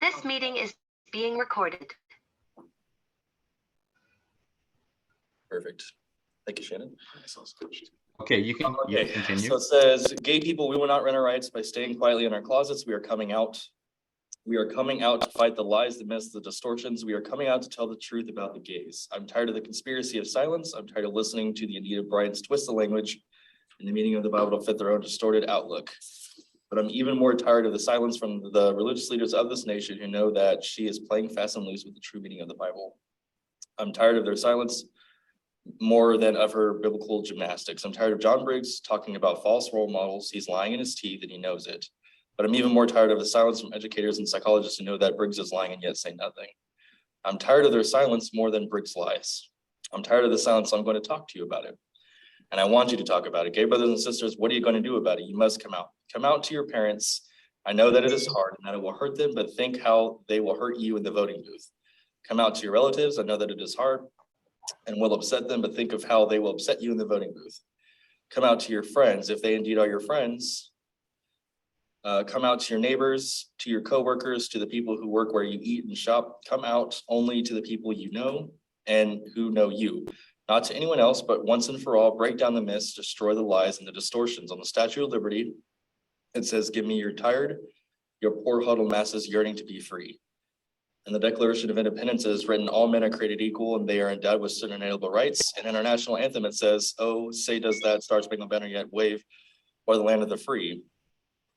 This meeting is being recorded. Perfect. Thank you, Shannon. Okay, you can continue. So it says, gay people, we will not rent our rights by staying quietly in our closets. We are coming out. We are coming out to fight the lies, the myths, the distortions. We are coming out to tell the truth about the gays. I'm tired of the conspiracy of silence. I'm tired of listening to the Anita Bryant's twist the language and the meaning of the Bible to fit their own distorted outlook. But I'm even more tired of the silence from the religious leaders of this nation who know that she is playing fast and loose with the true meaning of the Bible. I'm tired of their silence more than of her biblical gymnastics. I'm tired of John Briggs talking about false role models. He's lying in his teeth and he knows it. But I'm even more tired of the silence from educators and psychologists who know that Briggs is lying and yet say nothing. I'm tired of their silence more than Briggs lies. I'm tired of the silence, so I'm going to talk to you about it. And I want you to talk about it. Gay brothers and sisters, what are you going to do about it? You must come out. Come out to your parents. I know that it is hard and that it will hurt them, but think how they will hurt you in the voting booth. Come out to your relatives. I know that it is hard and will upset them, but think of how they will upset you in the voting booth. Come out to your friends, if they indeed are your friends. Come out to your neighbors, to your coworkers, to the people who work where you eat and shop. Come out only to the people you know and who know you. Not to anyone else, but once and for all, break down the myths, destroy the lies and the distortions. On the Statue of Liberty, it says, give me your tired, your poor huddled masses yearning to be free. And the Declaration of Independence is written, all men are created equal and they are endowed with certain inalienable rights. And in our national anthem, it says, oh, say does that Star Spangled Banner yet wave o'er the land of the free.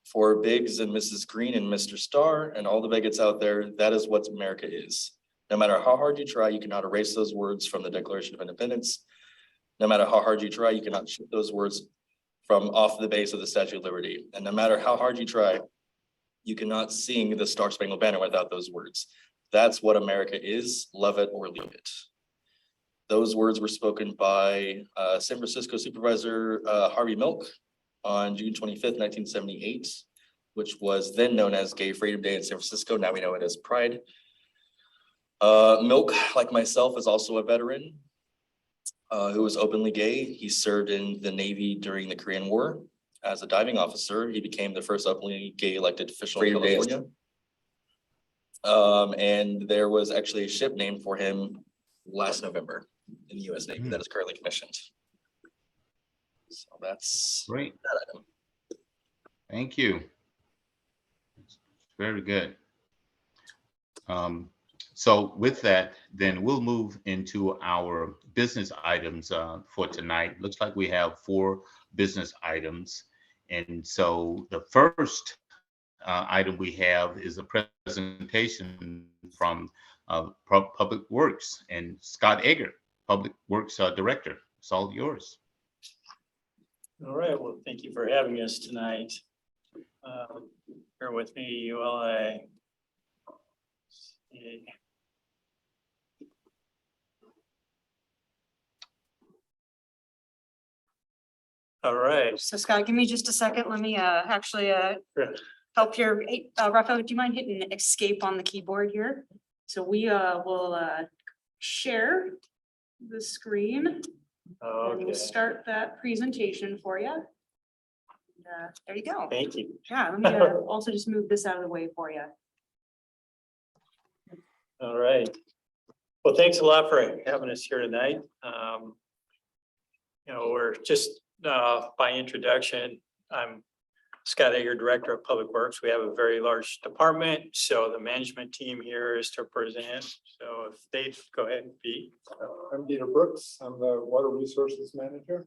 For Biggs and Mrs. Green and Mr. Starr and all the bigots out there, that is what America is. No matter how hard you try, you cannot erase those words from the Declaration of Independence. No matter how hard you try, you cannot shoot those words from off the base of the Statue of Liberty. And no matter how hard you try, you cannot sing the Star Spangled Banner without those words. That's what America is, love it or leave it. Those words were spoken by San Francisco Supervisor Harvey Milk on June 25th, 1978, which was then known as Gay Freedom Day in San Francisco. Now we know it as Pride. Milk, like myself, is also a veteran who was openly gay. He served in the Navy during the Korean War as a diving officer. He became the first openly gay elected official in California. And there was actually a ship named for him last November in the U.S. Navy that is currently commissioned. So that's great. That item. Thank you. Very good. So with that, then we'll move into our business items for tonight. Looks like we have 4 business items. And so the first item we have is a presentation from Public Works and Scott Edgar, Public Works Director. It's all yours. All right, well, thank you for having us tonight. Bear with me while I see. All right. So Scott, give me just a second. Let me actually help your, Rafael, do you mind hitting escape on the keyboard here? So we will share the screen. And we'll start that presentation for you. There you go. Thank you. Yeah, let me also just move this out of the way for you. All right. Well, thanks a lot for having us here tonight. We're just by introduction, I'm Scott Edgar, Director of Public Works. We have a very large department, so the management team here is to present. So if they go ahead and be. I'm Dieter Brooks. I'm the Water Resources Manager.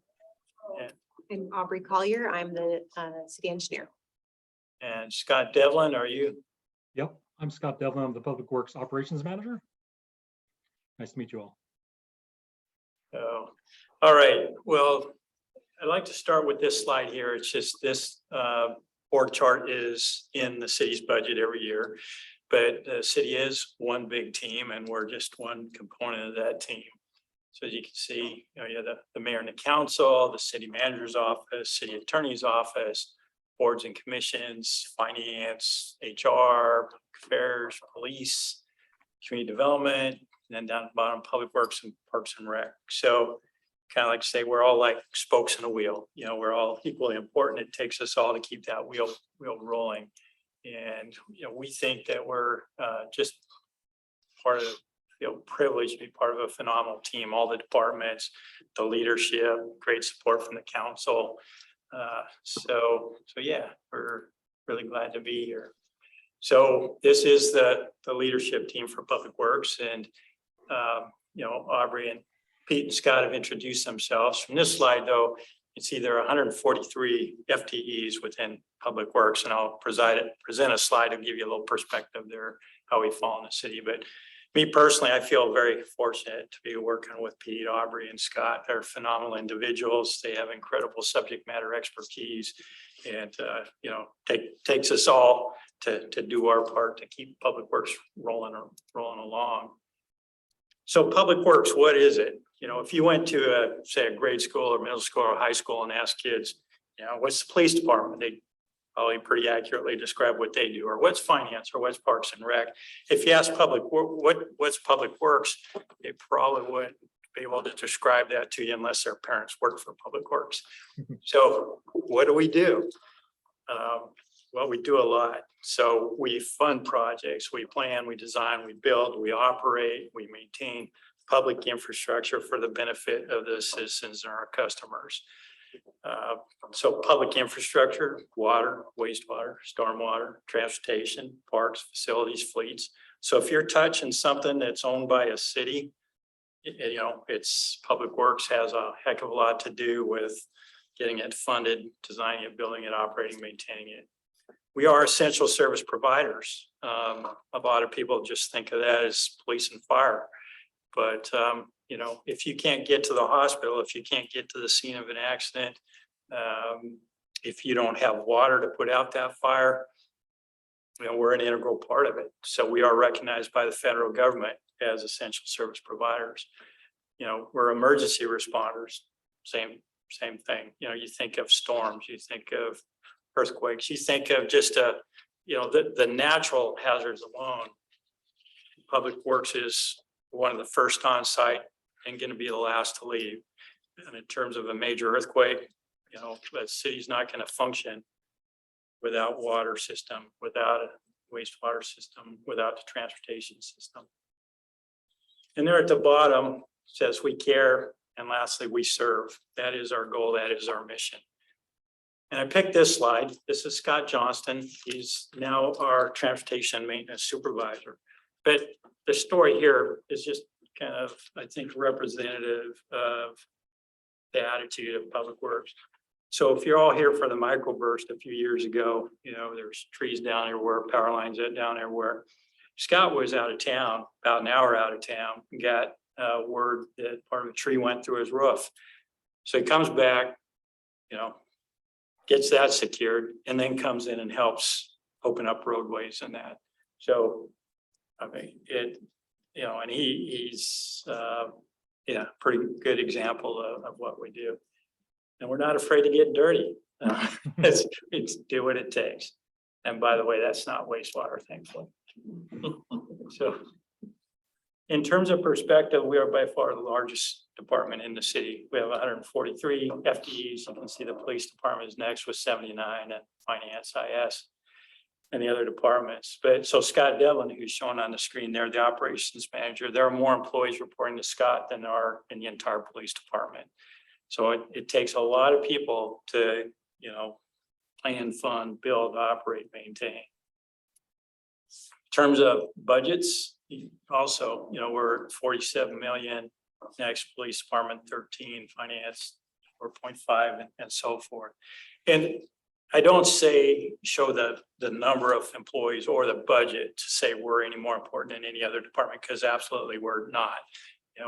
I'm Aubrey Collier. I'm the city engineer. And Scott Devlin, are you? Yep, I'm Scott Devlin. I'm the Public Works Operations Manager. Nice to meet you all. Oh, all right. Well, I'd like to start with this slide here. It's just this org chart is in the city's budget every year, but the city is one big team and we're just one component of that team. So as you can see, you have the mayor and the council, the city manager's office, city attorney's office, boards and commissions, finance, HR, affairs, police, community development, and then down at the bottom, public works and parks and rec. So kind of like to say, we're all like spokes in a wheel. We're all equally important. It takes us all to keep that wheel rolling. And, we think that we're just part of, privileged to be part of a phenomenal team, all the departments, the leadership, great support from the council. So yeah, we're really glad to be here. So this is the leadership team for Public Works, and Aubrey and Pete and Scott have introduced themselves. From this slide, though, you see there are 143 FTEs within Public Works, and I'll present a slide to give you a little perspective there, how we fall in the city. But me personally, I feel very fortunate to be working with Pete, Aubrey, and Scott. They're phenomenal individuals. They have incredible subject matter expertise, and takes us all to do our part to keep Public Works rolling along. So Public Works, what is it? If you went to say a grade school or middle school or high school and asked kids, what's the police department? They probably pretty accurately describe what they do, or what's finance, or what's Parks and Rec. If you ask what's Public Works, they probably wouldn't be able to describe that to you unless their parents work for Public Works. So what do we do? Well, we do a lot. So we fund projects, we plan, we design, we build, we operate, we maintain public infrastructure for the benefit of the citizens and our customers. So public infrastructure, water, wastewater, stormwater, transportation, parks, facilities, fleets. So if you're touching something that's owned by a city, it's Public Works has a heck of a lot to do with getting it funded, designing it, building it, operating, maintaining it. We are essential service providers. A lot of people just think of that as police and fire. But, if you can't get to the hospital, if you can't get to the scene of an accident, if you don't have water to put out that fire, we're an integral part of it. So we are recognized by the federal government as essential service providers. We're emergency responders, same thing. You think of storms, you think of earthquakes, you think of just the natural hazards alone. Public Works is one of the first on site and going to be the last to leave. And in terms of a major earthquake, the city's not going to function without water system, without a wastewater system, without the transportation system. And there at the bottom says we care, and lastly, we serve. That is our goal. That is our mission. And I picked this slide. This is Scott Johnston. He's now our transportation maintenance supervisor. But the story here is just kind of, I think, representative of the attitude of Public Works. So if you're all here for the microburst a few years ago, there's trees down everywhere, power lines down everywhere. Scott was out of town, about an hour out of town, and got word that part of a tree went through his roof. So he comes back, gets that secured, and then comes in and helps open up roadways and that. So, and he's pretty good example of what we do. And we're not afraid to get dirty. It's do what it takes. And by the way, that's not wastewater, thankfully. So in terms of perspective, we are by far the largest department in the city. We have 143 FTEs. You can see the police department is next with 79, and finance, IS, and the other departments. But so Scott Devlin, who's shown on the screen there, the operations manager, there are more employees reporting to Scott than there are in the entire police department. So it takes a lot of people to, plan, fund, build, operate, maintain. In terms of budgets, also, we're at 47 million, next police department 13, finance 4.5, and so forth. And I don't show the number of employees or the budget to say we're any more important than any other department, because absolutely we're not.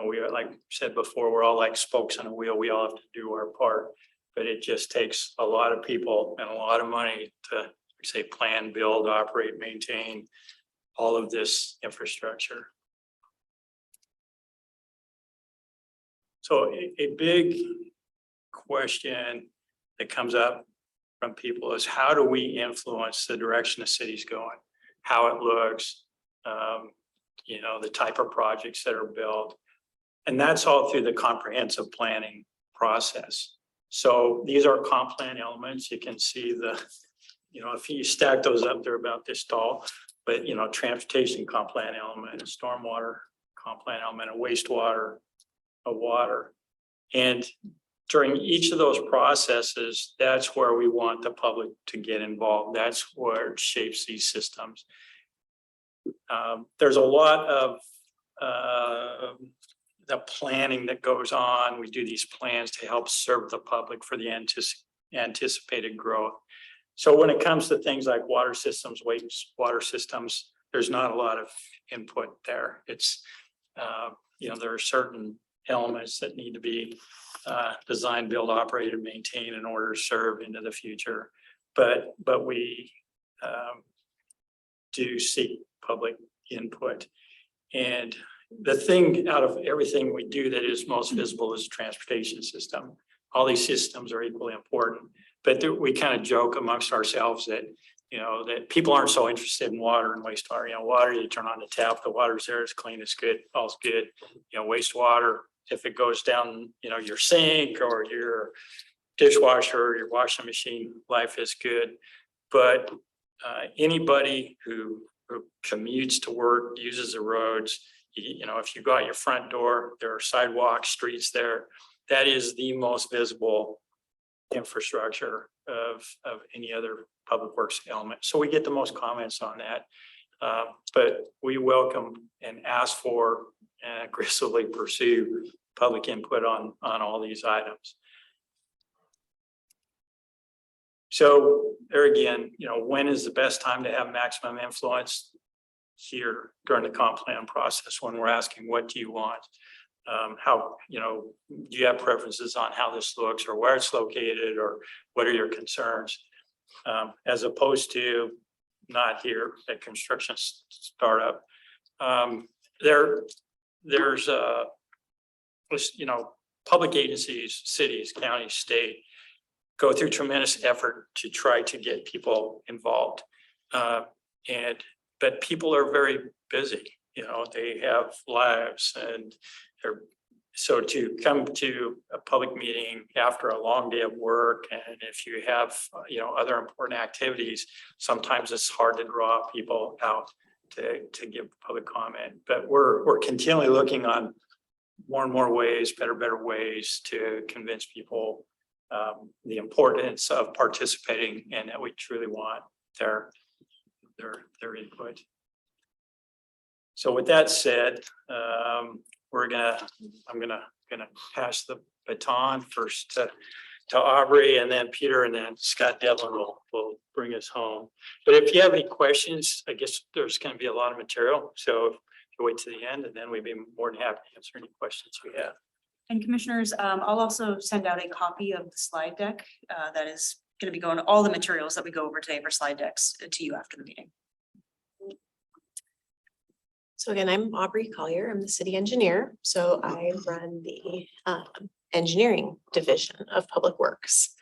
We are, like I said before, we're all like spokes on a wheel. We all have to do our part, but it just takes a lot of people and a lot of money to say plan, build, operate, maintain all of this infrastructure. So a big question that comes up from people is, how do we influence the direction the city's going, how it looks, the type of projects that are built. And that's all through the comprehensive planning process. So these are comp plan elements. You can see if you stack those up, they're about this tall. But, transportation comp plan element, a stormwater comp plan element, a wastewater, a water. And during each of those processes, that's where we want the public to get involved. That's where it shapes these systems. There's a lot of the planning that goes on. We do these plans to help serve the public for the anticipated growth. So when it comes to things like water systems, wastewater systems, there's not a lot of input there. It's, there are certain elements that need to be designed, build, operate, and maintain in order to serve into the future. But we do seek public input. And the thing out of everything we do that is most visible is the transportation system. All these systems are equally important, but we kind of joke amongst ourselves that, that people aren't so interested in water and wastewater. Water, you turn on the tap, the water's there, it's clean, it's good, all's good. Wastewater, if it goes down, your sink or your dishwasher or your washing machine, life is good. But anybody who commutes to work, uses the roads, if you go out your front door, there are sidewalks, streets there. That is the most visible infrastructure of any other public works element. So we get the most comments on that. But we welcome and ask for and aggressively pursue public input on all these items. So there again, when is the best time to have maximum influence? Here during the comp plan process, when we're asking, what do you want? How, do you have preferences on how this looks or where it's located, or what are your concerns? As opposed to not here at construction startup. There's public agencies, cities, counties, state go through tremendous effort to try to get people involved. But people are very busy, they have lives, and so to come to a public meeting after a long day of work, and if you have, other important activities, sometimes it's hard to draw people out to give public comment. But we're continually looking on more and more ways, better ways to convince people the importance of participating, and that we truly want their input. So with that said, I'm gonna pass the baton first to Aubrey, and then Peter, and then Scott Devlin will bring us home. But if you have any questions, I guess there's going to be a lot of material. So if you wait to the end, and then we'd be more than happy to answer any questions we have. And commissioners, I'll also send out a copy of the slide deck that is going to be going to all the materials that we go over today for slide decks to you after the meeting. So again, I'm Aubrey Collier. I'm the city engineer. So I run the engineering division of Public Works.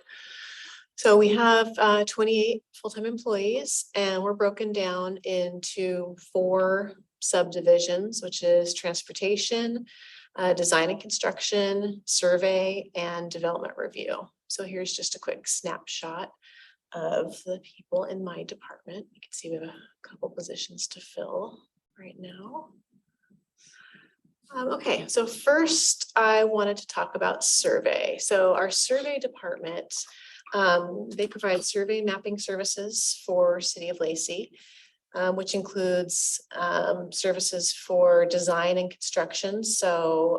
So we have 28 full-time employees, and we're broken down into 4 subdivisions, which is transportation, design and construction, survey, and development review. So here's just a quick snapshot of the people in my department. You can see we have a couple positions to fill right now. Okay, so first I wanted to talk about survey. So our survey department, they provide survey mapping services for City of Lacey, which includes services for design and construction. So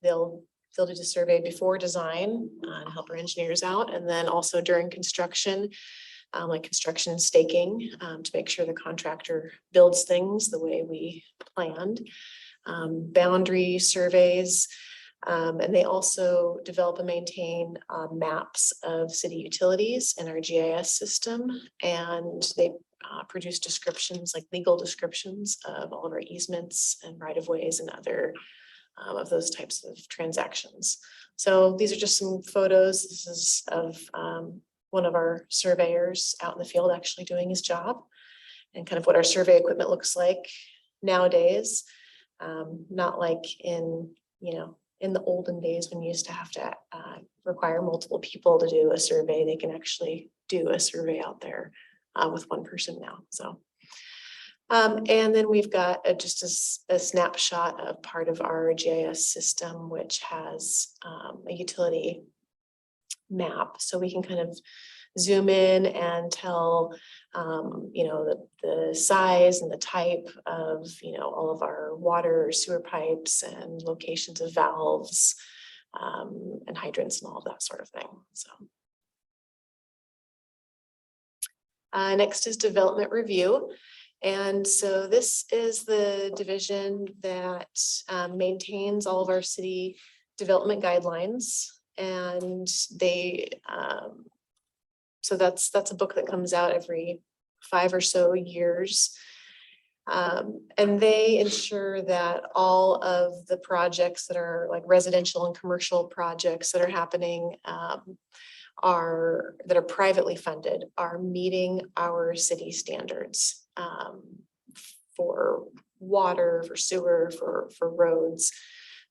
they'll do the survey before design and help our engineers out, and then also during construction, like construction staking, to make sure the contractor builds things the way we planned. Boundary surveys, and they also develop and maintain maps of city utilities in our GIS system, and they produce descriptions, like legal descriptions of all of our easements and right-of-ways and other of those types of transactions. So these are just some photos. This is of one of our surveyors out in the field actually doing his job, and kind of what our survey equipment looks like nowadays. Not like in the olden days when you used to have to require multiple people to do a survey. They can actually do a survey out there with one person now, so. And then we've got just a snapshot of part of our GIS system, which has a utility map, so we can kind of zoom in and tell, you know, the size and the type of, you know, all of our water, sewer pipes and locations of valves, and hydrants and all of that sort of thing, so. Next is development review. And so this is the division that maintains all of our city development guidelines. And they, so that's a book that comes out every 5 or so years. And they ensure that all of the projects that are like residential and commercial projects that are happening that are privately funded are meeting our city standards for water, for sewer, for roads.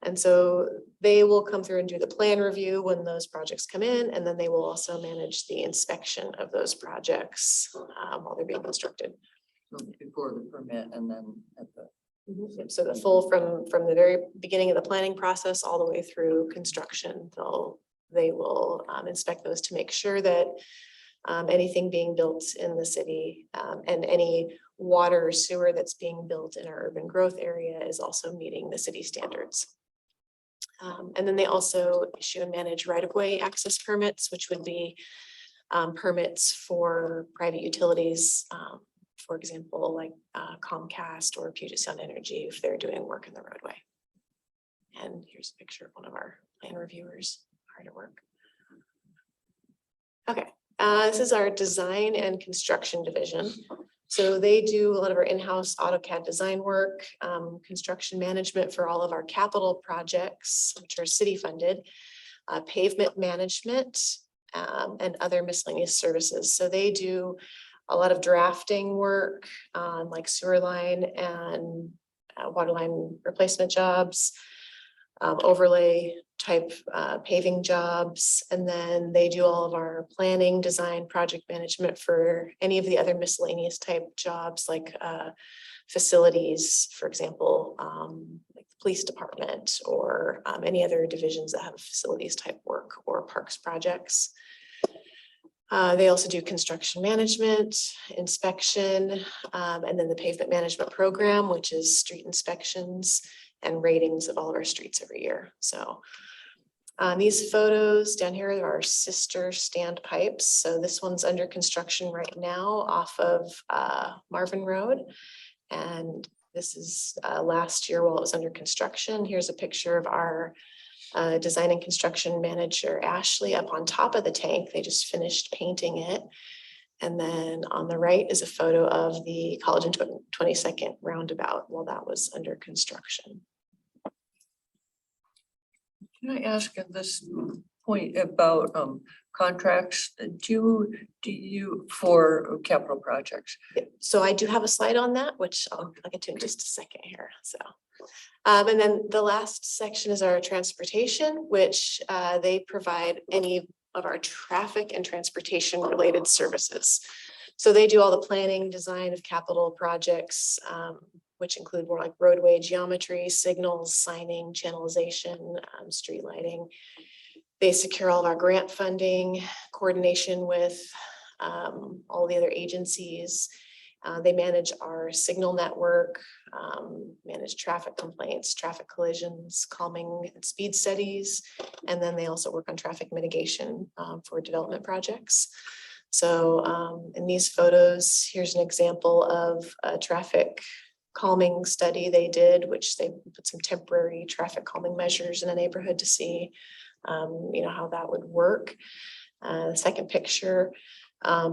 And so they will come through and do the plan review when those projects come in, and then they will also manage the inspection of those projects while they're being constructed. Before the permit and then at the. Yep, so the full from the very beginning of the planning process all the way through construction, they will inspect those to make sure that anything being built in the city and any water or sewer that's being built in our urban growth area is also meeting the city standards. And then they also issue and manage right-of-way access permits, which would be permits for private utilities, for example, like Comcast or Puget Sound Energy if they're doing work in the roadway. And here's a picture of one of our plan reviewers, hard at work. Okay, this is our design and construction division. So they do a lot of our in-house AutoCAD design work, construction management for all of our capital projects, which are city funded, pavement management, and other miscellaneous services. So they do a lot of drafting work on like sewer line and water line replacement jobs, overlay type paving jobs, and then they do all of our planning, design, project management for any of the other miscellaneous type jobs like facilities, for example, like the police department or any other divisions that have facilities type work or parks projects. They also do construction management, inspection, and then the pavement management program, which is street inspections and ratings of all of our streets every year. So these photos down here are our sister standpipes. So this one's under construction right now off of Marvin Road. And this is last year while it was under construction. Here's a picture of our design and construction manager, Ashley, up on top of the tank. They just finished painting it. And then on the right is a photo of the College and 22nd roundabout while that was under construction. Can I ask at this point about contracts? Do you for capital projects? Yep. So I do have a slide on that, which I'll get to in just a second here. So, and then the last section is our transportation, which they provide any of our traffic and transportation related services. So they do all the planning, design of capital projects, which include more like roadway geometry, signals, signing, channelization, street lighting. They secure all of our grant funding, coordination with all the other agencies. They manage our signal network, manage traffic complaints, traffic collisions, calming and speed studies. And then they also work on traffic mitigation for development projects. So in these photos, here's an example of a traffic calming study they did, which they put some temporary traffic calming measures in a neighborhood to see, how that would work. The second picture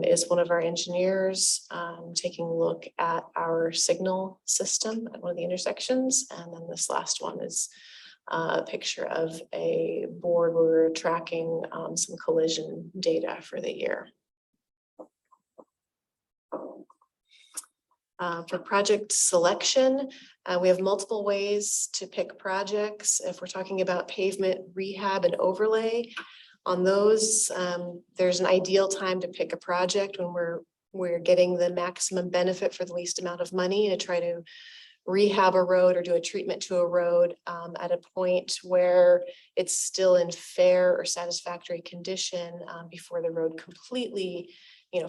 is one of our engineers taking a look at our signal system at one of the intersections. And then this last one is a picture of a board where we're tracking some collision data for the year. For project selection, we have multiple ways to pick projects. If we're talking about pavement, rehab, and overlay, on those, there's an ideal time to pick a project when we're we're getting the maximum benefit for the least amount of money to try to rehab a road or do a treatment to a road at a point where it's still in fair or satisfactory condition before the road completely,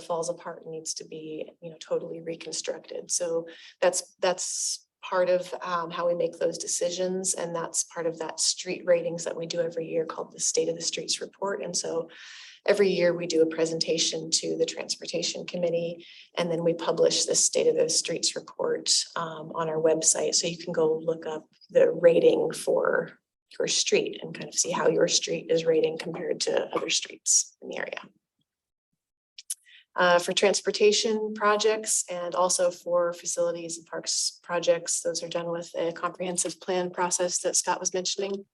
falls apart and needs to be, totally reconstructed. So that's part of how we make those decisions. And that's part of that street ratings that we do every year called the State of the Streets Report. And so every year we do a presentation to the Transportation Committee, and then we publish the State of the Streets Report on our website. So you can go look up the rating for your street and kind of see how your street is rating compared to other streets in the area. For transportation projects and also for facilities and parks projects, those are done with a comprehensive plan process that Scott was mentioning.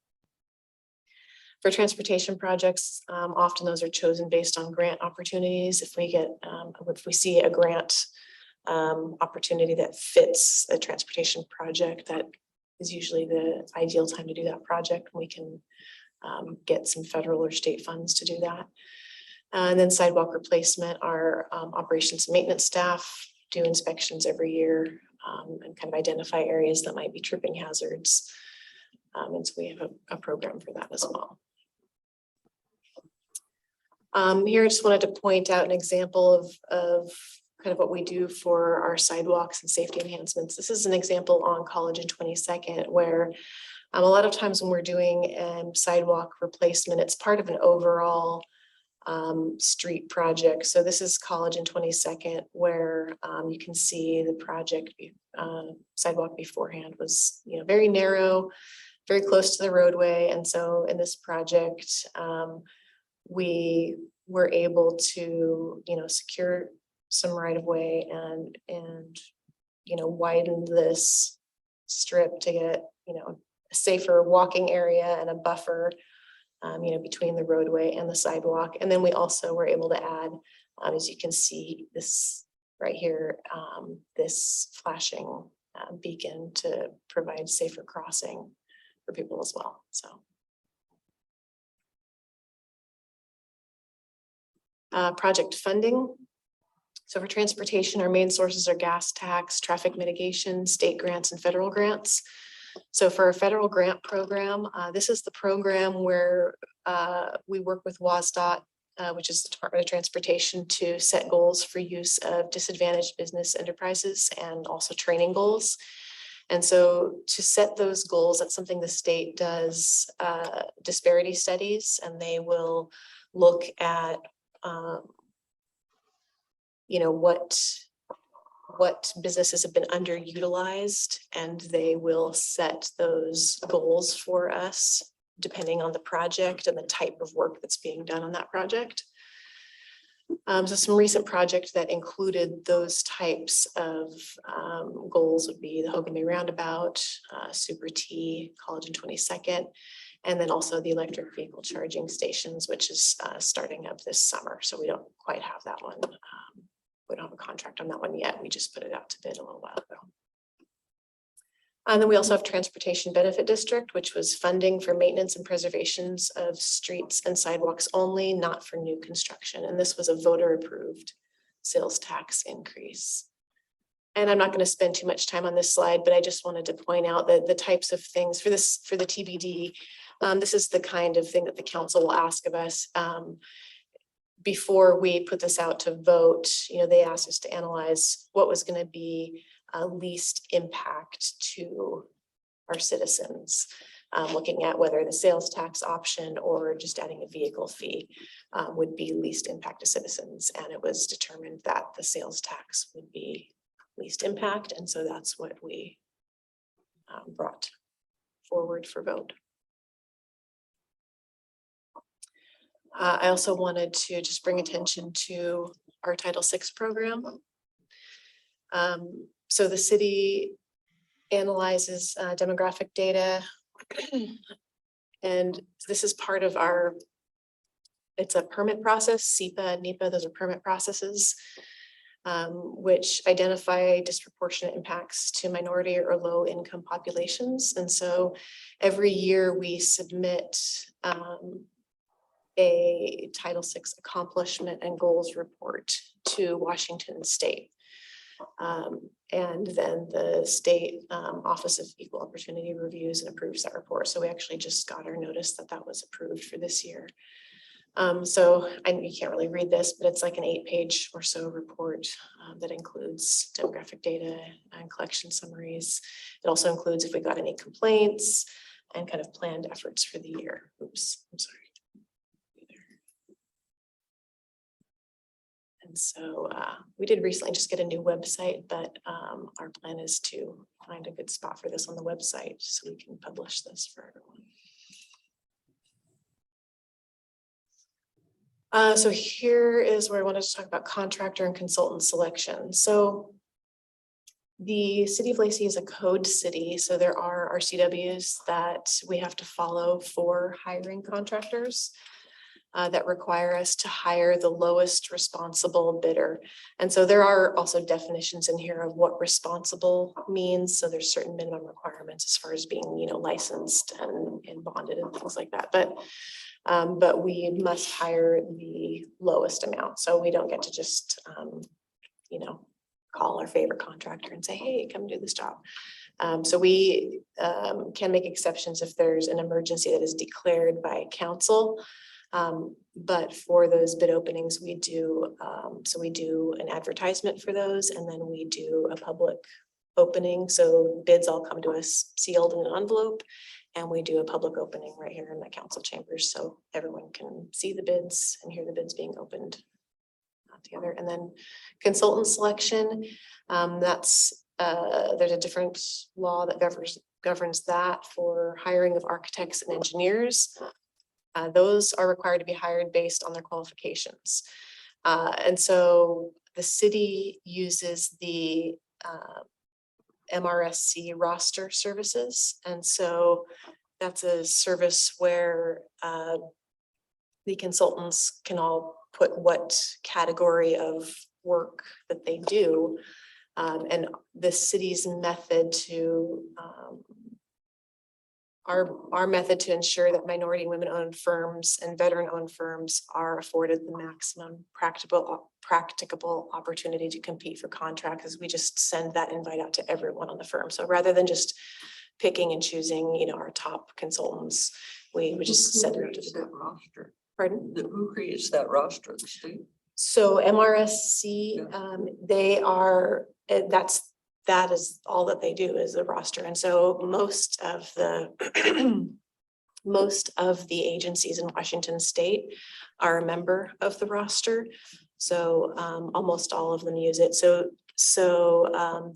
For transportation projects, often those are chosen based on grant opportunities. If we see a grant opportunity that fits a transportation project, that is usually the ideal time to do that project. We can get some federal or state funds to do that. And then sidewalk replacement, our operations and maintenance staff do inspections every year and kind of identify areas that might be tripping hazards. And so we have a program for that as well. Here I just wanted to point out an example of kind of what we do for our sidewalks and safety enhancements. This is an example on College and 22nd, where a lot of times when we're doing sidewalk replacement, it's part of an overall street project. So this is College and 22nd, where you can see the project sidewalk beforehand was very narrow, very close to the roadway. And so in this project, we were able to secure some right of way and widen this strip to get a safer walking area and a buffer between the roadway and the sidewalk. And then we also were able to add, as you can see this right here, this flashing beacon to provide safer crossing for people as well. So project funding. So for transportation, our main sources are gas tax, traffic mitigation, state grants, and federal grants. So for our federal grant program, this is the program where we work with WSDOT, which is the Department of Transportation, to set goals for use of disadvantaged business enterprises and also training goals. And so to set those goals, that's something the state does disparity studies, and they will look at what businesses have been underutilized, and they will set those goals for us depending on the project and the type of work that's being done on that project. So some recent projects that included those types of goals would be the Hogan Bay Roundabout, Super T, College and 22nd, and then also the electric vehicle charging stations, which is starting up this summer. So we don't quite have that one. We don't have a contract on that one yet. We just put it out to bid a little while ago. And then we also have Transportation Benefit District, which was funding for maintenance and preservations of streets and sidewalks only, not for new construction. And this was a voter approved sales tax increase. And I'm not going to spend too much time on this slide, but I just wanted to point out that the types of things for the TBD, this is the kind of thing that the council will ask of us. Before we put this out to vote, they asked us to analyze what was going to be least impact to our citizens, looking at whether the sales tax option or just adding a vehicle fee would be least impact to citizens. And it was determined that the sales tax would be least impact. And so that's what we brought forward for vote. I also wanted to just bring attention to our Title VI program. So the city analyzes demographic data, and this is part of it's a permit process. SEPA, NEPA, those are permit processes, which identify disproportionate impacts to minority or low income populations. And so every year we submit a Title VI accomplishment and goals report to Washington State. And then the state Office of Equal Opportunity reviews and approves that report. So we actually just got our notice that that was approved for this year. So you can't really read this, but it's like an 8-page or so report that includes demographic data and collection summaries. It also includes if we got any complaints and kind of planned efforts for the year. Oops, I'm sorry. And so we did recently just get a new website, but our plan is to find a good spot for this on the website so we can publish this for everyone. So here is where I wanted to talk about contractor and consultant selection. So the city of Lacey is a code city, so there are RCWs that we have to follow for hiring contractors that require us to hire the lowest responsible bidder. And so there are also definitions in here of what responsible means. So there's certain minimum requirements as far as being, you know, licensed and bonded and things like that. But we must hire the lowest amount. So we don't get to just, you know, call our favorite contractor and say, hey, come do this job. So we can make exceptions if there's an emergency that is declared by council. But for those bid openings, we do, so we do an advertisement for those, and then we do a public opening. So bids all come to us sealed in an envelope, and we do a public opening right here in the council chambers. So everyone can see the bids and hear the bids being opened together. And then consultant selection, there's a different law that governs that for hiring of architects and engineers. Those are required to be hired based on their qualifications. And so the city uses the MRSC roster services. And so that's a service where the consultants can all put what category of work that they do. And the city's method to our method to ensure that minority and women-owned firms and veteran-owned firms are afforded the maximum practicable opportunity to compete for contracts is we just send that invite out to everyone on the firm. So rather than just picking and choosing, you know, our top consultants, we just send it out to the roster. Pardon? Who creates that roster? The state? So MRSC, they are, that is all that they do is the roster. And so most of the agencies in Washington State are a member of the roster. So almost all of them use it. So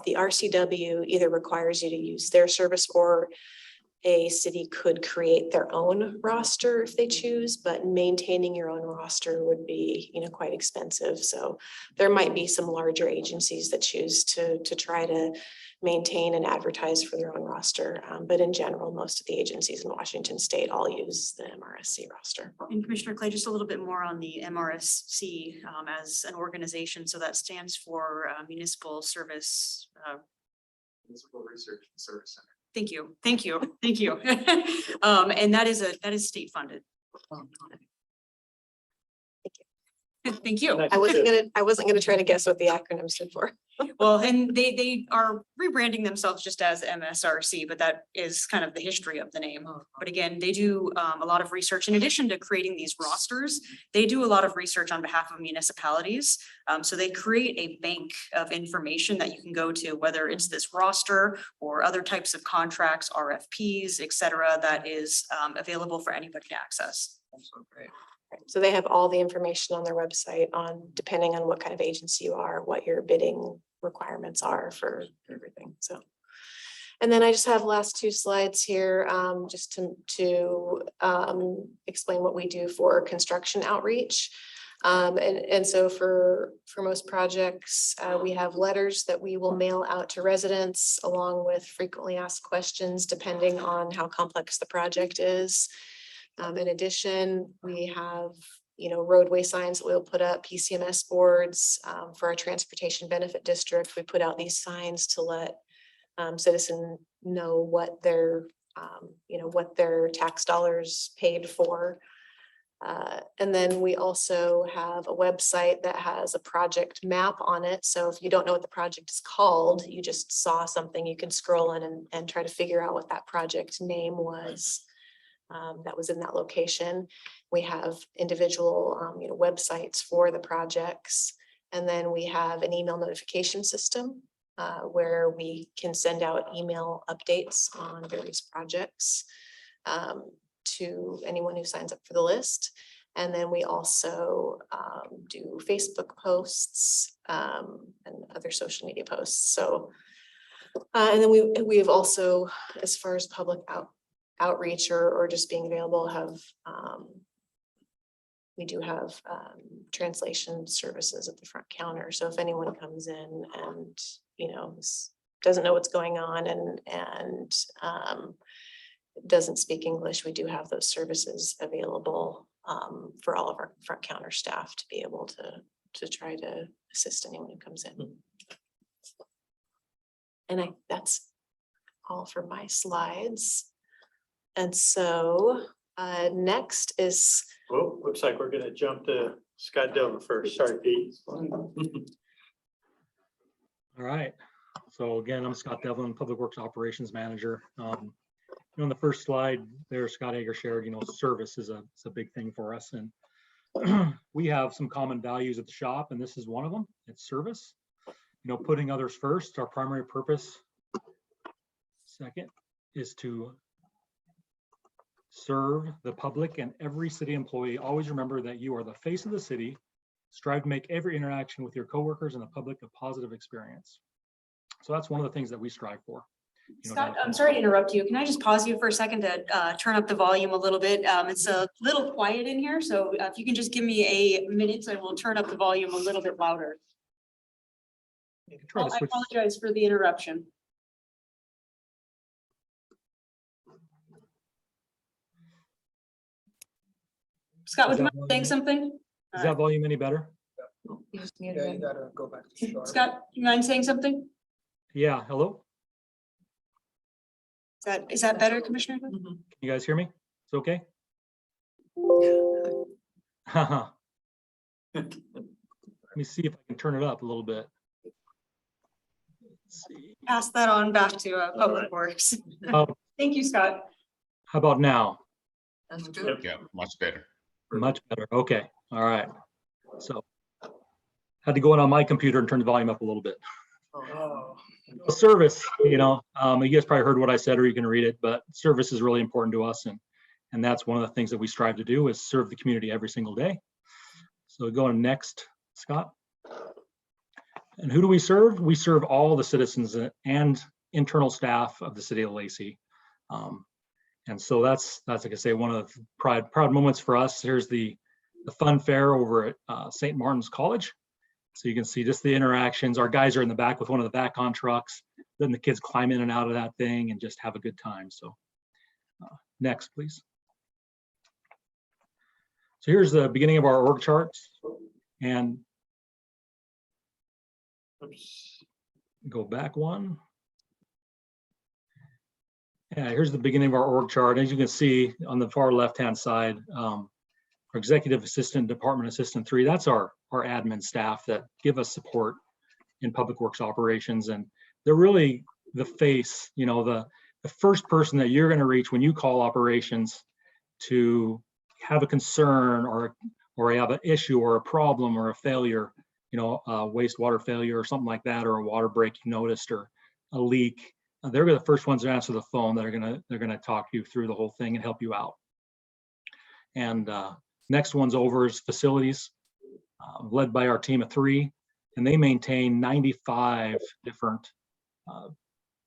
the RCW either requires you to use their service, or a city could create their own roster if they choose, but maintaining your own roster would be, you know, quite expensive. So there might be some larger agencies that choose to try to maintain and advertise for their own roster. But in general, most of the agencies in Washington State all use the MRSC roster. And Commissioner Clay, just a little bit more on the MRSC as an organization. So that stands for Municipal Service. Municipal Research and Service Center. Thank you. And that is state funded. Thank you. I wasn't gonna try to guess what the acronym stood for. Well, and they are rebranding themselves just as MSRC, but that is kind of the history of the name. But again, they do a lot of research in addition to creating these rosters. They do a lot of research on behalf of municipalities. So they create a bank of information that you can go to, whether it's this roster or other types of contracts, RFPs, et cetera, that is available for anybody to access. That's so great. So they have all the information on their website on, depending on what kind of agency you are, what your bidding requirements are for everything. So, and then I just have last two slides here, just to explain what we do for construction outreach. And so for most projects, we have letters that we will mail out to residents along with frequently asked questions, depending on how complex the project is. In addition, we have, you know, roadway signs that we'll put up, PCMS boards for our transportation benefit district. We put out these signs to let citizens know what their, you know, what their tax dollars paid for. And then we also have a website that has a project map on it. So if you don't know what the project is called, you just saw something, you can scroll in and try to figure out what that project name was. That was in that location. We have individual, websites for the projects. And then we have an email notification system where we can send out email updates on various projects to anyone who signs up for the list. And then we also do Facebook posts and other social media posts. So, and then we have also, as far as public outreach or just being available, have we do have translation services at the front counter. So if anyone comes in and, doesn't know what's going on and doesn't speak English, we do have those services available for all of our front counter staff to be able to try to assist anyone who comes in. And that's all for my slides. And so next is, Well, looks like we're gonna jump to Scott Dillon first. Sorry, Pete. All right. So again, I'm Scott Devlin, Public Works Operations Manager. On the first slide there, Scott Edgar shared, service is a big thing for us. And we have some common values at the shop, and this is one of them. It's service. Putting others first. Our primary purpose, second, is to serve the public and every city employee. Always remember that you are the face of the city. Strive to make every interaction with your coworkers and the public a positive experience. So that's one of the things that we strive for. Scott, I'm sorry to interrupt you. Can I just pause you for a second to turn up the volume a little bit? It's a little quiet in here, so if you can just give me a minute, I will turn up the volume a little bit louder. Try to I switch. apologize for the interruption. Scott, would you mind saying something? Is that volume any better? You just muted him. gotta go back to start. Scott, you mind saying something? Yeah, hello? Is that better, Commissioner? Can you guys hear me? It's okay? Let me see if I can turn it up a little bit. Let's see. Pass that on back to Public Works. Oh, Thank you, Scott. how about now? That's good. Yeah, much better. Much better. Okay. All right. So had to go in on my computer and turn the volume up a little bit. Oh. Service, you guys probably heard what I said, or you can read it, but service is really important to us. And that's one of the things that we strive to do, is serve the community every single day. So go on next, Scott. And who do we serve? We serve all the citizens and internal staff of the city of Lacey. And so that's like I say, one of the proud moments for us. Here's the fun fair over at St. Martin's College. So you can see just the interactions. Our guys are in the back with one of the back-on trucks. Then the kids climb in and out of that thing and just have a good time. So next, please. So here's the beginning of our org charts. And go back one. Yeah, here's the beginning of our org chart. As you can see on the far left-hand side, our executive assistant, department assistant 3, that's our admin staff that give us support in public works operations. And they're really the face, the first person that you're going to reach when you call operations to have a concern or have an issue or a problem or a failure, wastewater failure or something like that, or a water break you noticed, or a leak. They're the first ones to answer the phone. They're gonna talk you through the whole thing and help you out. And next one's over is facilities, led by our team of 3, and they maintain 95 different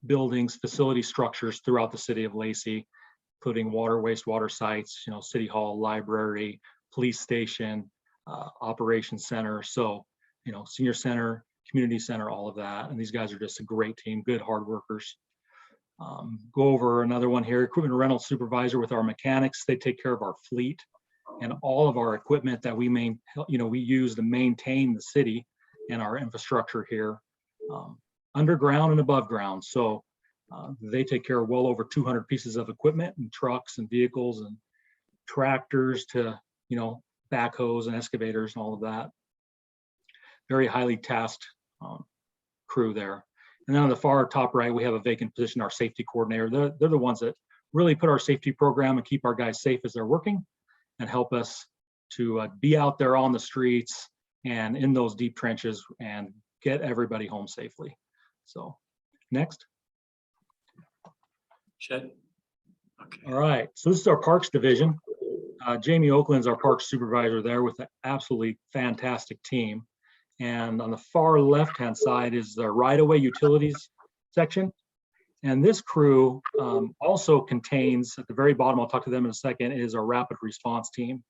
buildings, facility structures throughout the city of Lacey, including water, wastewater sites, city hall, library, police station, operations center. So, senior center, community center, all of that. And these guys are just a great team, good hard workers. Go over another one here, equipment rental supervisor with our mechanics. They take care of our fleet and all of our equipment that we use to maintain the city and our infrastructure here, underground and above ground. So they take care of well over 200 pieces of equipment and trucks and vehicles and tractors to backhoes and excavators and all of that. Very highly tasked crew there. And then on the far top right, we have a vacant position, our safety coordinator. They're the ones that really put our safety program and keep our guys safe as they're working and help us to be out there on the streets and in those deep trenches and get everybody home safely. So next. Chet? Okay. All right, so this is our Parks Division. Jamie Oakland's our Parks Supervisor there with an absolutely fantastic team. And on the far left-hand side is the right-of-way utilities section. And this crew also contains, at the very bottom, I'll talk to them in a second, is our rapid response team.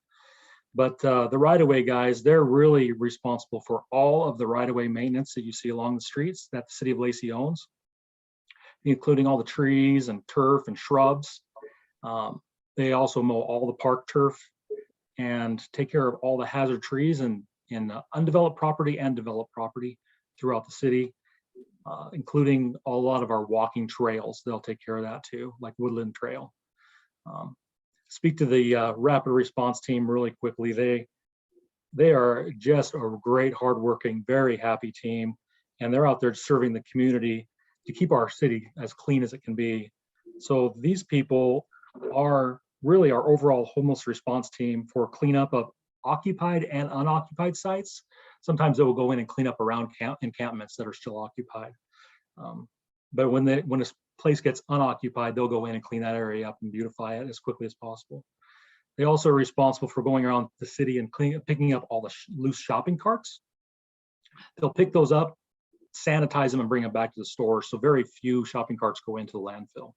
But the right-of-way guys, they're really responsible for all of the right-of-way maintenance that you see along the streets that the city of Lacey owns, including all the trees and turf and shrubs. They also mow all the park turf and take care of all the hazard trees in undeveloped property and developed property throughout the city, including a lot of our walking trails. They'll take care of that too, like Woodland Trail. Speak to the rapid response team really quickly. They are just a great, hardworking, very happy team, and they're out there serving the community to keep our city as clean as it can be. So these people are really our overall homeless response team for cleanup of occupied and unoccupied sites. Sometimes they will go in and clean up around encampments that are still occupied. But when a place gets unoccupied, they'll go in and clean that area up and beautify it as quickly as possible. They also are responsible for going around the city and picking up all the loose shopping carts. They'll pick those up, sanitize them, and bring them back to the store. So very few shopping carts go into the landfill.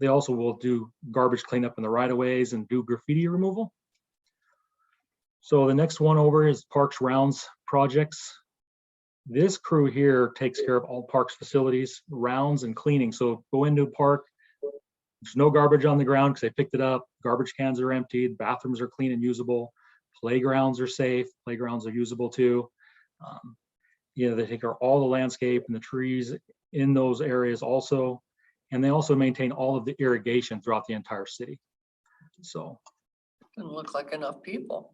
They also will do garbage cleanup in the right-of-ways and do graffiti removal. So the next one over is Parks Rounds Projects. This crew here takes care of all parks facilities, rounds, and cleaning. So go into a park, there's no garbage on the ground because they picked it up. Garbage cans are emptied, bathrooms are clean and usable, playgrounds are safe, playgrounds are usable too. They take care of all the landscape and the trees in those areas also. And they also maintain all of the irrigation throughout the entire city. So. Doesn't look like enough people.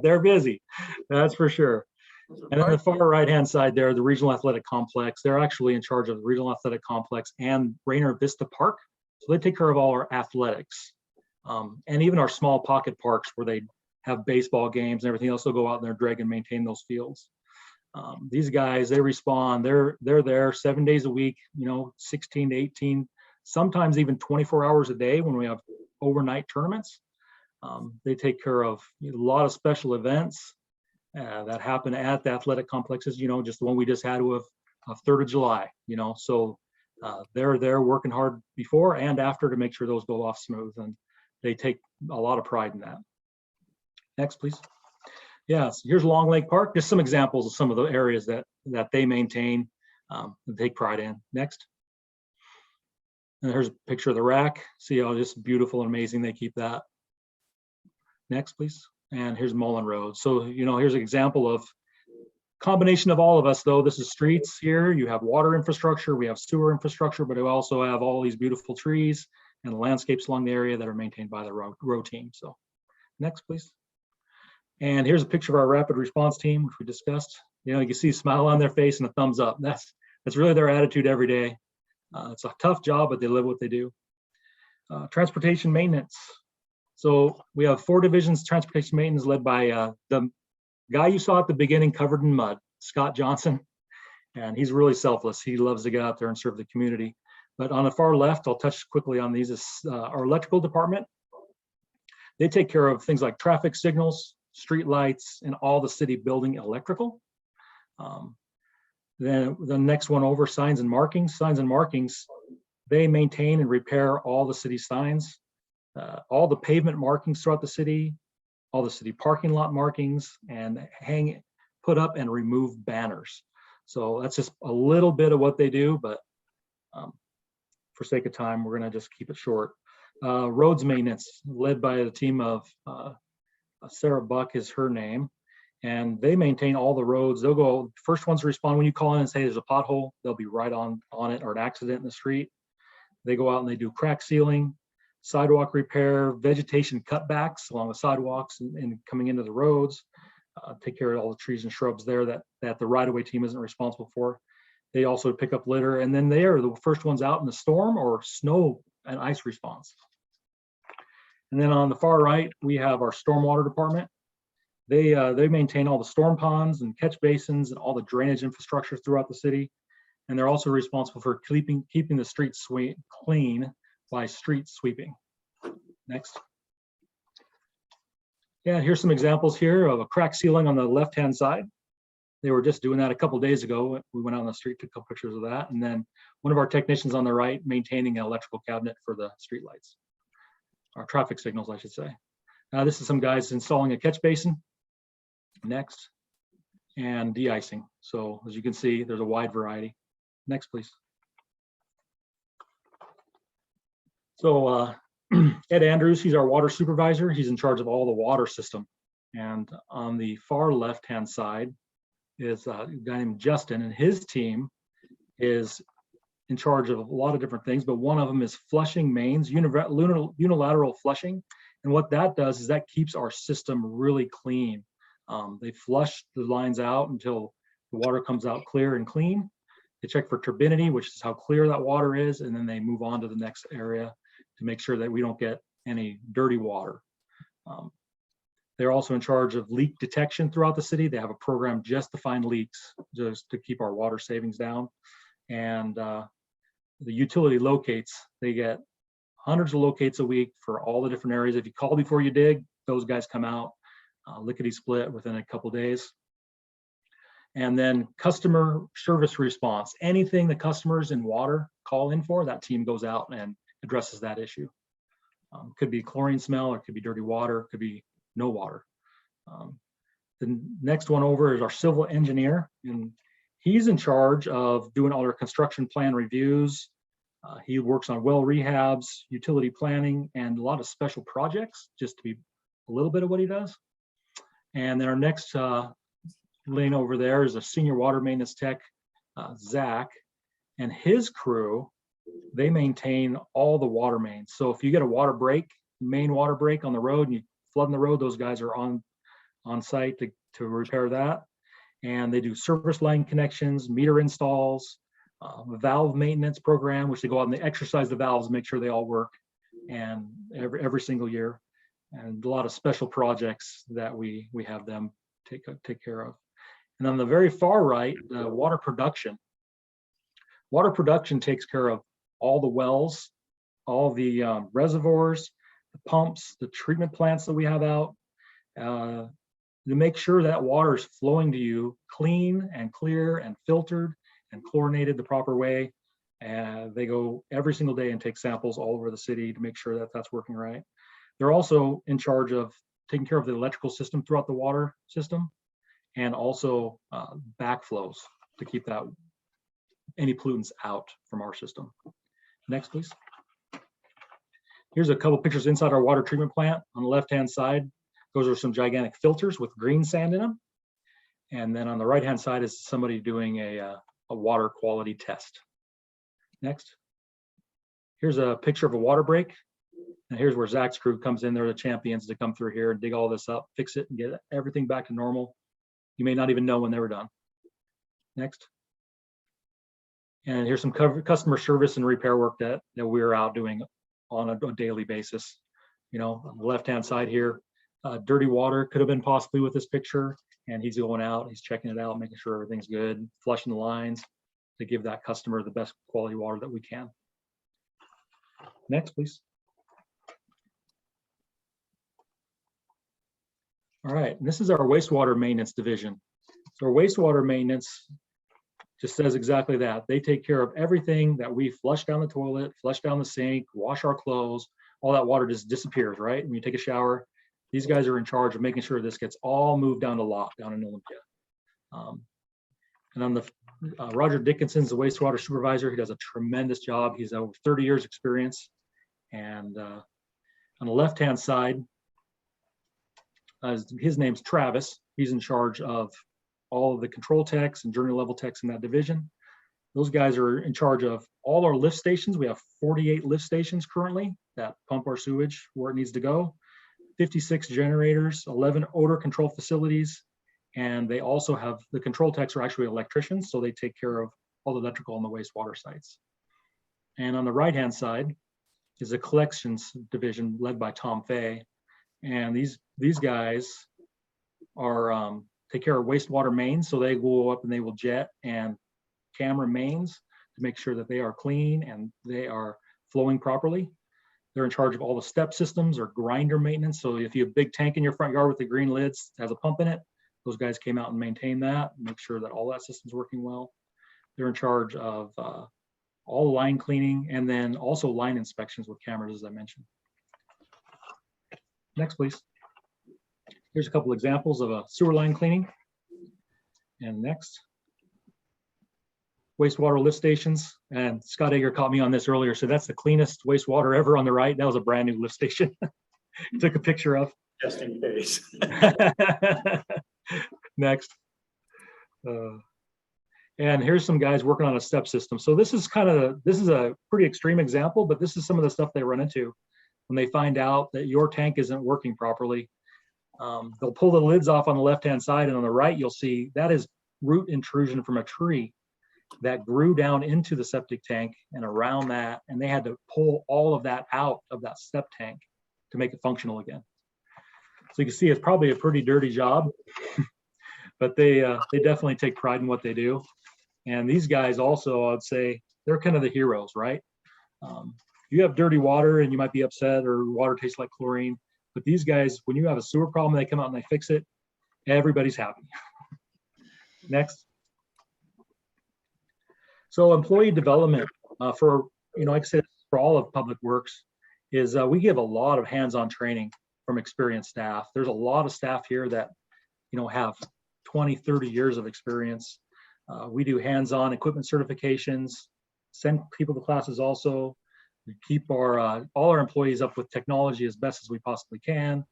They're busy, that's for sure. And on the far right-hand side there, the Regional Athletic Complex, they're actually in charge of the Regional Athletic Complex and Rainier Vista Park. So they take care of all our athletics. And even our small pocket parks where they have baseball games and everything else, they'll go out there and drag and maintain those fields. These guys, they respond, they're there 7 days a week, 16 to 18, sometimes even 24 hours a day when we have overnight tournaments. They take care of a lot of special events that happen at the athletic complexes, just the one we just had with 3rd of July, so they're there working hard before and after to make sure those go off smooth, and they take a lot of pride in that. Next, please. Yes, here's Long Lake Park. Just some examples of some of the areas that they maintain, and take pride in. Next. And here's a picture of the rack. See how just beautiful and amazing they keep that. Next, please. And here's Mullen Road. So, here's an example of combination of all of us, though. This is streets here. You have water infrastructure, we have sewer infrastructure, but we also have all these beautiful trees and landscapes along the area that are maintained by the road team. So next, please. And here's a picture of our rapid response team, which we discussed. You can see a smile on their face and a thumbs up. That's really their attitude every day. It's a tough job, but they live what they do. Transportation maintenance. So we have 4 divisions, transportation maintenance, led by the guy you saw at the beginning covered in mud, Scott Johnson. And he's really selfless. He loves to get out there and serve the community. But on the far left, I'll touch quickly on these, is our electrical department. They take care of things like traffic signals, street lights, and all the city building electrical. Then the next one over, signs and markings. Signs and markings, they maintain and repair all the city signs, all the pavement markings throughout the city, all the city parking lot markings, and put up and remove banners. So that's just a little bit of what they do, but for sake of time, we're gonna just keep it short. Roads maintenance, led by the team of Sarah Buck is her name, and they maintain all the roads. They'll go, first ones to respond when you call in and say there's a pothole, they'll be right on it, or an accident in the street. They go out and they do crack sealing. sidewalk repair, vegetation cutbacks along the sidewalks and coming into the roads. Take care of all the trees and shrubs there that the right-of-way team isn't responsible for. They also pick up litter, and then they are the first ones out in the storm or snow and ice response. And then on the far right, we have our stormwater department. They maintain all the storm ponds and catch basins and all the drainage infrastructure throughout the city. And they're also responsible for keeping the streets clean by street sweeping. Next. Yeah, here's some examples here of a crack ceiling on the left-hand side. They were just doing that a couple days ago. We went out on the street, took a couple pictures of that. And then one of our technicians on the right maintaining an electrical cabinet for the street lights, or traffic signals, I should say. This is some guys installing a catch basin. Next. And de-icing. So as you can see, there's a wide variety. Next, please. So Ed Andrews, he's our water supervisor. He's in charge of all the water system. And on the far left-hand side is a guy named Justin, and his team is in charge of a lot of different things, but one of them is flushing mains, unilateral flushing. And what that does is that keeps our system really clean. They flush the lines out until the water comes out clear and clean. They check for turbidity, which is how clear that water is, and then they move on to the next area to make sure that we don't get any dirty water. They're also in charge of leak detection throughout the city. They have a program just to find leaks, just to keep our water savings down. And the utility locates, they get hundreds of locates a week for all the different areas. If you call before you dig, those guys come out lickety split within a couple days. And then customer service response, anything the customers in water call in for, that team goes out and addresses that issue. Could be chlorine smell, or it could be dirty water, it could be no water. The next one over is our civil engineer, and he's in charge of doing all our construction plan reviews. He works on well rehabs, utility planning, and a lot of special projects, just to be a little bit of what he does. And then our next lane over there is a senior water maintenance tech, Zach, and his crew, they maintain all the water mains. So if you get a water break, main water break on the road and you flood in the road, those guys are on site to repair that. And they do service line connections, meter installs, valve maintenance program, which they go out and they exercise the valves, make sure they all work, and every single year. And a lot of special projects that we have them take care of. And on the very far right, water production. Water production takes care of all the wells, all the reservoirs, the pumps, the treatment plants that we have out, to make sure that water is flowing to you clean and clear and filtered and chlorinated the proper way. And they go every single day and take samples all over the city to make sure that that's working right. They're also in charge of taking care of the electrical system throughout the water system, and also backflows to keep that any pollutants out from our system. Next, please. Here's a couple pictures inside our water treatment plant. On the left-hand side, those are some gigantic filters with green sand in them. And then on the right-hand side is somebody doing a water quality test. Next. Here's a picture of a water break. And here's where Zach's crew comes in. They're the champions to come through here and dig all this up, fix it, and get everything back to normal. You may not even know when they were done. Next. And here's some customer service and repair work that we're out doing on a daily basis. You know, on the left-hand side here, dirty water could have been possibly with this picture, and he's going out, he's checking it out, making sure everything's good, flushing the lines to give that customer the best quality water that we can. Next, please. All right, and this is our wastewater maintenance division. So our wastewater maintenance just says exactly that. They take care of everything that we flush down the toilet, flush down the sink, wash our clothes, all that water just disappears, right? When you take a shower, these guys are in charge of making sure this gets all moved down to lock down in Olympia. And on the Roger Dickinson's the wastewater supervisor. He does a tremendous job. He's over 30 years experience. And on the left-hand side, his name's Travis. He's in charge of all of the control techs and journey level techs in that division. Those guys are in charge of all our lift stations. We have 48 lift stations currently that pump our sewage where it needs to go. 56 generators, 11 odor control facilities, and they also have, the control techs are actually electricians, so they take care of all the electrical on the wastewater sites. And on the right-hand side is a collections division led by Tom Fay. And these guys are take care of wastewater mains, so they go up and they will jet and camera mains to make sure that they are clean and they are flowing properly. They're in charge of all the step systems or grinder maintenance. So if you have a big tank in your front yard with the green lids, has a pump in it, those guys came out and maintain that, make sure that all that system's working well. They're in charge of all line cleaning and then also line inspections with cameras, as I mentioned. Next, please. Here's a couple examples of a sewer line cleaning. And next. Wastewater lift stations. And Scott Edgar caught me on this earlier. So that's the cleanest wastewater ever on the right. That was a brand new lift station. Took a picture of. Just in case. Next. And here's some guys working on a step system. So this is this is a pretty extreme example, but this is some of the stuff they run into when they find out that your tank isn't working properly. They'll pull the lids off on the left-hand side, and on the right, you'll see that is root intrusion from a tree that grew down into the septic tank and around that, and they had to pull all of that out of that step tank to make it functional again. So you can see it's probably a pretty dirty job, but they definitely take pride in what they do. And these guys also, I'd say, they're kind of the heroes, right? You have dirty water and you might be upset or water tastes like chlorine, but these guys, when you have a sewer problem, they come out and they fix it, everybody's happy. Next. So employee development for, like I said, for all of Public Works is we give a lot of hands-on training from experienced staff. There's a lot of staff here that, have 20, 30 years of experience. We do hands-on equipment certifications, send people to classes also. We keep our all our employees up with technology as best as we possibly can.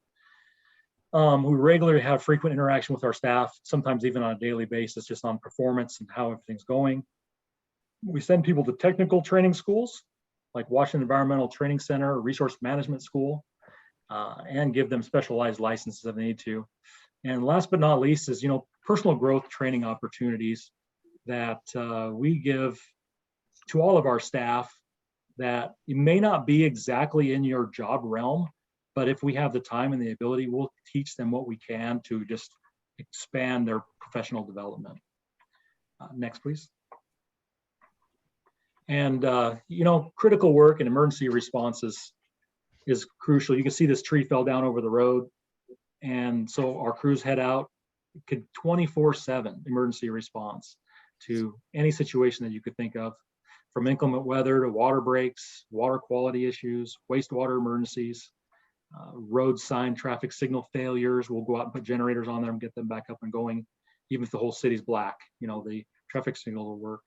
We regularly have frequent interaction with our staff, sometimes even on a daily basis, just on performance and how everything's going. We send people to technical training schools, like Washington Environmental Training Center, or Resource Management School, and give them specialized licenses if they need to. And last but not least is, personal growth training opportunities that we give to all of our staff that it may not be exactly in your job realm, but if we have the time and the ability, we'll teach them what we can to just expand their professional development. Next, please. And, critical work and emergency responses is crucial. You can see this tree fell down over the road. And so our crews head out, could 24/7 emergency response to any situation that you could think of, from inclement weather to water breaks, water quality issues, wastewater emergencies, road sign traffic signal failures. We'll go out and put generators on there and get them back up and going, even if the whole city's black, the traffic signal will work.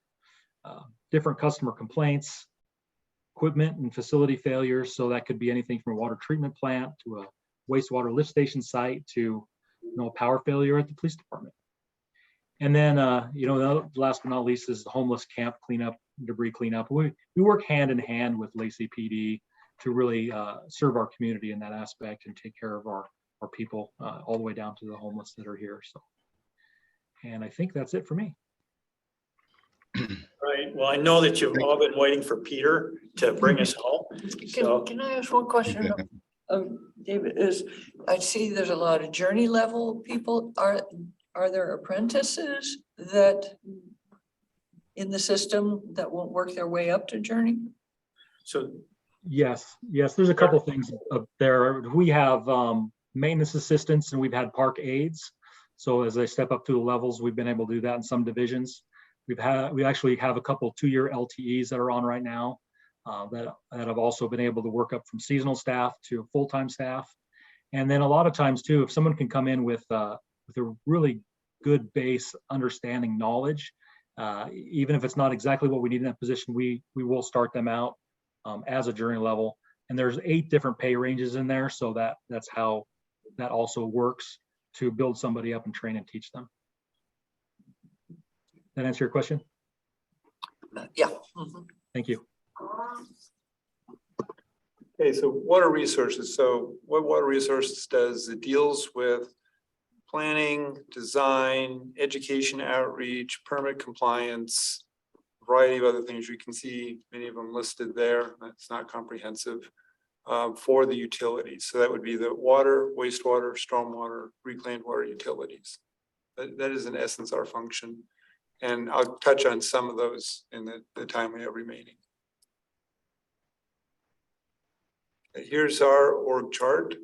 Different customer complaints, equipment and facility failures. So that could be anything from a water treatment plant to a wastewater lift station site to a power failure at the police department. And then, last but not least is the homeless camp cleanup, debris cleanup. We work hand in hand with Lacey PD to really serve our community in that aspect and take care of our people all the way down to the homeless that are here. So, and I think that's it for me. Right. Well, I know that you've all been waiting for Peter to bring us home. So Can I ask one question? David, I see there's a lot of journey level people. Are there apprentices that in the system that won't work their way up to journey? So Yes, there's a couple things up there. We have maintenance assistants and we've had park aides. So as they step up to the levels, we've been able to do that in some divisions. We actually have a couple 2-year LTEs that are on right now that have also been able to work up from seasonal staff to full-time staff. And then a lot of times too, if someone can come in with a really good base understanding knowledge, even if it's not exactly what we need in that position, we will start them out as a journey level. And there's 8 different pay ranges in there. So that's how that also works to build somebody up and train and teach them. That answer your question? Yeah. Thank you. Okay, so water resources. So what water resources does, it deals with planning, design, education outreach, permit compliance, a variety of other things. You can see many of them listed there. That's not comprehensive for the utilities. So that would be the water, wastewater, stormwater, reclaimed water utilities. That is in essence our function. And I'll touch on some of those in the time we have remaining. Here's our org chart.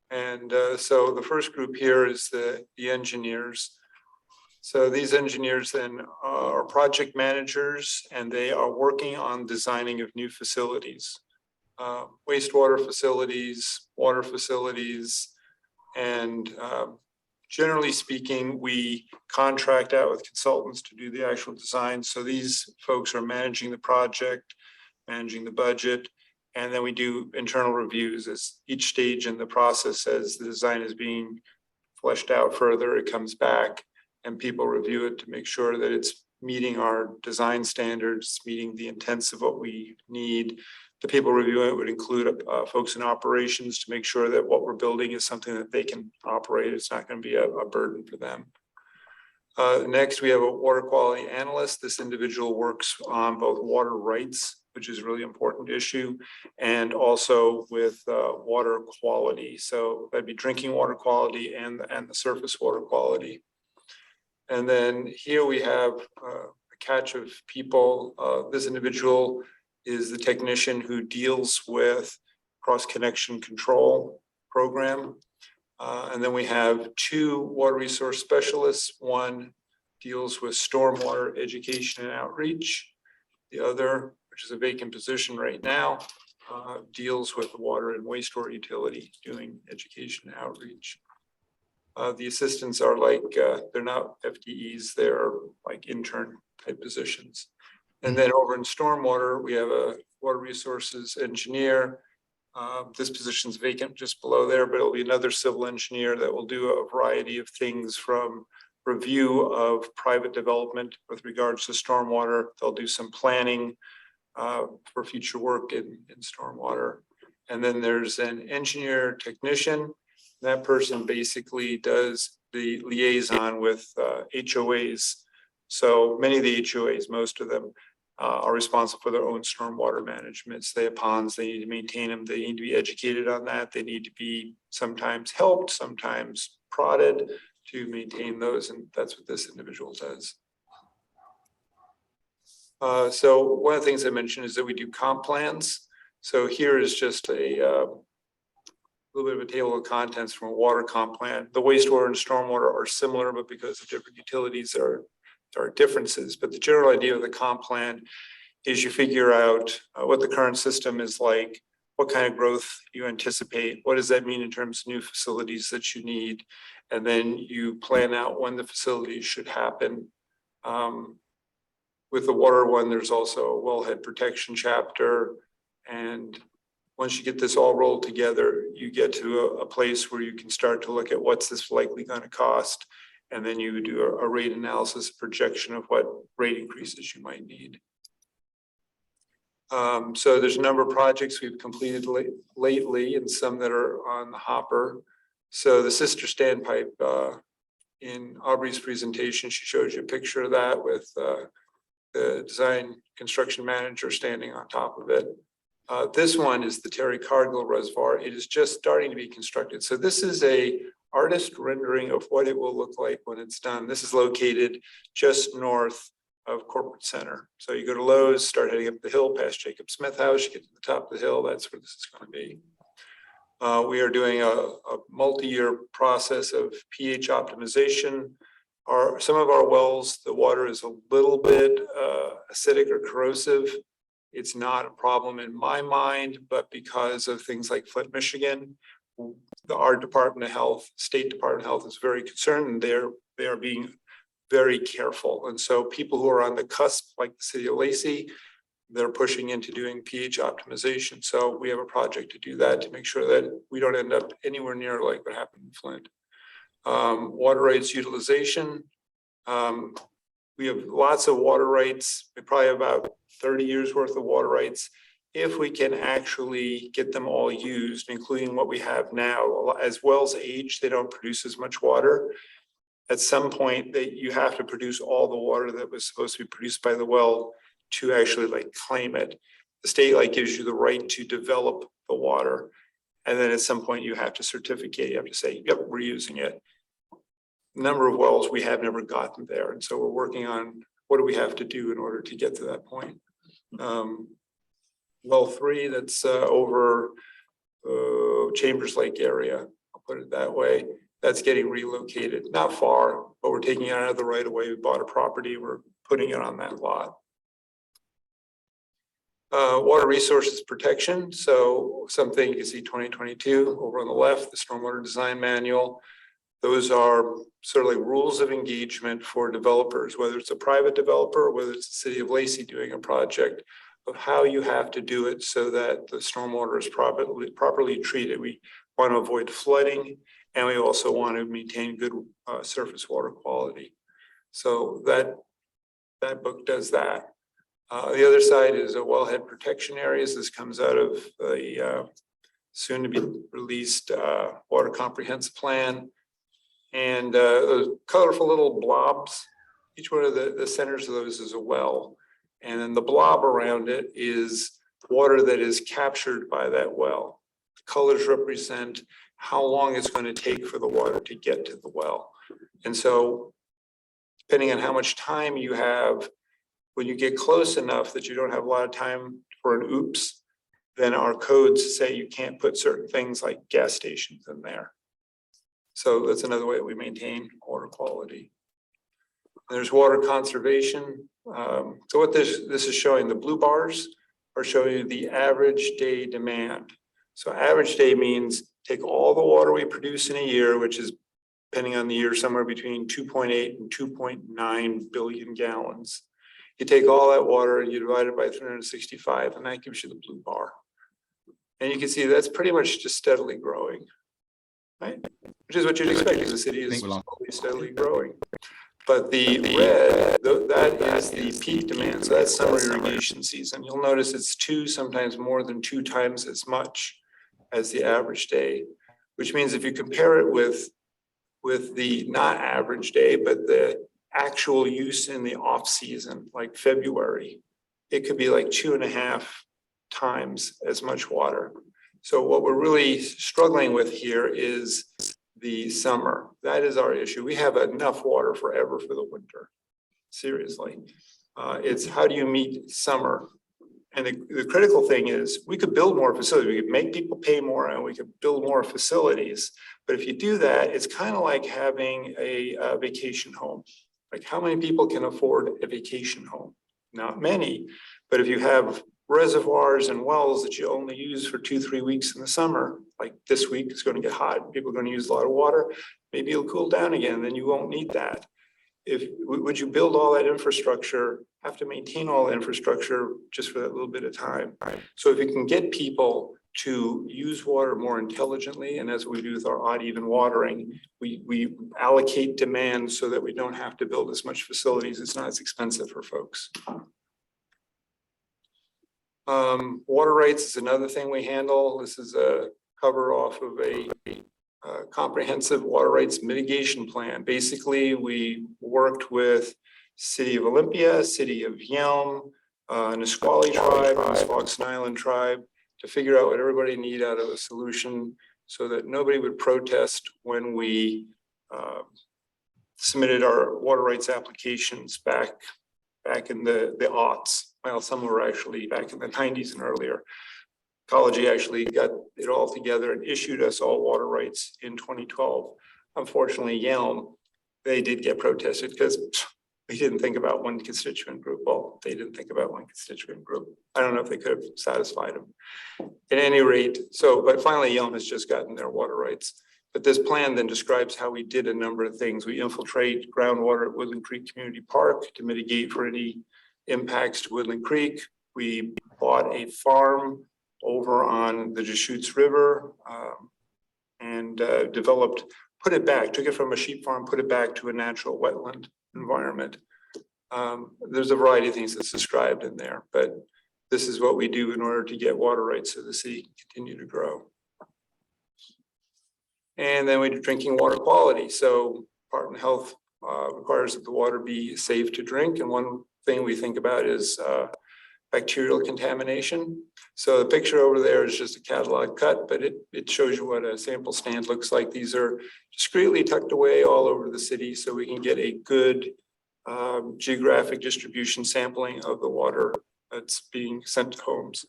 And so the first group here is the engineers. So these engineers then are project managers, and they are working on designing of new facilities, wastewater facilities, water facilities, and generally speaking, we contract out with consultants to do the actual design. So these folks are managing the project, managing the budget, and then we do internal reviews as each stage in the process as the design is being fleshed out further, it comes back and people review it to make sure that it's meeting our design standards, meeting the intents of what we need. The people reviewing it would include folks in operations to make sure that what we're building is something that they can operate. It's not going to be a burden for them. Next, we have a water quality analyst. This individual works on both water rights, which is a really important issue, and also with water quality. So that'd be drinking water quality and the surface water quality. And then here we have a catch of people. This individual is the technician who deals with cross-connection control program. And then we have two water resource specialists. One deals with stormwater education and outreach. The other, which is a vacant position right now, deals with the water and wastewater utility doing education and outreach. The assistants are like, they're not FTEs, they're like intern type positions. And then over in stormwater, we have a water resources engineer. This position is vacant just below there, but it'll be another civil engineer that will do a variety of things from review of private development with regards to stormwater. They'll do some planning for future work in stormwater. And then there's an engineer technician. That person basically does the liaison with HOAs. So many of the HOAs, most of them, are responsible for their own stormwater management. So they have ponds, they need to maintain them, they need to be educated on that, they need to be sometimes helped, sometimes prodded to maintain those, and that's what this individual does. So one of the things I mentioned is that we do comp plans. So here is just a little bit of a table of contents from a water comp plan. The wastewater and stormwater are similar, but because of different utilities, there are differences. But the general idea of the comp plan is you figure out what the current system is like, what kind of growth you anticipate, what does that mean in terms of new facilities that you need, and then you plan out when the facilities should happen. With the water one, there's also a wellhead protection chapter, and once you get this all rolled together, you get to a place where you can start to look at what's this likely going to cost. And then you do a rate analysis projection of what rate increases you might need. So there's a number of projects we've completed lately and some that are on the hopper. So the sister standpipe in Aubrey's presentation, she showed you a picture of that with the design construction manager standing on top of it. This one is the Cargill Reservoir. It is just starting to be constructed. So this is a artist rendering of what it will look like when it's done. This is located just north of Corporate Center. So you go to Lowe's, start heading up the hill past Jacob Smith House, you get to the top of the hill, that's where this is going to be. We are doing a multi-year process of pH optimization. Some of our wells, the water is a little bit acidic or corrosive. It's not a problem in my mind, but because of things like Flint, Michigan, our Department of Health, State Department of Health is very concerned, and they are being very careful. And so people who are on the cusp, like the city of Lacey, they're pushing into doing pH optimization. So we have a project to do that to make sure that we don't end up anywhere near like what happened in Flint. Water rights utilization. We have lots of water rights. We probably have about 30 years worth of water rights. If we can actually get them all used, including what we have now, as wells age, they don't produce as much water. At some point, you have to produce all the water that was supposed to be produced by the well to actually like claim it. The state like gives you the right to develop the water. And then at some point you have to certificate, you have to say, yep, we're using it. Number of wells we have never gotten there. And so we're working on what do we have to do in order to get to that point. Well 3, that's over Chambers Lake area, I'll put it that way. That's getting relocated, not far, but we're taking it out of the right of way. We bought a property, we're putting it on that lot. Water resources protection. So something you can see 2022 over on the left, the stormwater design manual. Those are sort of like rules of engagement for developers, whether it's a private developer or whether it's the city of Lacey doing a project, of how you have to do it so that the stormwater is properly treated. We want to avoid flooding, and we also want to maintain good surface water quality. So that book does that. The other side is a wellhead protection areas. This comes out of the soon to be released water comprehensive plan. And those colorful little blobs, each one of the centers of those is a well. And then the blob around it is water that is captured by that well. The colors represent how long it's going to take for the water to get to the well. And so depending on how much time you have, when you get close enough that you don't have a lot of time for an oops, then our codes say you can't put certain things like gas stations in there. So that's another way we maintain water quality. There's water conservation. So what this is showing, the blue bars are showing you the average day demand. So average day means take all the water we produce in a year, which is depending on the year, somewhere between 2.8 and 2.9 billion gallons. You take all that water and you divide it by 365, and that gives you the blue bar. And you can see that's pretty much just steadily growing, right? Which is what you'd expect because the city is steadily growing. But the red, that is the peak demand. So that's summer irrigation season. You'll notice it's sometimes more than 2 times as much as the average day, which means if you compare it with the not average day, but the actual use in the off season, like February, it could be like 2.5 times as much water. So what we're really struggling with here is the summer. That is our issue. We have enough water forever for the winter. Seriously. It's how do you meet summer? And the critical thing is we could build more facilities. We could make people pay more and we could build more facilities. But if you do that, it's kind of like having a vacation home. Like how many people can afford a vacation home? Not many. But if you have reservoirs and wells that you only use for 2-3 weeks in the summer, like this week it's going to get hot, people are going to use a lot of water, maybe it'll cool down again, then you won't need that. Would you build all that infrastructure, have to maintain all the infrastructure just for that little bit of time? So if you can get people to use water more intelligently, and as we do with our odd even watering, we allocate demand so that we don't have to build as much facilities. It's not as expensive for folks. Water rights is another thing we handle. This is a cover off of a comprehensive water rights mitigation plan. Basically, we worked with City of Olympia, City of Yelm, Nisqually tribe, Nisqually Island tribe, to figure out what everybody needed out of a solution so that nobody would protest when we submitted our water rights applications back in the aughts. Well, some were actually back in the 90s and earlier. Ecology actually got it all together and issued us all water rights in 2012. Unfortunately, Yelm, they did get protested because we didn't think about one constituent group. Well, they didn't think about one constituent group. I don't know if they could have satisfied them. At any rate, but finally Yelm has just gotten their water rights. But this plan then describes how we did a number of things. We infiltrate groundwater at Woodland Creek Community Park to mitigate for any impacts to Woodland Creek. We bought a farm over on the Deschutes River and took it from a sheep farm, put it back to a natural wetland environment. There's a variety of things that's described in there, but this is what we do in order to get water rights so the city can continue to grow. And then we do drinking water quality. So Department of Health requires that the water be safe to drink. And one thing we think about is bacterial contamination. So the picture over there is just a catalog cut, but it shows you what a sample stand looks like. These are discreetly tucked away all over the city so we can get a good geographic distribution sampling of the water that's being sent to homes.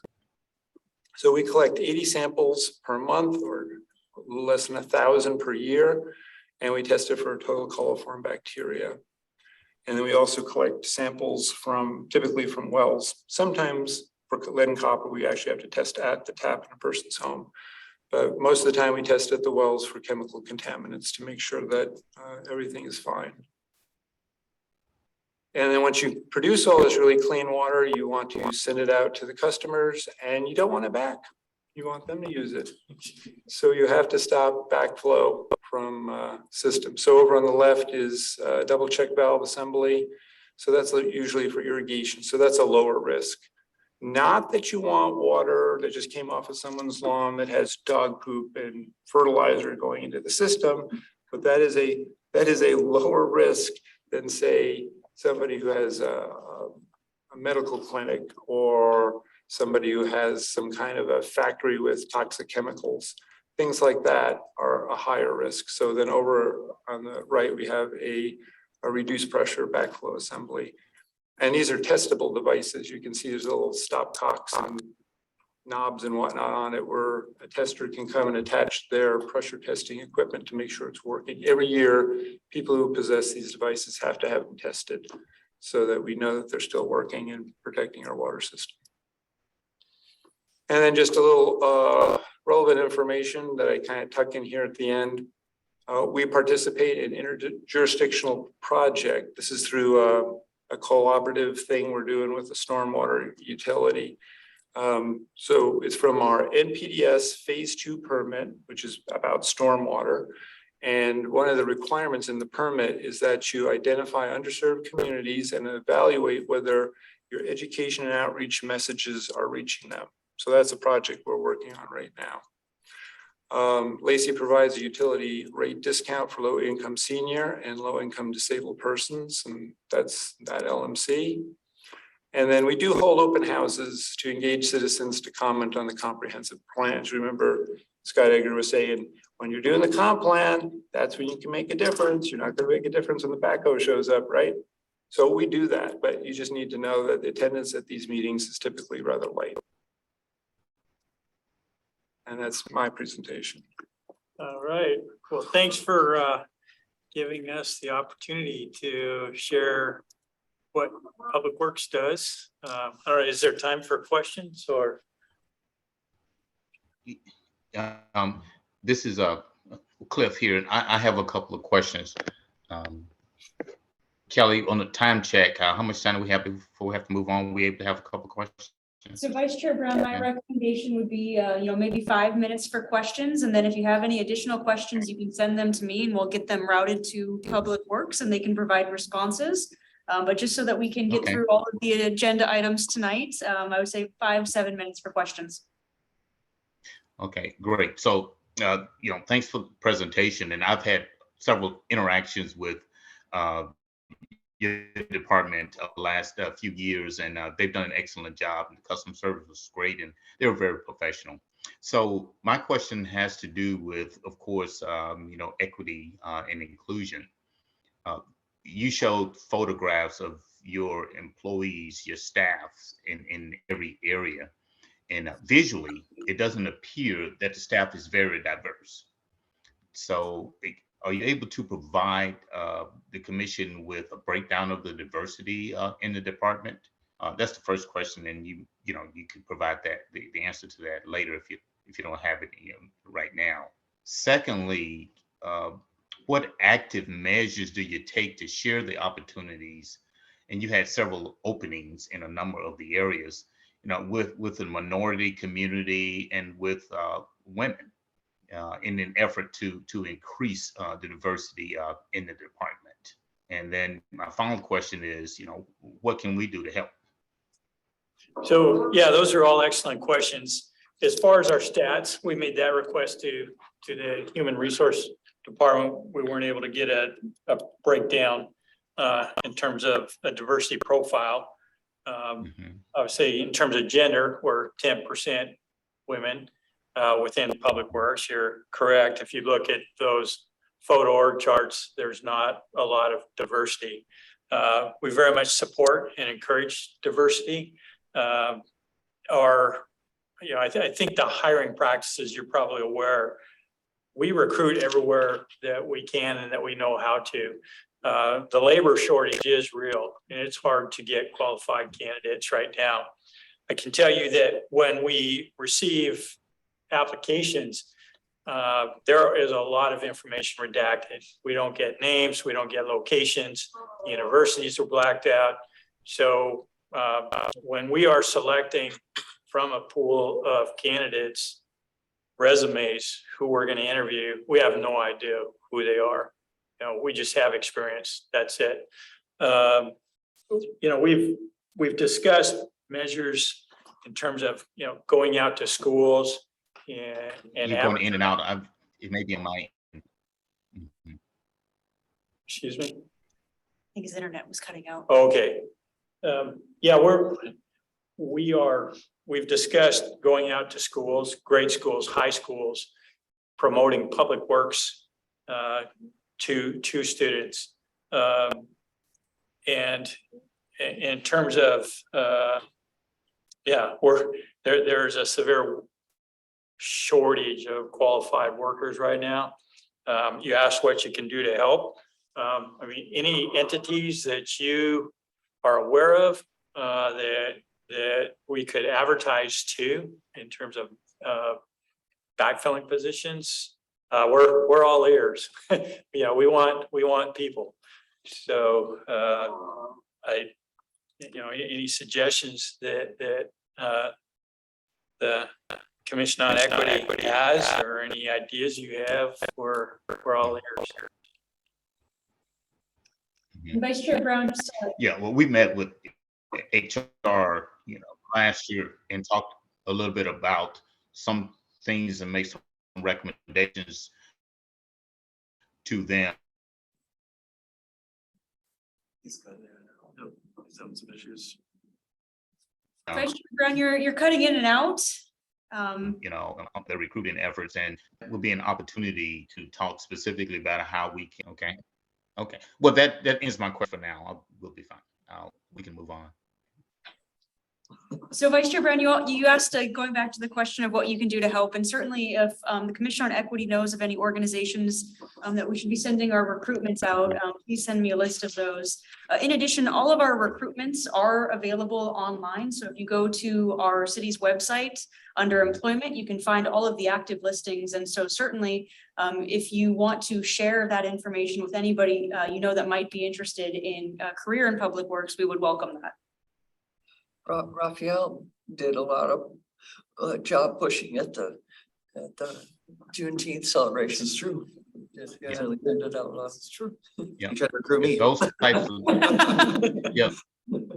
So we collect 80 samples per month or less than 1,000 per year, and we test it for total coliform bacteria. And then we also collect samples typically from wells. Sometimes for lead and copper, we actually have to test at the tap in a person's home. But most of the time we test at the wells for chemical contaminants to make sure that everything is fine. And then once you produce all this really clean water, you want to send it out to the customers and you don't want it back. You want them to use it. So you have to stop backflow from systems. So over on the left is double check valve assembly. So that's usually for irrigation. So that's a lower risk. Not that you want water that just came off of someone's lawn that has dog poop and fertilizer going into the system, but that is a lower risk than, say, somebody who has a medical clinic or somebody who has some kind of a factory with toxic chemicals. Things like that are a higher risk. So then over on the right, we have a reduced pressure backflow assembly. And these are testable devices. You can see there's little stopcocks and knobs and whatnot on it where a tester can come and attach their pressure testing equipment to make sure it's working. Every year, people who possess these devices have to have them tested so that we know that they're still working and protecting our water system. And then just a little relevant information that I kind of tuck in here at the end. We participate in interjurisdictional project. This is through a collaborative thing we're doing with the stormwater utility. So it's from our NPDES phase 2 permit, which is about stormwater. And one of the requirements in the permit is that you identify underserved communities and evaluate whether your education and outreach messages are reaching them. So that's a project we're working on right now. Lacey provides a utility rate discount for low-income senior and low-income disabled persons, and that's that LMC. And then we do hold open houses to engage citizens to comment on the comprehensive plans. Remember, Scott Edgar was saying, when you're doing the comp plan, that's when you can make a difference. You're not going to make a difference when the backhoe shows up, right? So we do that, but you just need to know that the attendance at these meetings is typically rather light. And that's my presentation. All right. Well, thanks for giving us the opportunity to share what Public Works does. All right, is there time for questions or? This is Cliff here, and I have a couple of questions. Kelly, on the time check, how much time do we have before we have to move on? We able to have a couple of questions? So Vice Chair Brown, my recommendation would be, maybe 5 minutes for questions. And then if you have any additional questions, you can send them to me and we'll get them routed to Public Works and they can provide responses. But just so that we can get through all of the agenda items tonight, I would say 5-7 minutes for questions. Okay, great. So, thanks for the presentation. And I've had several interactions with your department of the last few years, and they've done an excellent job. And the customer service was great, and they were very professional. So my question has to do with, of course, equity and inclusion. You showed photographs of your employees, your staff in every area. And visually, it doesn't appear that the staff is very diverse. So are you able to provide the commission with a breakdown of the diversity in the department? That's the first question, and you can provide that the answer to that later if you don't have it right now. Secondly, what active measures do you take to share the opportunities? And you had several openings in a number of the areas, with the minority community and with women in an effort to increase the diversity in the department. And then my final question is, what can we do to help? So, yeah, those are all excellent questions. As far as our stats, we made that request to the Human Resource Department. We weren't able to get a breakdown in terms of a diversity profile. I would say in terms of gender, we're 10% women within public works. You're correct. If you look at those photo org charts, there's not a lot of diversity. We very much support and encourage diversity. I think the hiring practices, you're probably aware, we recruit everywhere that we can and that we know how to. The labor shortage is real, and it's hard to get qualified candidates right now. I can tell you that when we receive applications, there is a lot of information redacted. We don't get names, we don't get locations, universities are blacked out. So when we are selecting from a pool of candidates, resumes, who we're going to interview, we have no idea who they are. We just have experience. That's it. We've discussed measures in terms of, going out to schools and You're going in and out. It may be in my. Excuse me. I think his internet was cutting out. Okay. We've discussed going out to schools, grade schools, high schools, promoting public works to students. And in terms of, there's a severe shortage of qualified workers right now. You asked what you can do to help. Any entities that you are aware of that we could advertise to in terms of backfilling positions, we're all ears. We want people. So any suggestions that the Commission on Equity has, or any ideas you have, we're all ears. Vice Chair Brown, Yeah, well, we met with HR, last year and talked a little bit about some things and made some recommendations to them. Some issues. Vice Chair Brown, you're cutting in and out. The recruiting efforts, and it will be an opportunity to talk specifically about how we can. Okay. Well, that ends my question for now. We'll be fine. We can move on. So Vice Chair Brown, you asked, going back to the question of what you can do to help, and certainly if the Commission on Equity knows of any organizations that we should be sending our recruitments out, please send me a list of those. In addition, all of our recruitments are available online. So if you go to our city's website under employment, you can find all of the active listings. And so certainly if you want to share that information with anybody that might be interested in a career in public works, we would welcome that. Raphael did a lot of job pushing at the Juneteenth celebration. It's true. It's true. Yeah. You tried to recruit me. Those types of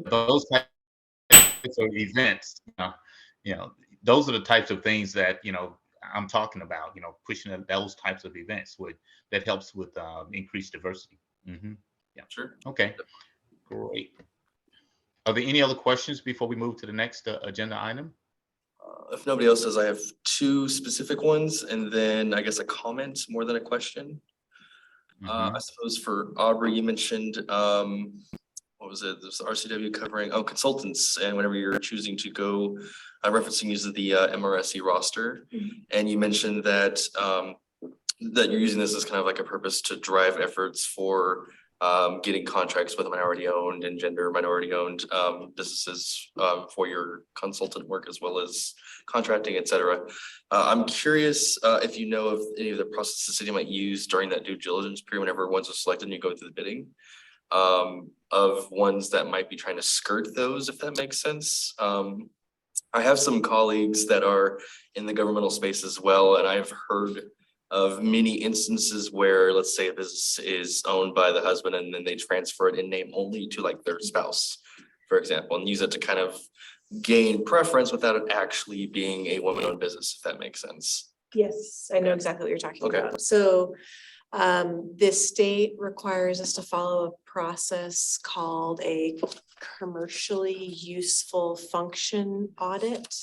those types of events, those are the types of things that I'm talking about. Pushing those types of events that helps with increased diversity. Yeah, Sure. Okay, great. Are there any other questions before we move to the next agenda item? If nobody else does, I have two specific ones, and then I guess a comment more than a question. I suppose for Aubrey, you mentioned, what was it? This RCW covering, consultants, and whenever you're choosing to go, referencing use of the MRSE roster. And you mentioned that, that you're using this as kind of like a purpose to drive efforts for getting contracts with minority owned and gender minority owned businesses for your consultant work, as well as contracting, et cetera. I'm curious if you know of any of the processes the city might use during that due diligence period, whenever ones are selected and you go through the bidding, of ones that might be trying to skirt those, if that makes sense. I have some colleagues that are in the governmental space as well, and I've heard many instances where, let's say, a business is owned by the husband and then they transfer it in name only to like their spouse, for example, and use it to kind of gain preference without it actually being a woman-owned business, if that makes sense. Yes, I know exactly what you're talking Okay. about. So this state requires us to follow a process called a commercially useful function audit.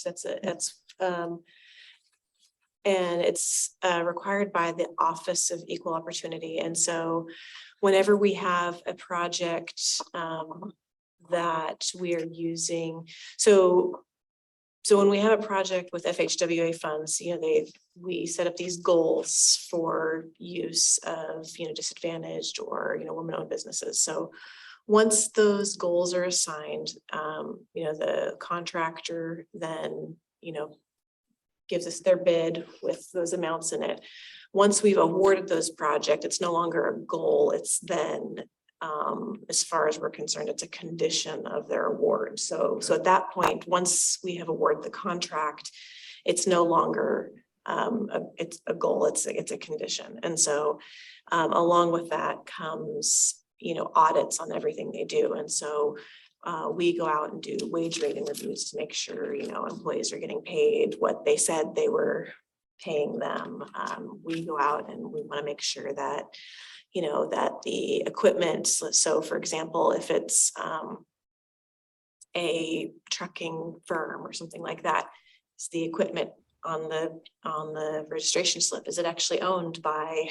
And it's required by the Office of Equal Opportunity. And so whenever we have a project that we are using, so when we have a project with FHWA funds, we set up these goals for use of, disadvantaged or, women-owned businesses. So once those goals are assigned, the contractor then, gives us their bid with those amounts in it. Once we've awarded those projects, it's no longer a goal. It's then, as far as we're concerned, it's a condition of their award. So at that point, once we have awarded the contract, it's no longer it's a goal. It's a condition. And so along with that comes, audits on everything they do. And so we go out and do wage rating reviews to make sure, employees are getting paid what they said they were paying them. We go out and we want to make sure that, that the equipment, so for example, if it's a trucking firm or something like that, is the equipment on the registration slip, is it actually owned by,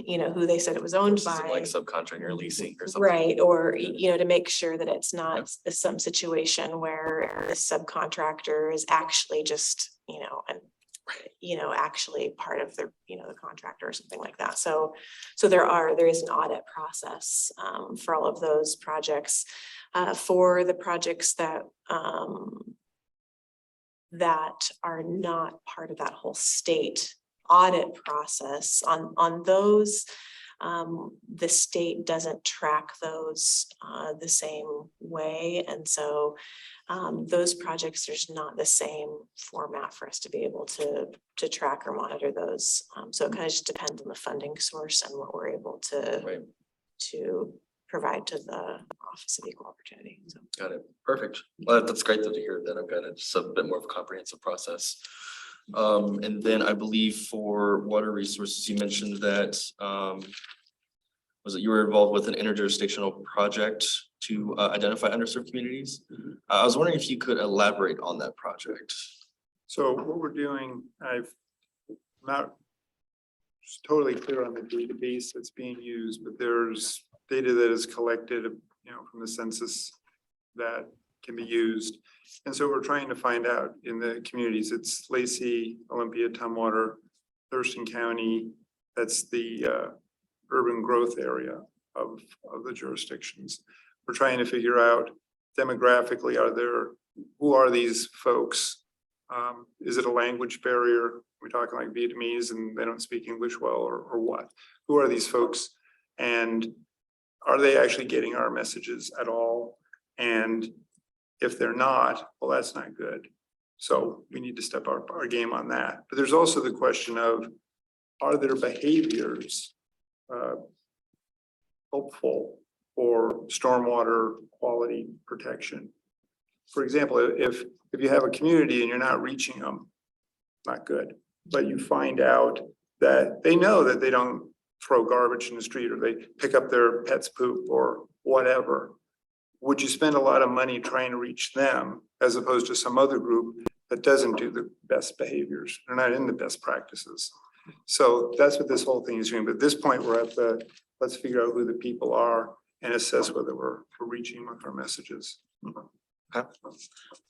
who they said it was owned Versus by? like subcontracting or leasing or something. Right, or, to make sure that it's not some situation where the subcontractor is actually just, actually part of the, the contractor or something like that. So there is an audit process for all of those projects. For the projects that are not part of that whole state audit process, on those, the state doesn't track those the same way. And so those projects, there's not the same format for us to be able to track or monitor those. So it kind of just depends on the funding source and what we're able to provide to the Office of Equal Opportunity. So. Got it. Perfect. Well, that's great to hear that I've got just a bit more of a comprehensive process. And then I believe for water resources, you mentioned that was it you were involved with an interjurisdictional project to identify underserved communities? I was wondering if you could elaborate on that project. So what we're doing, I'm not totally clear on the database that's being used, but there's data that is collected, from the census that can be used. And so we're trying to find out in the communities, it's Lacey, Olympia, Tumwater, Thurston County. That's the urban growth area of the jurisdictions. We're trying to figure out demographically, who are these folks? Is it a language barrier? We're talking like Vietnamese and they don't speak English well, or what? Who are these folks? And are they actually getting our messages at all? And if they're not, well, that's not good. So we need to step up our game on that. But there's also the question of, are their behaviors helpful for stormwater quality protection? For example, if you have a community and you're not reaching them, not good. But you find out that they know that they don't throw garbage in the street, or they pick up their pet's poop or whatever. Would you spend a lot of money trying to reach them as opposed to some other group that doesn't do the best behaviors? They're not in the best practices. So that's what this whole thing is doing. But at this point, we're at let's figure out who the people are and assess whether we're reaching with our messages. Okay.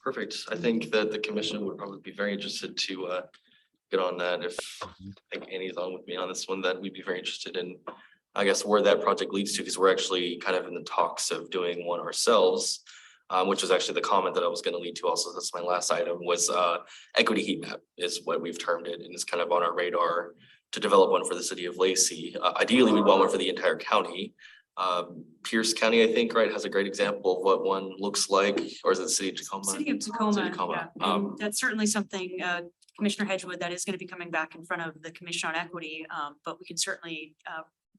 Perfect. I think that the commission would probably be very interested to get on that. If I think Annie's on with me on this one, that we'd be very interested in, I guess, where that project leads to, because we're actually kind of in the talks of doing one ourselves, which was actually the comment that I was going to lead to. Also, that's my last item, was equity heat map is what we've termed it, and it's kind of on our radar to develop one for the city of Lacey. Ideally, we want one for the entire county. Pierce County, I think, right, has a great example of what one looks like, or is it the city of Tacoma? City of Tacoma, City of Tacoma. yeah, and that's certainly something, Commissioner Hedgewood, that is gonna be coming back in front of the Commission on Equity, but we can certainly,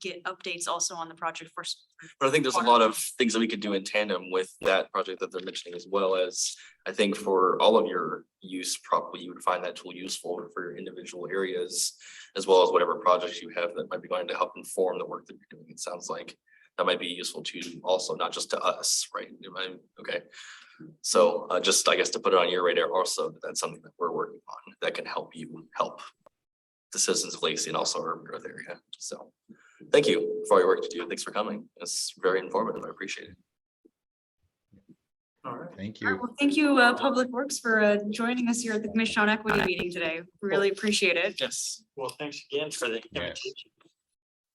get updates also on the project first. But I think there's a lot of things that we could do in tandem with that project that they're mentioning, as well as, I think for all of your use, probably you would find that tool useful for your individual areas, as well as whatever projects you have that might be going to help inform the work that you're doing. It sounds like that might be useful to you also, not just to us, right? Okay. So just, I guess, to put it on your radar also, that's something that we're working on that can help you help the citizens of Lacey and also our growth area. So thank you for all your work to do. Thanks for coming. It's very informative. I appreciate it. All right. Thank All right, you. well, thank you, Public Works, for joining us here at the Commission on Equity meeting today. Really appreciate it. Yes. Well, thanks again for the Yes. invitation.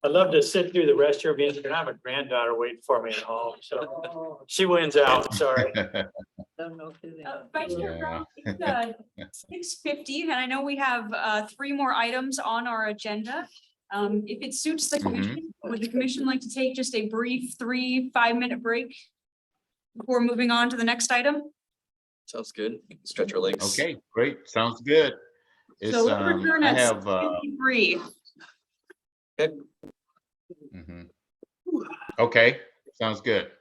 I'd love to sit through the rest of your meeting, but I have a granddaughter waiting for me at home, so she wins out, sorry. Vice Chair Brown, Yeah. it's 6:50, and I know we have 3 more items on our agenda. If it suits the commission, would the commission like to take just a brief 3-5-minute break before moving on to the next item? Sounds good. Stretch your legs. Okay, great. Sounds good. It's, So we'll return I at have, 6:53. mhm. Okay, sounds good.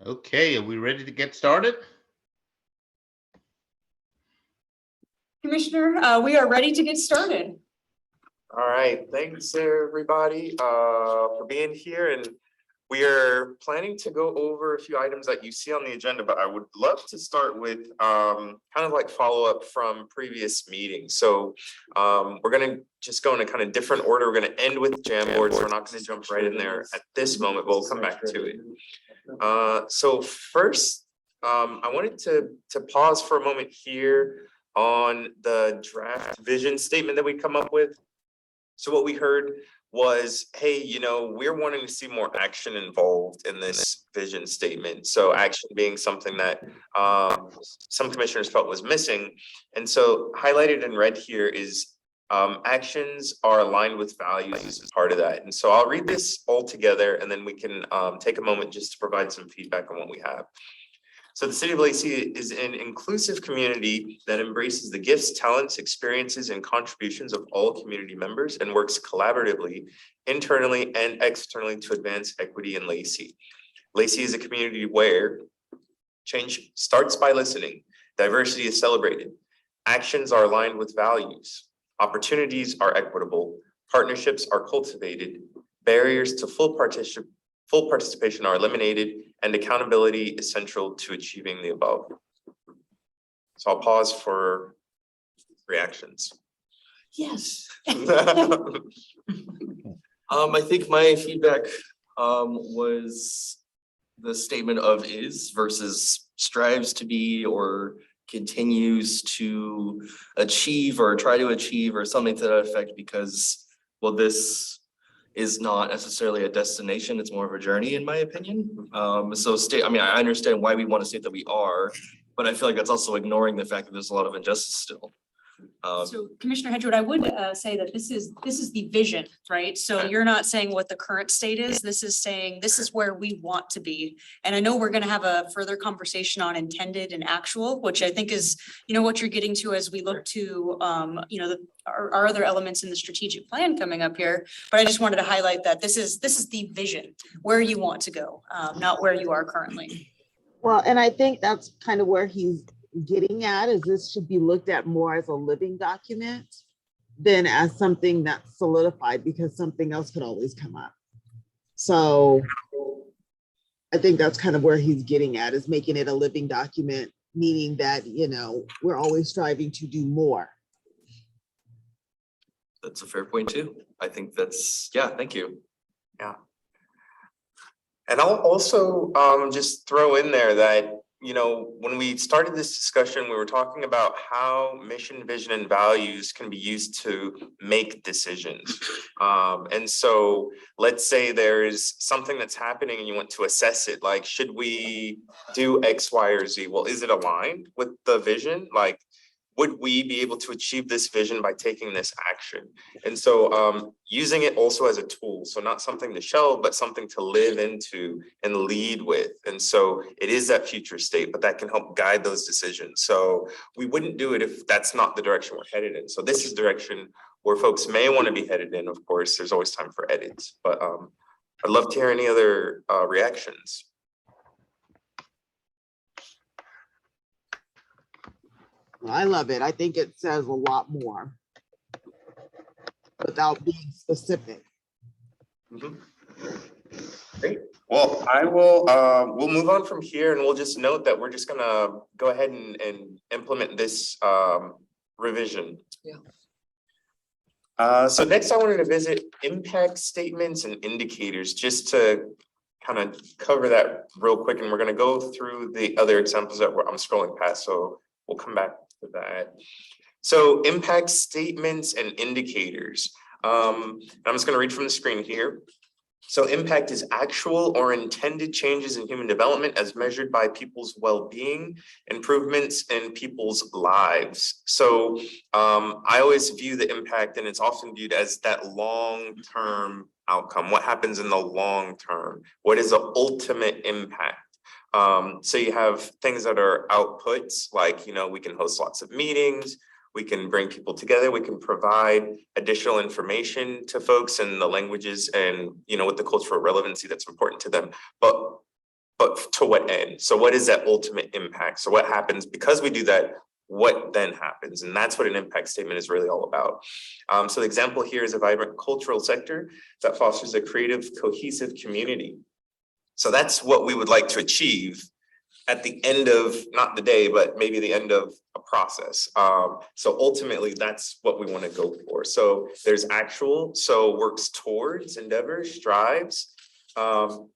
Okay, are we ready to get started? Commissioner, we are ready to get started. All right, thanks everybody for being here, and we are planning to go over a few items that you see on the agenda, but I would love to start with kind of like follow up from previous meetings. So we're gonna just go in a kind of different order. We're gonna end with jam boards. We're not gonna jump right in there at this moment, but we'll come back to it. So first, I wanted to pause for a moment here on the draft vision statement that we come up with. So what we heard was, hey, you know, we're wanting to see more action involved in this vision statement. So action being something that some commissioners felt was missing. And so highlighted in red here is actions are aligned with values as part of that. And so I'll read this all together and then we can take a moment just to provide some feedback on what we have. So the City of Lacey is an inclusive community that embraces the gifts, talents, experiences, and contributions of all community members and works collaboratively, internally and externally to advance equity in Lacey. Lacey is a community where change starts by listening, diversity is celebrated, actions are aligned with values, opportunities are equitable, partnerships are cultivated, barriers to full participation are eliminated, and accountability is central to achieving the above. So I'll pause for reactions. Yes. I think my feedback was the statement of is versus strives to be or continues to achieve or try to achieve or something to that effect, because, well, this is not necessarily a destination, it's more of a journey in my opinion. I mean, I understand why we want to state that we are, but I feel like that's also ignoring the fact that there's a lot of injustice still. So Commissioner Hedgewood, I would say that this is the vision, right? So you're not saying what the current state is. This is saying this is where we want to be. And I know we're going to have a further conversation on intended and actual, which I think is, you know, what you're getting to as we look to, you know, our other elements in the strategic plan coming up here. But I just wanted to highlight that this is the vision, where you want to go, not where you are currently. Well, and I think that's kind of where he's getting at, is this should be looked at more as a living document than as something that's solidified, because something else could always come up. So I think that's kind of where he's getting at, is making it a living document, meaning that, you know, we're always striving to do more. That's a fair point too. I think that's, yeah, thank you. Yeah. And I'll also just throw in there that, you know, when we started this discussion, we were talking about how mission, vision, and values can be used to make decisions. And so let's say there's something that's happening and you want to assess it, like, should we do X, Y, or Z? Well, is it aligned with the vision? Like, would we be able to achieve this vision by taking this action? And so using it also as a tool, so not something to shelve, but something to live into and lead with. And so it is that future state, but that can help guide those decisions. So we wouldn't do it if that's not the direction we're headed in. So this is direction where folks may want to be headed in. Of course, there's always time for edits, but I'd love to hear any other reactions. I love it. I think it says a lot more without being specific. Great. Well, I will, we'll move on from here and we'll just note that we're just gonna go ahead and implement this revision. Yeah. So next I wanted to visit impact statements and indicators, just to kind of cover that real quick. And we're gonna go through the other examples that I'm scrolling past, so we'll come back to that. So impact statements and indicators. I'm just gonna read from the screen here. So impact is actual or intended changes in human development as measured by people's well-being, improvements in people's lives. So I always view the impact, and it's often viewed as that long-term outcome. What happens in the long term? What is the ultimate impact? So you have things that are outputs, like, you know, we can host lots of meetings, we can bring people together, we can provide additional information to folks in the languages and, you know, with the cultural relevancy that's important to them. But but to what end? So what is that ultimate impact? So what happens because we do that? What then happens? And that's what an impact statement is really all about. So the example here is a vibrant cultural sector that fosters a creative, cohesive community. So that's what we would like to achieve at the end of, not the day, but maybe the end of a process. So ultimately, that's what we want to go for. So there's actual, so works towards, endeavors, strives.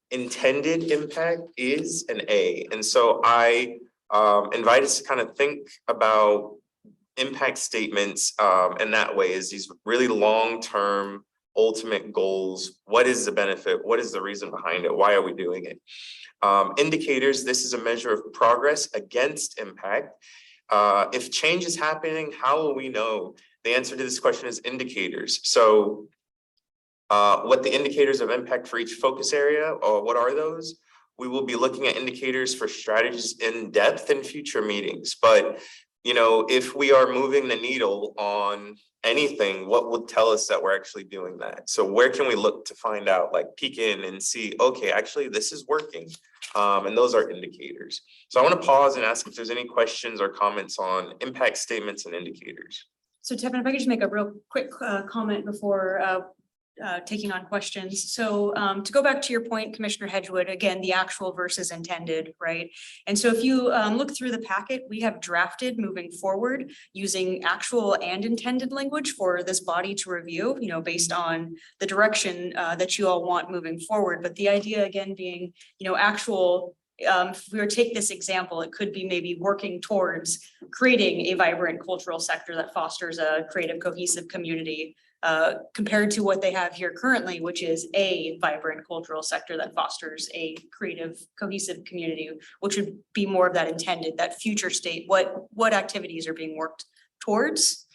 Intended impact is an A. And so I invite us to kind of think about impact statements in that way, is these really long-term ultimate goals. What is the benefit? What is the reason behind it? Why are we doing it? Indicators, this is a measure of progress against impact. If change is happening, how will we know? The answer to this question is indicators. So what the indicators of impact for each focus area, or what are those? We will be looking at indicators for strategies in depth in future meetings. But you know, if we are moving the needle on anything, what would tell us that we're actually doing that? So where can we look to find out, like peek in and see, okay, actually this is working. And those are indicators. So I want to pause and ask if there's any questions or comments on impact statements and indicators. So Tevin, if I could just make a real quick comment before taking on questions. So to go back to your point, Commissioner Hedgewood, again, the actual versus intended, right? And so if you look through the packet, we have drafted moving forward using actual and intended language for this body to review, you know, based on the direction that you all want moving forward. But the idea again being, you know, actual, if we were to take this example, it could be maybe working towards creating a vibrant cultural sector that fosters a creative, cohesive community. Compared to what they have here currently, which is a vibrant cultural sector that fosters a creative, cohesive community, which would be more of that intended, that future state, what activities are being worked towards.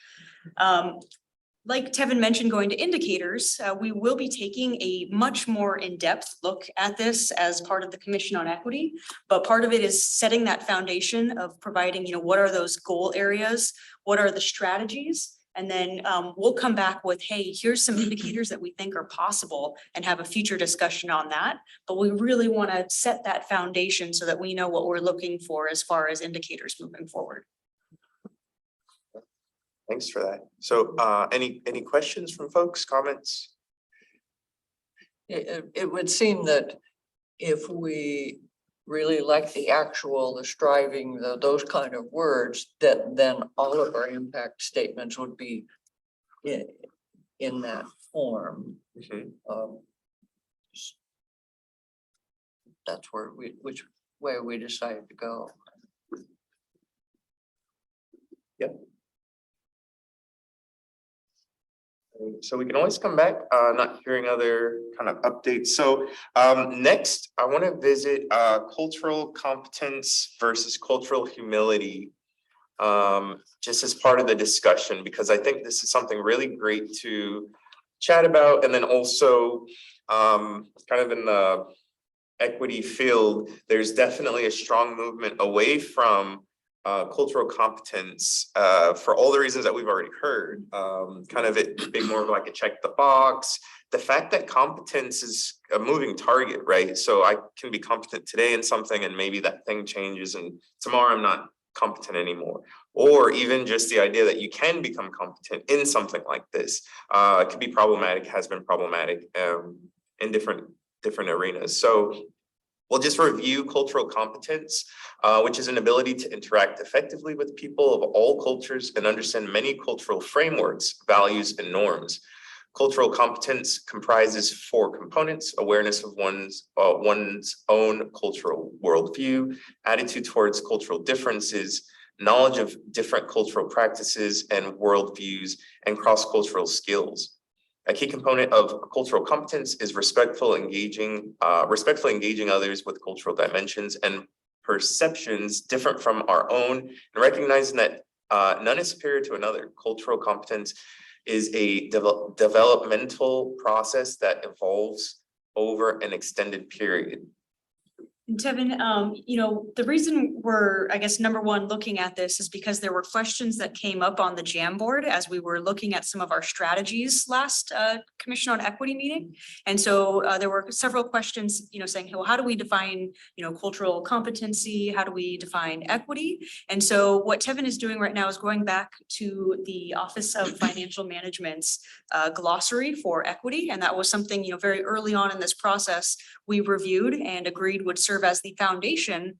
Like Tevin mentioned, going to indicators, we will be taking a much more in-depth look at this as part of the Commission on Equity, but part of it is setting that foundation of providing, you know, what are those goal areas, what are the strategies? And then we'll come back with, hey, here's some indicators that we think are possible and have a future discussion on that. But we really want to set that foundation so that we know what we're looking for as far as indicators moving forward. Thanks for that. So any questions from folks, comments? It would seem that if we really like the actual, the striving, those kind of words, that then all of our impact statements would be in that form. That's where which way we decided to go. Yep. So we can always come back, not hearing other kind of updates. So next, I want to visit cultural competence versus cultural humility, just as part of the discussion, because I think this is something really great to chat about. And then also kind of in the equity field, there's definitely a strong movement away from cultural competence for all the reasons that we've already heard, kind of it being more of like a check the box. The fact that competence is a moving target, right? So I can be competent today in something and maybe that thing changes and tomorrow I'm not competent anymore. Or even just the idea that you can become competent in something like this. It could be problematic, has been problematic in different arenas. So we'll just review cultural competence, which is an ability to interact effectively with people of all cultures and understand many cultural frameworks, values, and norms. Cultural competence comprises 4 components: awareness of one's own cultural worldview, attitude towards cultural differences, knowledge of different cultural practices and worldviews, and cross-cultural skills. A key component of cultural competence is respectfully engaging others with cultural dimensions and perceptions different from our own, and recognizing that none is superior to another. Cultural competence is a developmental process that evolves over an extended period. And Tevin, you know, the reason we're, I guess, number one, looking at this is because there were questions that came up on the Jam board as we were looking at some of our strategies last Commission on Equity meeting. And so there were several questions, you know, saying, well, how do we define, you know, cultural competency? How do we define equity? And so what Tevin is doing right now is going back to the Office of Financial Management's glossary for equity. And that was something, you know, very early on in this process, we reviewed and agreed would serve as the foundation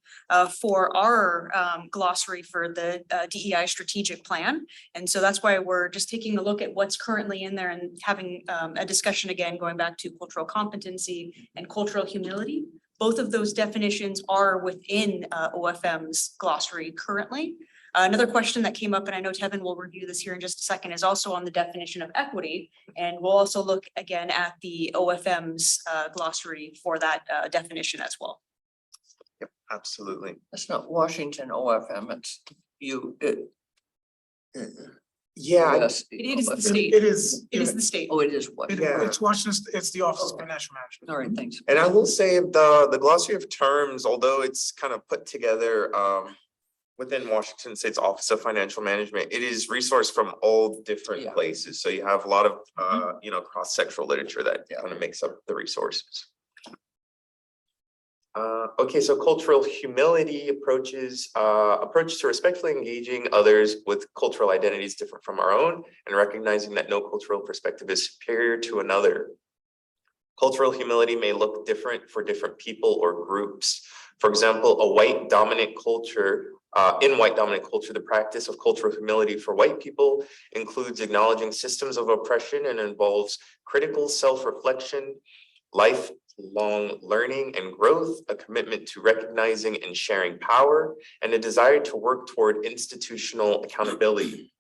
for our glossary for the DEI strategic plan. And so that's why we're just taking a look at what's currently in there and having a discussion again, going back to cultural competency and cultural humility. Both of those definitions are within OFM's glossary currently. Another question that came up, and I know Tevin will review this here in just a second, is also on the definition of equity. And we'll also look again at the OFM's glossary for that definition as well. Yep, absolutely. It's not Washington OFM, it's you, Yeah, yes. It is the state. It is. It is the state. Oh, it is what? Yeah. It's Washington, it's the Office of Financial Management. All right, thanks. and I will say the glossary of terms, although it's kind of put together within Washington State's Office of Financial Management, it is resourced from all different Yeah. places. So you have a lot of you know, cross-sectional literature that kind of makes up the resources. Okay, so cultural humility approach to respectfully engaging others with cultural identities different from our own and recognizing that no cultural perspective is superior to another. Cultural humility may look different for different people or groups. For example, in white dominant culture, the practice of cultural humility for white people includes acknowledging systems of oppression and involves critical self-reflection, lifelong learning and growth, a commitment to recognizing and sharing power, and a desire to work toward institutional accountability.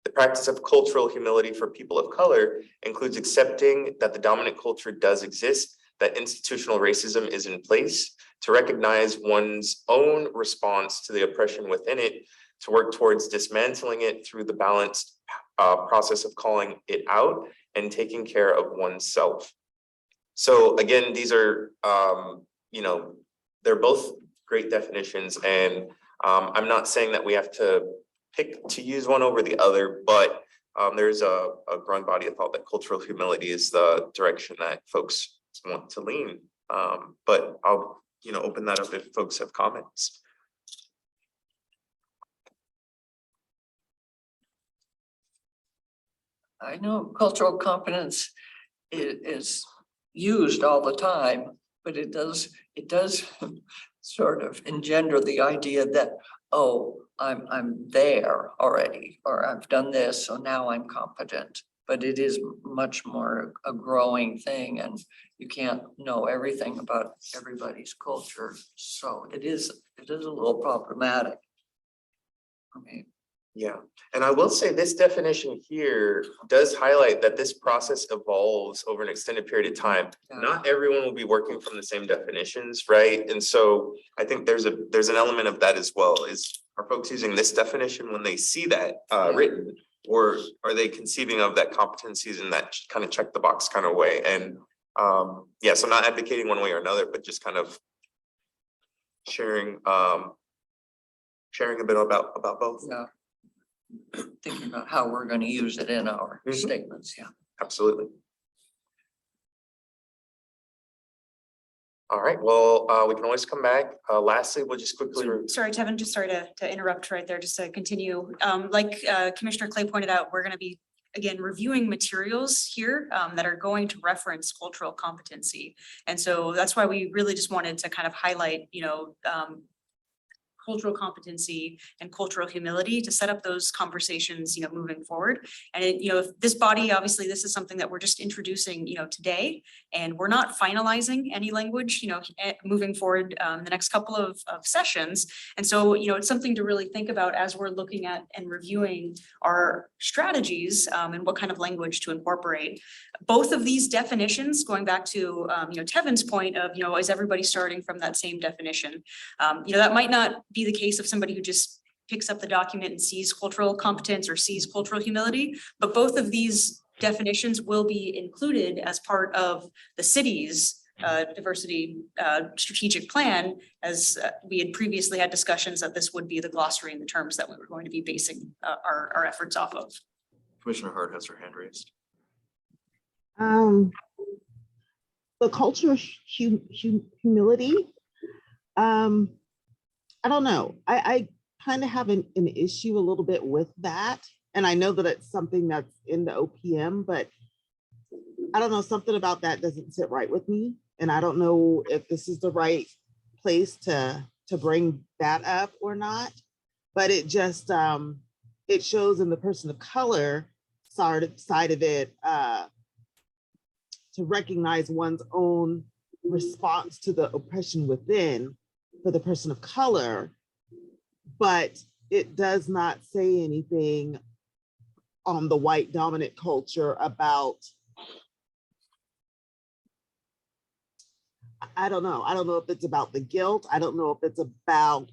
The practice of cultural humility for people of color includes accepting that the dominant culture does exist, that institutional racism is in place, to recognize one's own response to the oppression within it, to work towards dismantling it through the balanced process of calling it out and taking care of oneself. So again, these are, you know, they're both great definitions, and I'm not saying that we have to pick to use one over the other, but there's a growing body of thought that cultural humility is the direction that folks want to lean. But I'll, you know, open that up if folks have comments. I know cultural competence is used all the time, but it does sort of engender the idea that, oh, I'm there already, or I've done this, so now I'm competent. But it is much more a growing thing, and you can't know everything about everybody's culture. So it is a little problematic. I mean, Yeah, and I will say this definition here does highlight that this process evolves over an extended period of time. Yeah. Not everyone will be working from the same definitions, right? And so I think there's an element of that as well. Are folks using this definition when they see that written? Or are they conceiving of that competencies in that kind of check the box kind of way? And yeah, so not advocating one way or another, but just kind of sharing a bit about both. yeah. Thinking about how we're going to use it in our Mhm. statements, yeah. Absolutely. All right, well, we can always come back. Lastly, we'll just quickly. Sorry, Tevin, just sorry to interrupt right there, just to continue. Like Commissioner Clay pointed out, we're gonna be, again, reviewing materials here that are going to reference cultural competency. And so that's why we really just wanted to kind of highlight, you know, cultural competency and cultural humility to set up those conversations, you know, moving forward. And it, you know, if this body, obviously, this is something that we're just introducing, you know, today, and we're not finalizing any language, you know, moving forward the next couple of sessions. And so, you know, it's something to really think about as we're looking at and reviewing our strategies and what kind of language to incorporate. Both of these definitions, going back to, you know, Tevin's point of, you know, is everybody starting from that same definition? You know, that might not be the case of somebody who just picks up the document and sees cultural competence or sees cultural humility, but both of these definitions will be included as part of the city's diversity strategic plan, as we had previously had discussions that this would be the glossary and the terms that we were going to be basing our efforts off of. Commissioner Hart has her hand raised. The culture of humility. I don't know. I kind of have an issue a little bit with that. And I know that it's something that's in the OPM, but I don't know, something about that doesn't sit right with me. And I don't know if this is the right place to bring that up or not. But it just, it shows in the person of color side of it, to recognize one's own response to the oppression within for the person of color, but it does not say anything on the white dominant culture about, I don't know. I don't know if it's about the guilt. I don't know if it's about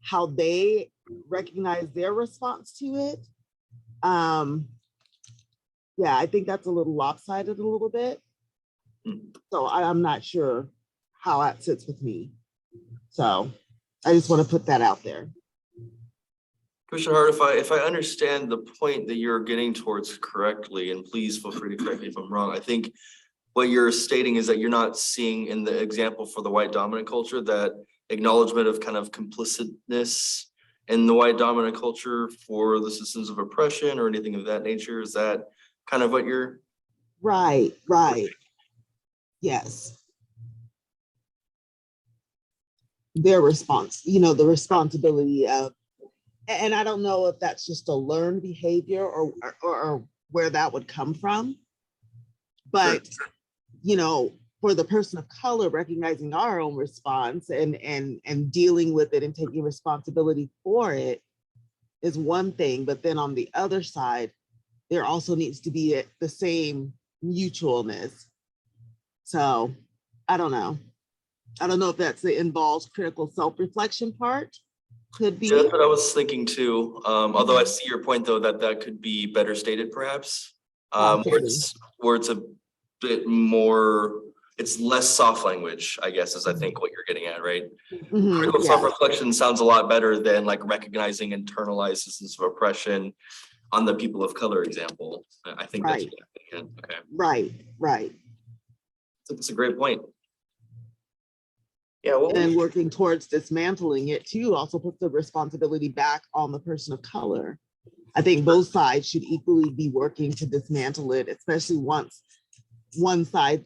how they recognize their response to it. Yeah, I think that's a little lopsided a little bit. So I'm not sure how that sits with me. So I just want to put that out there. Commissioner Hart, if I understand the point that you're getting towards correctly, and please feel free to correct me if I'm wrong, I think what you're stating is that you're not seeing in the example for the white dominant culture that acknowledgement of kind of complicitness in the white dominant culture for the systems of oppression or anything of that nature. Is that kind of what you're? Right. Yes. Their response, the responsibility of, and I don't know if that's just a learned behavior or where that would come from. But, for the person of color, recognizing our own response and dealing with it and taking responsibility for it is one thing. But then on the other side, there also needs to be the same mutualness. So I don't know. I don't know if that's the involves critical self-reflection part. Could be. Yeah, that's what I was thinking too. Although I see your point though, that could be better stated perhaps. Where it's a bit more, it's less soft language, I guess, is I think what you're getting at, right? Critical self-reflection sounds a lot better than like recognizing internalized systems of oppression on the people of color example. I think that's okay. Right. That's a great point. Yeah, and working towards dismantling it too also puts the responsibility back on the person of color. I think both sides should equally be working to dismantle it, especially once the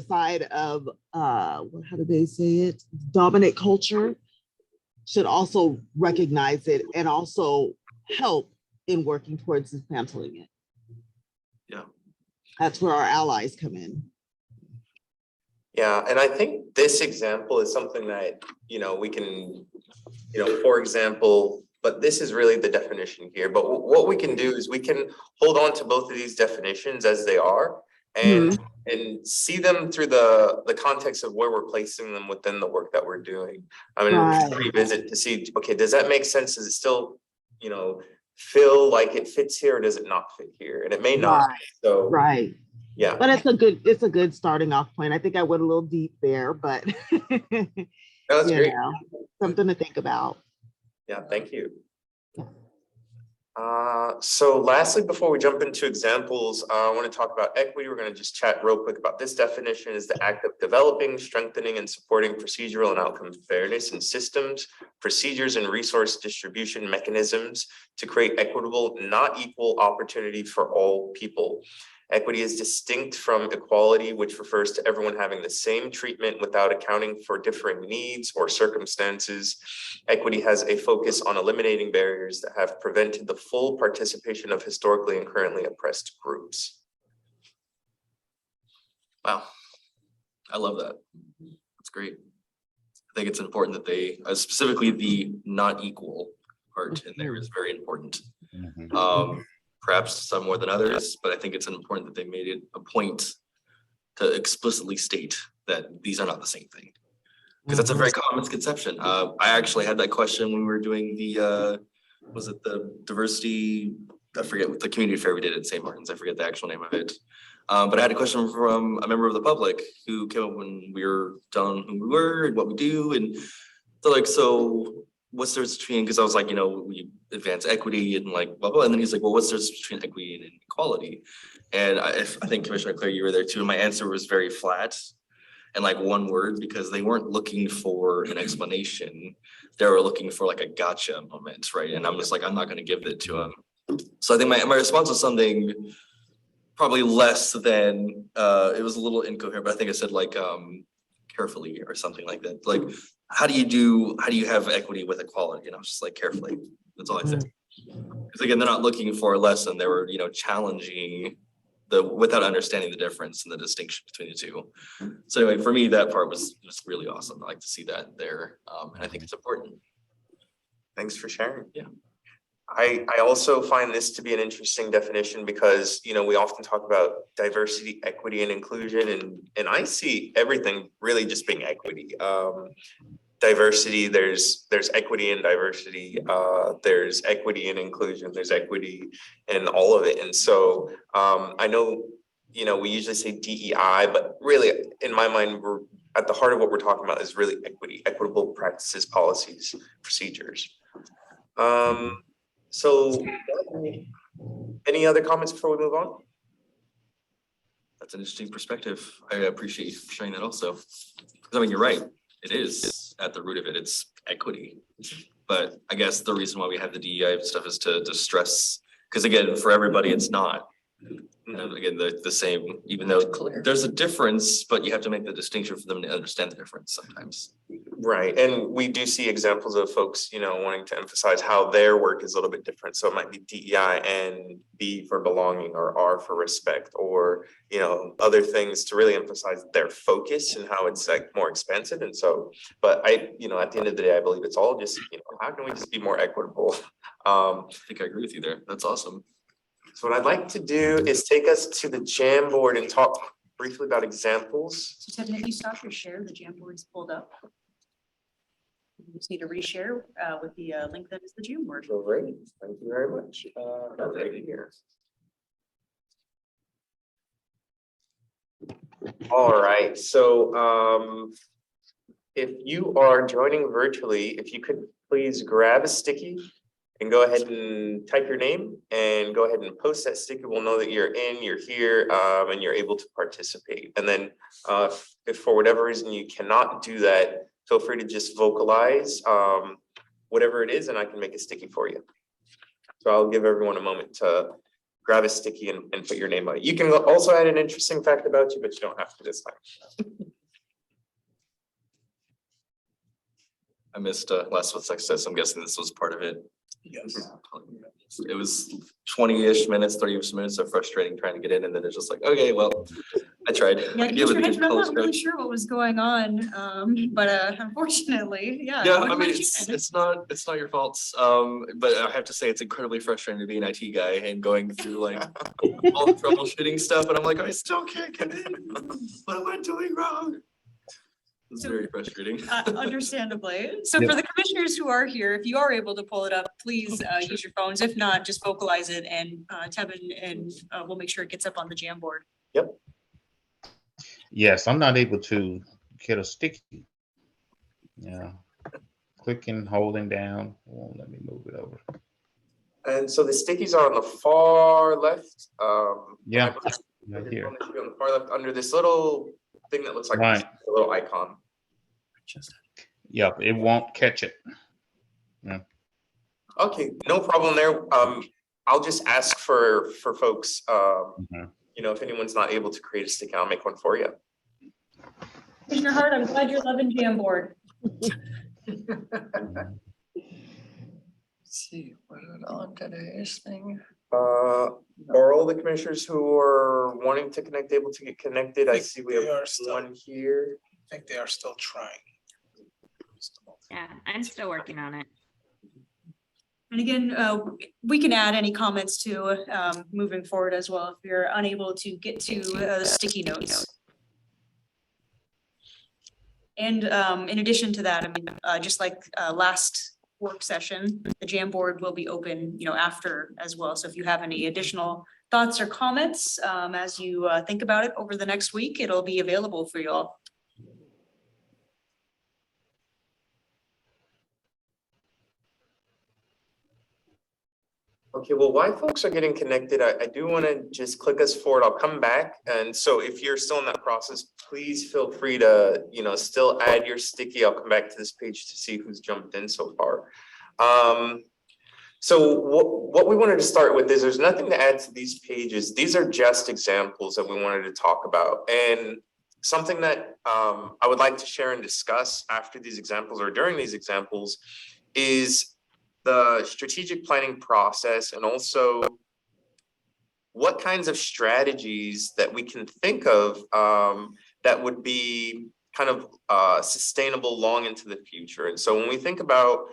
side of how do they say it? Dominant culture should also recognize it and also help in working towards dismantling it. Yeah. That's where our allies come in. Yeah, and I think this example is something that, we can, for example, but this is really the definition here. But what we can do is we can hold on to both of these definitions as they are and see them through the context of where we're placing them within the work that we're doing. I mean, revisit to see, okay, does that make sense? Does it still, feel like it fits here or does it not fit here? And it may not. So yeah. But it's a good starting off point. I think I went a little deep there, but that's great. Something to think about. Yeah, thank you. So lastly, before we jump into examples, I want to talk about equity. We're going to just chat real quick about this definition is the act of developing, strengthening, and supporting procedural and outcome fairness in systems, procedures, and resource distribution mechanisms to create equitable, not equal opportunity for all people. Equity is distinct from equality, which refers to everyone having the same treatment without accounting for differing needs or circumstances. Equity has a focus on eliminating barriers that have prevented the full participation of historically and currently oppressed groups. Wow, I love that. That's great. I think it's important that they, specifically the not equal part in there is very important. Perhaps some more than others, but I think it's important that they made it a point to explicitly state that these are not the same thing. Because that's a very common misconception. I actually had that question when we were doing the, was it the diversity? I forget what the community fair we did at St. Martin's. I forget the actual name of it. But I had a question from a member of the public who came up when we were telling who we were and what we do, and they're like, so what's the difference between, because I was like, you know, we advance equity and like blah, blah, and then he's like, well, what's the difference between equity and inequality? And I think Commissioner Claire, you were there too, and my answer was very flat and like one word, because they weren't looking for an explanation. They were looking for like a gotcha moment, right? And I'm just like, I'm not gonna give it to them. So I think my response was something probably less than, it was a little incoherent, but I think I said like carefully or something like that. Like, how do you have equity with equality? And I was just like, carefully. That's all I said. Because again, they're not looking for a lesson. They were, you know, challenging without understanding the difference and the distinction between the two. So anyway, for me, that part was just really awesome. I like to see that there. And I think it's important. Thanks for sharing. Yeah. I also find this to be an interesting definition because, you know, we often talk about diversity, equity, and inclusion, and I see everything really just being equity. Diversity, there's equity and diversity, there's equity and inclusion, there's equity in all of it. And so I know, you know, we usually say DEI, but really in my mind, we're at the heart of what we're talking about is really equity, equitable practices, policies, procedures. So any other comments before we move on? That's an interesting perspective. I appreciate you sharing that also. Because I mean, you're right. It is at the root of it. It's equity. But I guess the reason why we have the DEI stuff is to stress, because again, for everybody, it's not. And again, the same, even though there's a difference, but you have to make the distinction for them to understand the difference sometimes. Right, and we do see examples of folks, you know, wanting to emphasize how their work is a little bit different. So it might be DEI and B for belonging, or R for respect, or, you know, other things to really emphasize their focus and how it's like more expansive. And so, but you know, at the end of the day, I believe it's all just, you know, how can we just be more equitable? I think I agree with you there. That's awesome. So what I'd like to do is take us to the Jamboard and talk briefly about examples. So Tevin, if you stop your share, the Jamboard's pulled up. You just need to reshare with the link that is the Jamboard. Great, thank you very much. Right here. All right, so if you are joining virtually, if you could please grab a sticky and go ahead and type your name and go ahead and post that sticky. We'll know that you're in, you're here, and you're able to participate. And then if for whatever reason you cannot do that, feel free to just vocalize whatever it is, and I can make a sticky for you. So I'll give everyone a moment to grab a sticky and put your name on it. You can also add an interesting fact about you, but you don't have to this time. I missed last week's success. I'm guessing this was part of it. Yes. It was 20-ish minutes, 30-ish minutes of frustrating trying to get in, and then it's just like, okay, well, I tried. Yeah, Give it a good I'm color not really scratch. sure what was going on, but unfortunately, yeah. Yeah, what I mean, about you? it's not your faults. But I have to say it's incredibly frustrating to be an IT guy and going through like all the troubleshooting stuff, and I'm like, I still can't get in. What am I doing wrong? It's very frustrating. Understandably. So for the commissioners who are here, if you are able to pull it up, please use your phones. If not, just vocalize it, and Tevin and we'll make sure it gets up on the Jamboard. Yep. Yes, I'm not able to get a sticky. Yeah, clicking, holding down, won't let me move it over. And so the stickies are on the far left. Yeah, I right believe here. on the far left under this little thing that looks like Right. a little icon. Yep, it won't catch it. Okay, no problem there. I'll just ask for folks, you know, if anyone's not able to create a sticky, I'll make one for you. Commissioner Hart, I'm glad you're loving Jamboard. Mhm. See, put it on today's thing. Are all the commissioners who are wanting to connect able to get connected? I see we They have are still- one here. I think they are still trying. Yeah, I'm still working on it. And again, we can add any comments to moving forward as well if you're unable to get to the sticky notes. And in addition to that, I mean, just like last work session, the Jamboard will be open, you know, after as well. So if you have any additional thoughts or comments as you think about it over the next week. It'll be available for you all. Okay, well, while folks are getting connected, I do want to just click us forward. I'll come back. And so if you're still in that process, please feel free to, still add your sticky. I'll come back to this page to see who's jumped in so far. So what we wanted to start with is there's nothing to add to these pages. These are just examples that we wanted to talk about. And something that I would like to share and discuss after these examples or during these examples is the strategic planning process, and also what kinds of strategies that we can think of that would be kind of sustainable long into the future. And so when we think about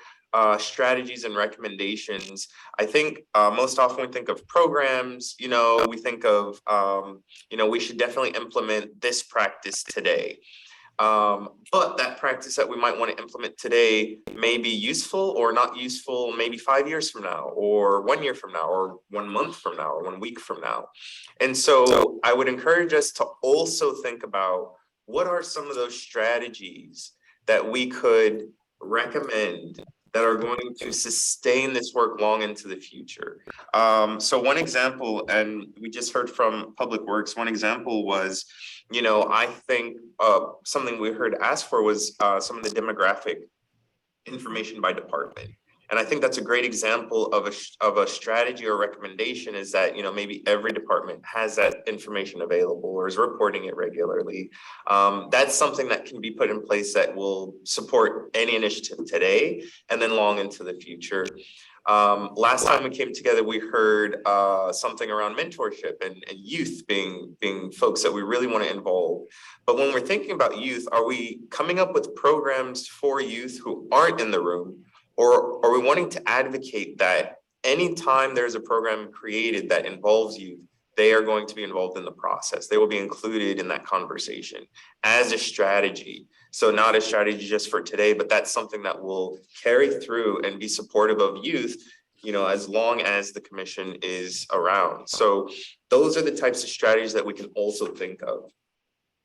strategies and recommendations, I think most often we think of programs, we think of, we should definitely implement this practice today. But that practice that we might want to implement today may be useful or not useful maybe 5 years from now, or 1 year from now, or 1 month from now, or 1 week from now. And so I would encourage us to also think about what are some of those strategies that we could recommend that are going to sustain this work long into the future. So one example, and we just heard from Public Works, one example was, I think something we heard asked for was some of the demographic information by department. And I think that's a great example of a strategy or recommendation, is that, maybe every department has that information available or is reporting it regularly. That's something that can be put in place that will support any initiative today and then long into the future. Last time we came together, we heard something around mentorship and youth being folks that we really want to involve. But when we're thinking about youth, are we coming up with programs for youth who aren't in the room? Or are we wanting to advocate that anytime there's a program created that involves youth, they are going to be involved in the process? They will be included in that conversation as a strategy. So not a strategy just for today, but that's something that will carry through and be supportive of youth, as long as the commission is around. So those are the types of strategies that we can also think of.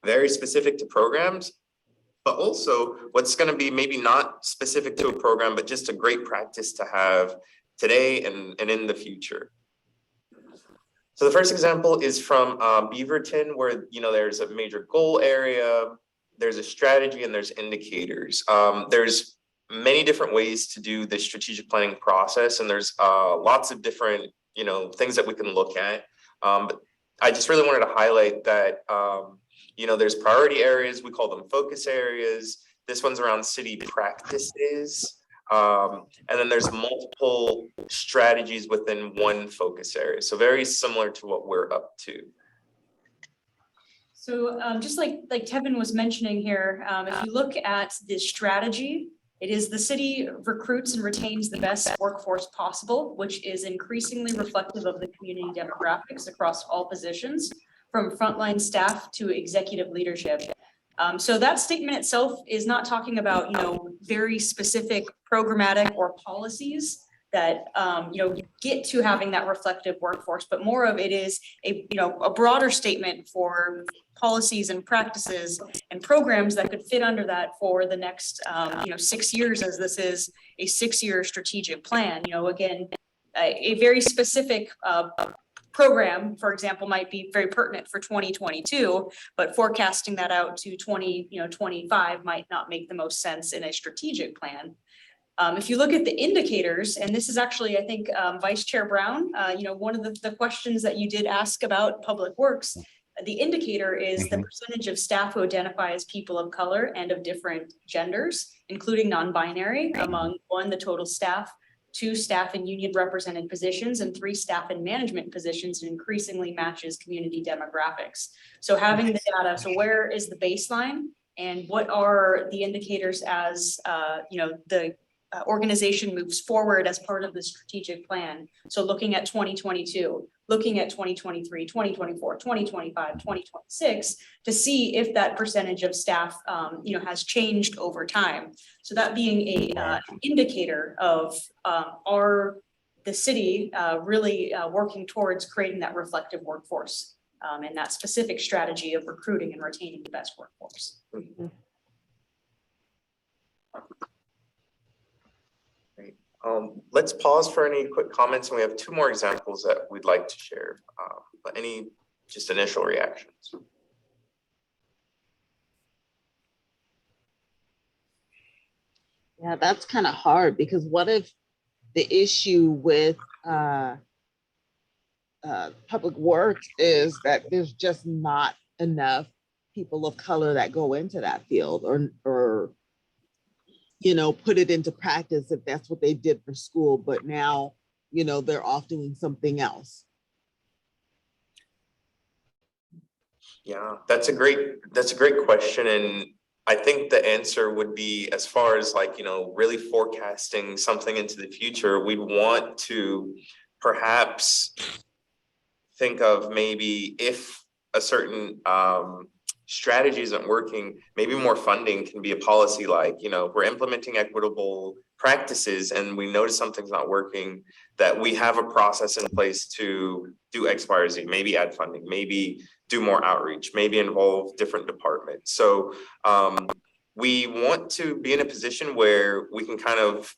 Very specific to programs, but also what's going to be maybe not specific to a program, but just a great practice to have today and in the future. So the first example is from Beaverton, where there's a major goal area, there's a strategy, and there's indicators. There's many different ways to do the strategic planning process, and there's lots of different things that we can look at. But I just really wanted to highlight that there's priority areas, we call them focus areas. This one's around city practices. And then there's multiple strategies within one focus area. So very similar to what we're up to. So just like Tevin was mentioning here, if you look at the strategy, it is the city recruits and retains the best workforce possible, which is increasingly reflective of the community demographics across all positions, from frontline staff to executive leadership. So that statement itself is not talking about, very specific programmatic or policies that, get to having that reflective workforce, but more of it is a broader statement for policies and practices and programs that could fit under that for the next, 6 years, as this is a 6-year strategic plan. Again, a very specific program, for example, might be very pertinent for 2022, but forecasting that out to 2025 might not make the most sense in a strategic plan. If you look at the indicators, and this is actually, I think, Vice Chair Brown, one of the questions that you did ask about Public Works, the indicator is the percentage of staff who identify as people of color and of different genders, including non-binary, among 1, the total staff, 2, staff in union represented positions, and 3, staff in management positions, and increasingly matches community demographics. So having the data, so where is the baseline and what are the indicators as the organization moves forward as part of the strategic plan. So looking at 2022, looking at 2023, 2024, 2025, 2026, to see if that percentage of staff, has changed over time. So that being a indicator of our the city really working towards creating that reflective workforce and that specific strategy of recruiting and retaining the best workforce. Great. Let's pause for any quick comments, and we have 2 more examples that we'd like to share. But any just initial reactions? Yeah, that's kind of hard because what if the issue with public works is that there's just not enough people of color that go into that field or you know, put it into practice if that's what they did for school, but now, you know, they're off doing something else. Yeah, that's a great question. And I think the answer would be, as far as like, you know, really forecasting something into the future, we'd want to perhaps think of maybe if a certain strategy isn't working, maybe more funding can be a policy. Like, you know, if we're implementing equitable practices and we notice something's not working, that we have a process in place to do X, Y, or Z, maybe add funding, maybe do more outreach, maybe involve different departments. So we want to be in a position where we can kind of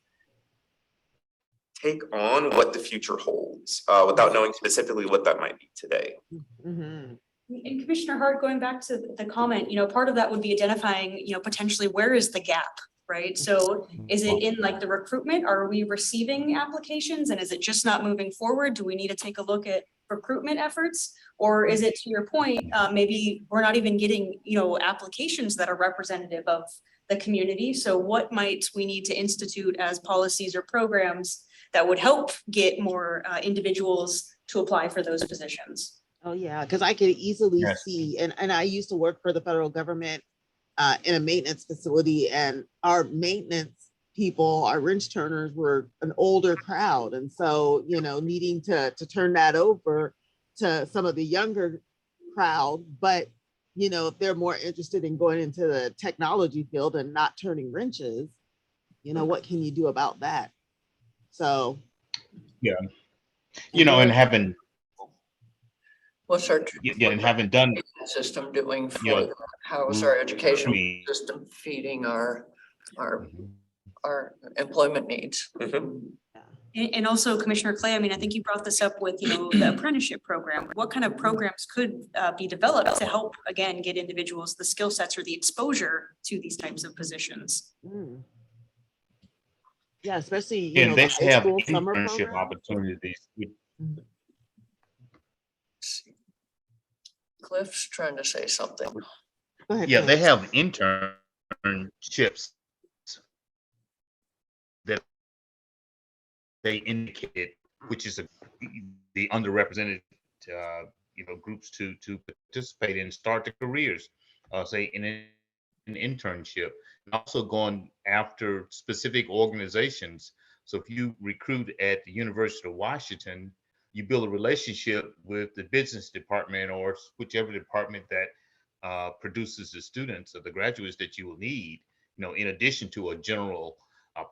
take on what the future holds without knowing specifically what that might be today. Mm-hmm. And Commissioner Hart, going back to the comment, you know, part of that would be identifying, you know, potentially where is the gap, right? So is it in like the recruitment? Are we receiving applications and is it just not moving forward? Do we need to take a look at recruitment efforts? Or is it, to your point, maybe we're not even getting, you know, applications that are representative of the community? So what might we need to institute as policies or programs that would help get more individuals to apply for those positions? Oh, yeah, because I could easily Yes. see, and I used to work for the federal government in a maintenance facility, and our maintenance people, our wrench turners were an older crowd. And so, you know, needing to turn that over to some of the younger crowd, but, you know, if they're more interested in going into the technology field and not turning wrenches, you know, what can you do about that? So. Yeah. You know, and having, What's our and having done, system doing for Yeah. that? How is our education me, system feeding our employment needs? And also Commissioner Clay, I mean, I think you brought this up with, you know, the apprenticeship program. What kind of programs could be developed to help, again, get individuals the skill sets or the exposure to these types of positions? Yeah, especially, you know, and the they high have school summer internship program. opportunities. Cliff's trying to say something. Go ahead, Yeah, they Cliff. have internships that they indicated, which is the underrepresented, you know, groups to participate in, start their careers, say in an internship, and also going after specific organizations. So if you recruit at the University of Washington, you build a relationship with the business department or whichever department that produces the students or the graduates that you will need, you know, in addition to a general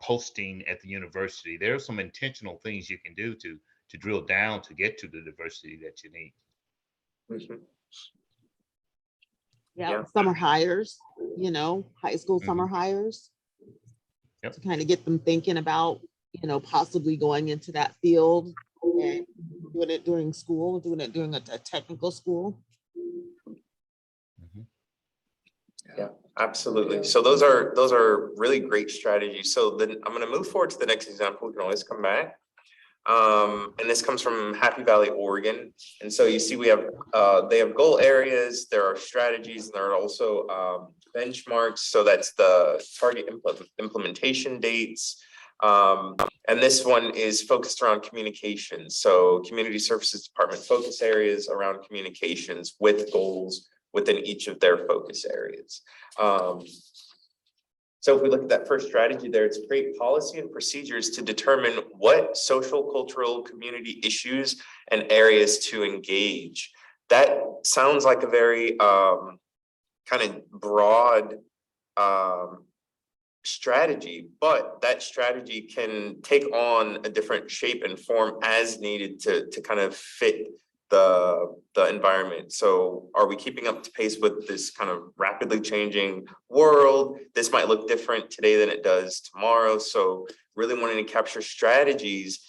posting at the university. There are some intentional things you can do to drill down to get to the diversity that you need. Yeah, summer hires, you know, high school summer hires. Yep. To kind of get them thinking about, you know, possibly going into that field and doing it during school, doing it during a technical school. Yeah, absolutely. So those are really great strategies. So then I'm going to move forward to the next example. We can always come back. And this comes from Happy Valley, Oregon. And so you see we have they have goal areas, there are strategies, and there are also benchmarks. So that's the target implementation dates. And this one is focused around communications. So community services department focus areas around communications with goals within each of their focus areas. So if we look at that first strategy there, it's create policy and procedures to determine what social, cultural, community issues and areas to engage. That sounds like a very kind of broad strategy, but that strategy can take on a different shape and form as needed to kind of fit the environment. So are we keeping up to pace with this kind of rapidly changing world? This might look different today than it does tomorrow. So really wanting to capture strategies,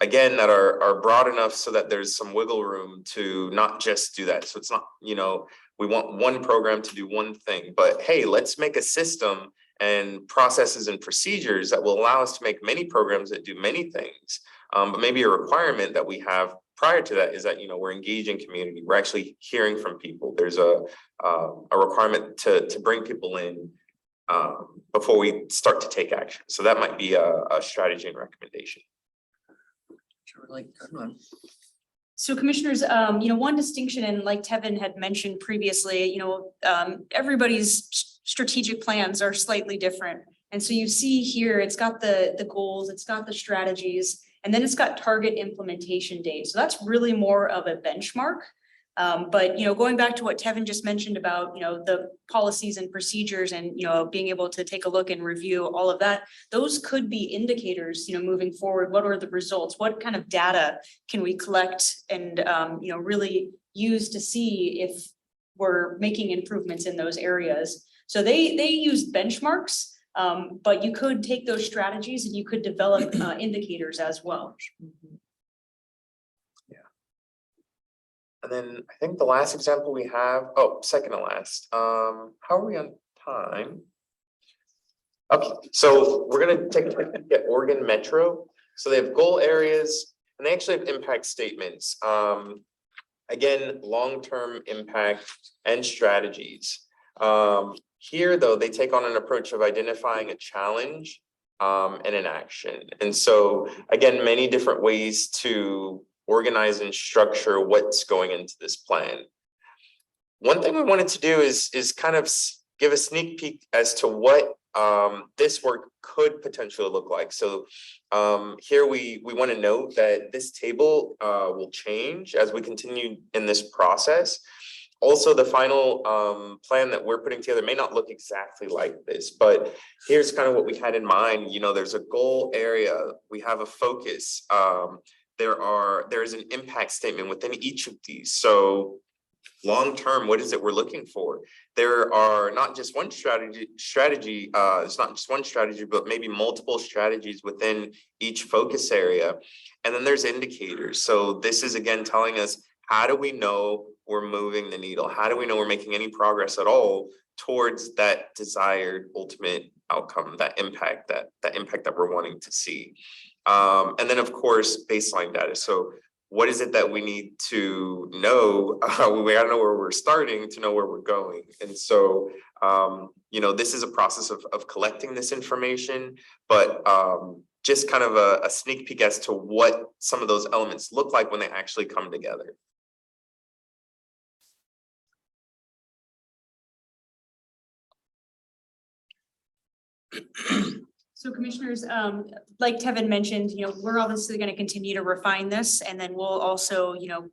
again, that are broad enough so that there's some wiggle room to not just do that. So it's not, you know, we want one program to do one thing, but hey, let's make a system and processes and procedures that will allow us to make many programs that do many things. But maybe a requirement that we have prior to that is that, you know, we're engaging community. We're actually hearing from people. There's a requirement to bring people in before we start to take action. So that might be a strategy and recommendation. Really good one. So commissioners, you know, one distinction, and like Tevin had mentioned previously, you know, everybody's strategic plans are slightly different. And so you see here, it's got the goals, it's got the strategies, and then it's got target implementation date. So that's really more of a benchmark. But, you know, going back to what Tevin just mentioned about, you know, the policies and procedures and, you know, being able to take a look and review all of that, those could be indicators, you know, moving forward. What are the results? What kind of data can we collect and, you know, really use to see if we're making improvements in those areas? So they use benchmarks, but you could take those strategies and you could develop indicators as well. And then I think the last example we have, second to last, how are we on time? Okay, so we're gonna take a look at Oregon Metro. So they have goal areas and they actually have impact statements. Again, long-term impact and strategies. Here though, they take on an approach of identifying a challenge and an action. And so again, many different ways to organize and structure what's going into this plan. One thing we wanted to do is kind of give a sneak peek as to what this work could potentially look like. So here we want to note that this table will change as we continue in this process. Also, the final plan that we're putting together may not look exactly like this, but here's kind of what we had in mind. You know, there's a goal area, we have a focus. There is an impact statement within each of these. So long-term, what is it we're looking for? There are not just one strategy, it's not just one strategy, but maybe multiple strategies within each focus area. And then there's indicators. So this is again telling us, how do we know we're moving the needle? How do we know we're making any progress at all towards that desired ultimate outcome, that impact that we're wanting to see? And then of course, baseline data. So what is it that we need to know? We gotta know where we're starting to know where we're going. And so, you know, this is a process of collecting this information, but just kind of a sneak peek as to what some of those elements look like when they actually come together. So commissioners, like Tevin mentioned, you know, we're obviously going to continue to refine this, and then we'll also, you know,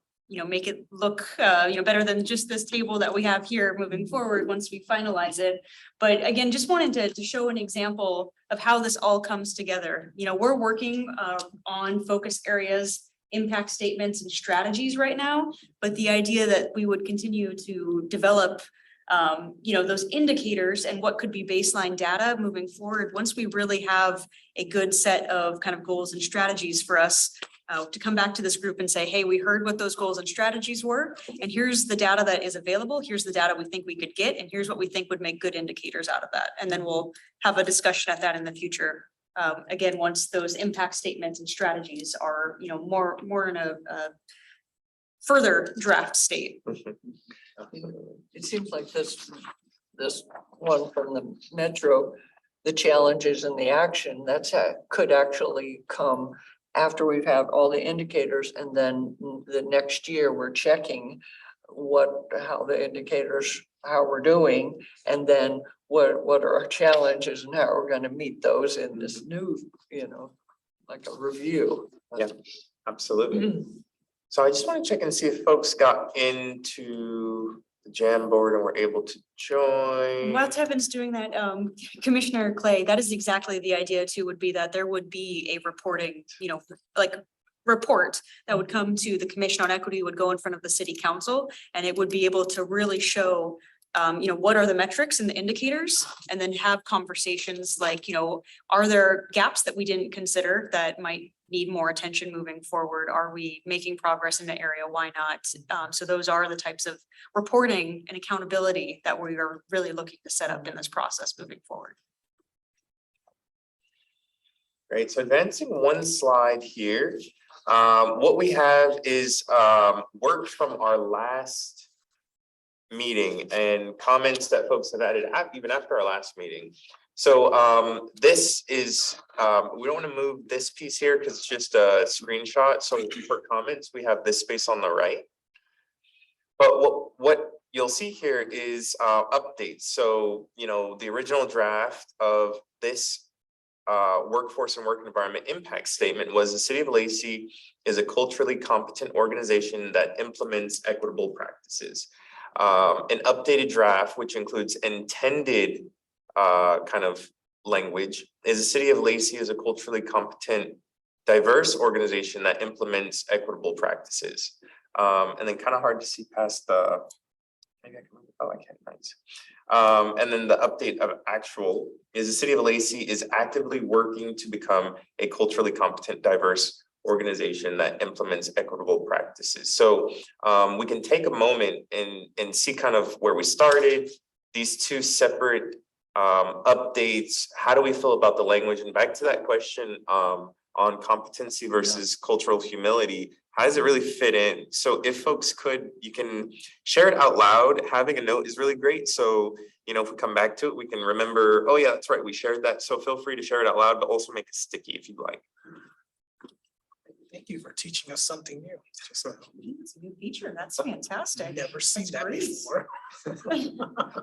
make it look, you know, better than just this table that we have here moving forward once we finalize it. But again, just wanted to show an example of how this all comes together. You know, we're working on focus areas, impact statements, and strategies right now, but the idea that we would continue to develop you know, those indicators and what could be baseline data moving forward once we really have a good set of kind of goals and strategies for us to come back to this group and say, hey, we heard what those goals and strategies were, and here's the data that is available. Here's the data we think we could get, and here's what we think would make good indicators out of that. And then we'll have a discussion at that in the future. Again, once those impact statements and strategies are, you know, more in a further draft state. It seems like this one from the Metro, the challenges and the action, could actually come after we've had all the indicators, and then the next year we're checking how the indicators, how we're doing, and then what are our challenges and how we're going to meet those in this new, you know, like a review. Yeah, absolutely. So I just want to check and see if folks got into the Jamboard and we're able to join. While Tevin's doing that, Commissioner Clay, that is exactly the idea too, would be that there would be a reporting, like report that would come to the Commission on Equity, would go in front of the city council, and it would be able to really show what are the metrics and the indicators, and then have conversations like, are there gaps that we didn't consider that might need more attention moving forward? Are we making progress in the area? Why not? So those are the types of reporting and accountability that we are really looking to set up in this process moving forward. Great, so advancing one slide here. What we have is work from our last meeting and comments that folks have added even after our last meeting. So this is, we don't want to move this piece here because it's just a screenshot. So for comments, we have this space on the right. But what you'll see here is updates. So, the original draft of this workforce and work environment impact statement was the City of Lacey is a culturally competent organization that implements equitable practices. An updated draft, which includes intended kind of language, is the City of Lacey is a culturally competent, diverse organization that implements equitable practices. And then kind of hard to see past the, maybe I can, oh, I can't, nice. And then the update of actual is the City of Lacey is actively working to become a culturally competent, diverse organization that implements equitable practices. So we can take a moment and see kind of where we started, these two separate updates. How do we feel about the language? And back to that question on competency versus cultural humility, how does it really fit in? So if folks could, you can share it out loud. Having a note is really great. So, if we come back to it, we can remember, oh yeah, that's right, we shared that. So feel free to share it out loud, but also make it sticky if you'd like. Thank you for teaching us something new. It's a new feature. That's fantastic. I've never seen That's that great. before.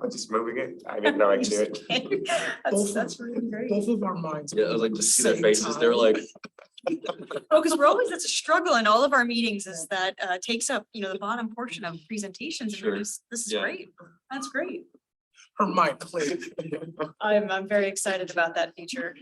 I'm just moving it. I didn't know I could do it. That's really great. Both of our minds. Yeah, I was like, to see their faces, they're like, Oh, because we're always, that's a struggle in all of our meetings is that takes up, the bottom portion of presentations. And Sure. this is Yeah. great. That's great. Her mind played. I'm very excited about that feature.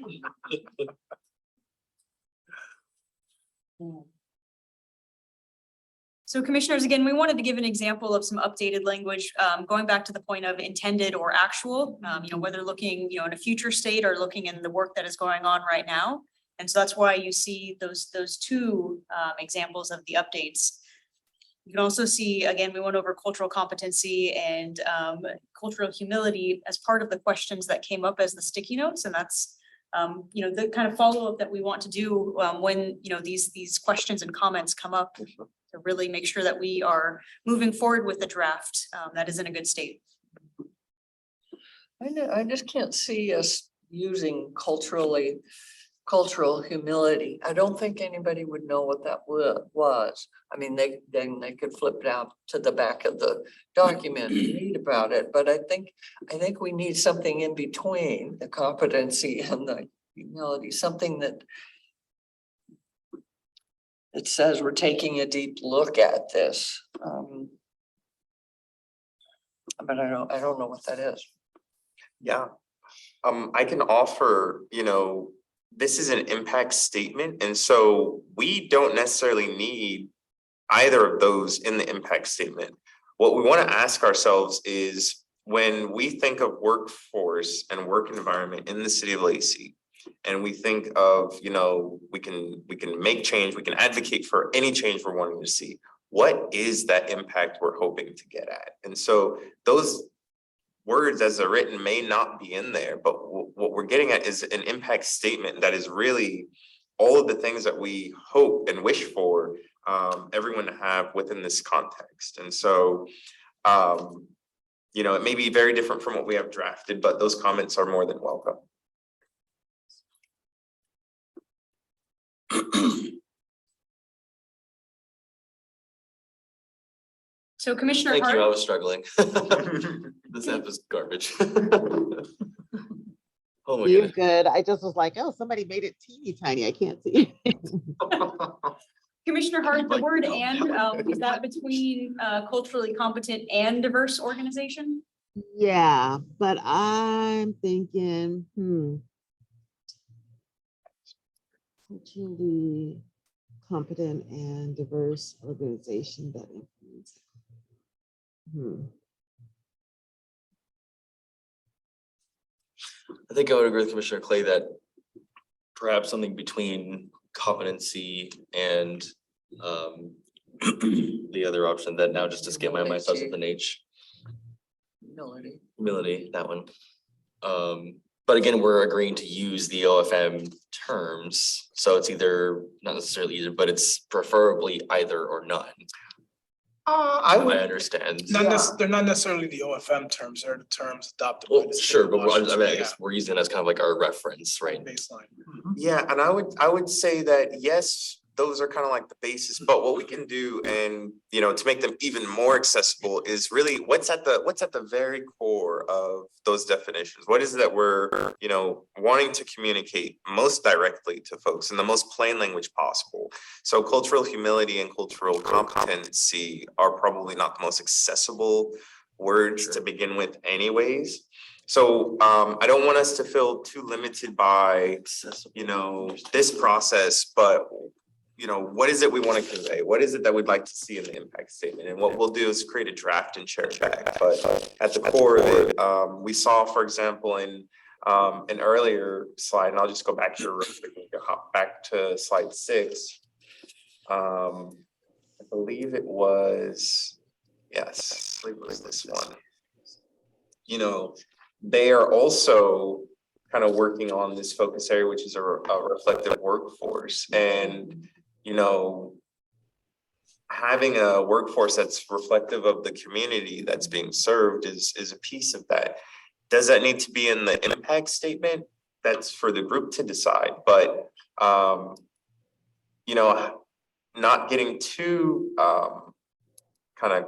So commissioners, again, we wanted to give an example of some updated language, going back to the point of intended or actual, whether looking, in a future state or looking in the work that is going on right now. And so that's why you see those two examples of the updates. You can also see, again, we went over cultural competency and cultural humility as part of the questions that came up as the sticky notes. And that's, the kind of follow-up that we want to do when, these questions and comments come up to really make sure that we are moving forward with the draft that is in a good state. I just can't see us using cultural humility. I don't think anybody would know what that was. I mean, they could flip down to the back of the document and read about it, but I think we need something in between the competency and the humility, something that it says we're taking a deep look at this. But I don't know what that is. Yeah, I can offer, this is an impact statement. And so we don't necessarily need either of those in the impact statement. What we want to ask ourselves is when we think of workforce and work environment in the City of Lacey, and we think of, we can make change, we can advocate for any change we're wanting to see. What is that impact we're hoping to get at? And so those words as they're written may not be in there, but what we're getting at is an impact statement that is really all of the things that we hope and wish for everyone to have within this context. And so, it may be very different from what we have drafted, but those comments are more than welcome. So Commissioner thank you, I Hart, was struggling. This app is garbage. Oh my You're goodness. good. I just was like, oh, somebody made it teeny tiny. I can't see. Commissioner Hart, the word "and," is that between culturally competent and diverse organization? Yeah, but I'm thinking, culturally competent and diverse organization that includes. I think I would agree with Commissioner Clay that perhaps something between competency and the other option that now just escaped my mind starts with an H. Humility, that one. But again, we're agreeing to use the OFM terms, so it's either, not necessarily either, but it's preferably either or none. I I would, understand. They're not necessarily the OFM terms, they're the terms adopted. by Well, the state sure, of but I Washington. mean, I guess we're using it as kind of like our reference, right? Baseline. yeah, and I would say that, yes, those are kind of like the basis, but what we can do and, you know, to make them even more accessible is really what's at the very core of those definitions. What is it that we're, you know, wanting to communicate most directly to folks in the most plain language possible? So cultural humility and cultural competency are probably not the most accessible words to begin with anyways. So I don't want us to feel too limited by, you know, this process, but you know, what is it we want to convey? What is it that we'd like to see in the impact statement? And what we'll do is create a draft and share it back. But at the core of it, we saw, for example, in an earlier slide, and I'll just go back here real quick and hop back to slide 6. I believe it was, yes, I believe it was this one. You know, they are also kind of working on this focus area, which is a reflective workforce. And you know, having a workforce that's reflective of the community that's being served is a piece of that. Does that need to be in the impact statement? That's for the group to decide, but you know, not getting too kind of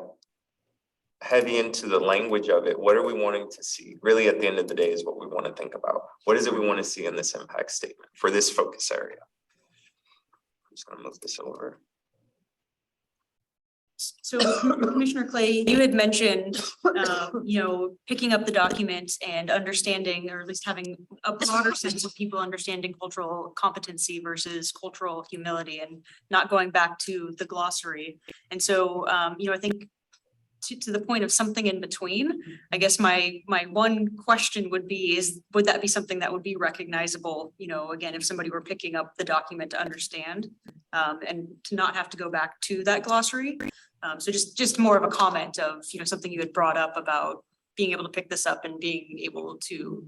heavy into the language of it. What are we wanting to see? Really, at the end of the day, is what we want to think about. What is it we want to see in this impact statement for this focus area? I'm just gonna move this over. So Commissioner Clay, you had mentioned, you know, picking up the document and understanding, or at least having a broader sense of people understanding cultural competency versus cultural humility and not going back to the glossary. And so, you know, I think to the point of something in between, I guess my one question would be would that be something that would be recognizable, you know, again, if somebody were picking up the document to understand, and to not have to go back to that glossary? So just more of a comment of, you know, something you had brought up about being able to pick this up and being able to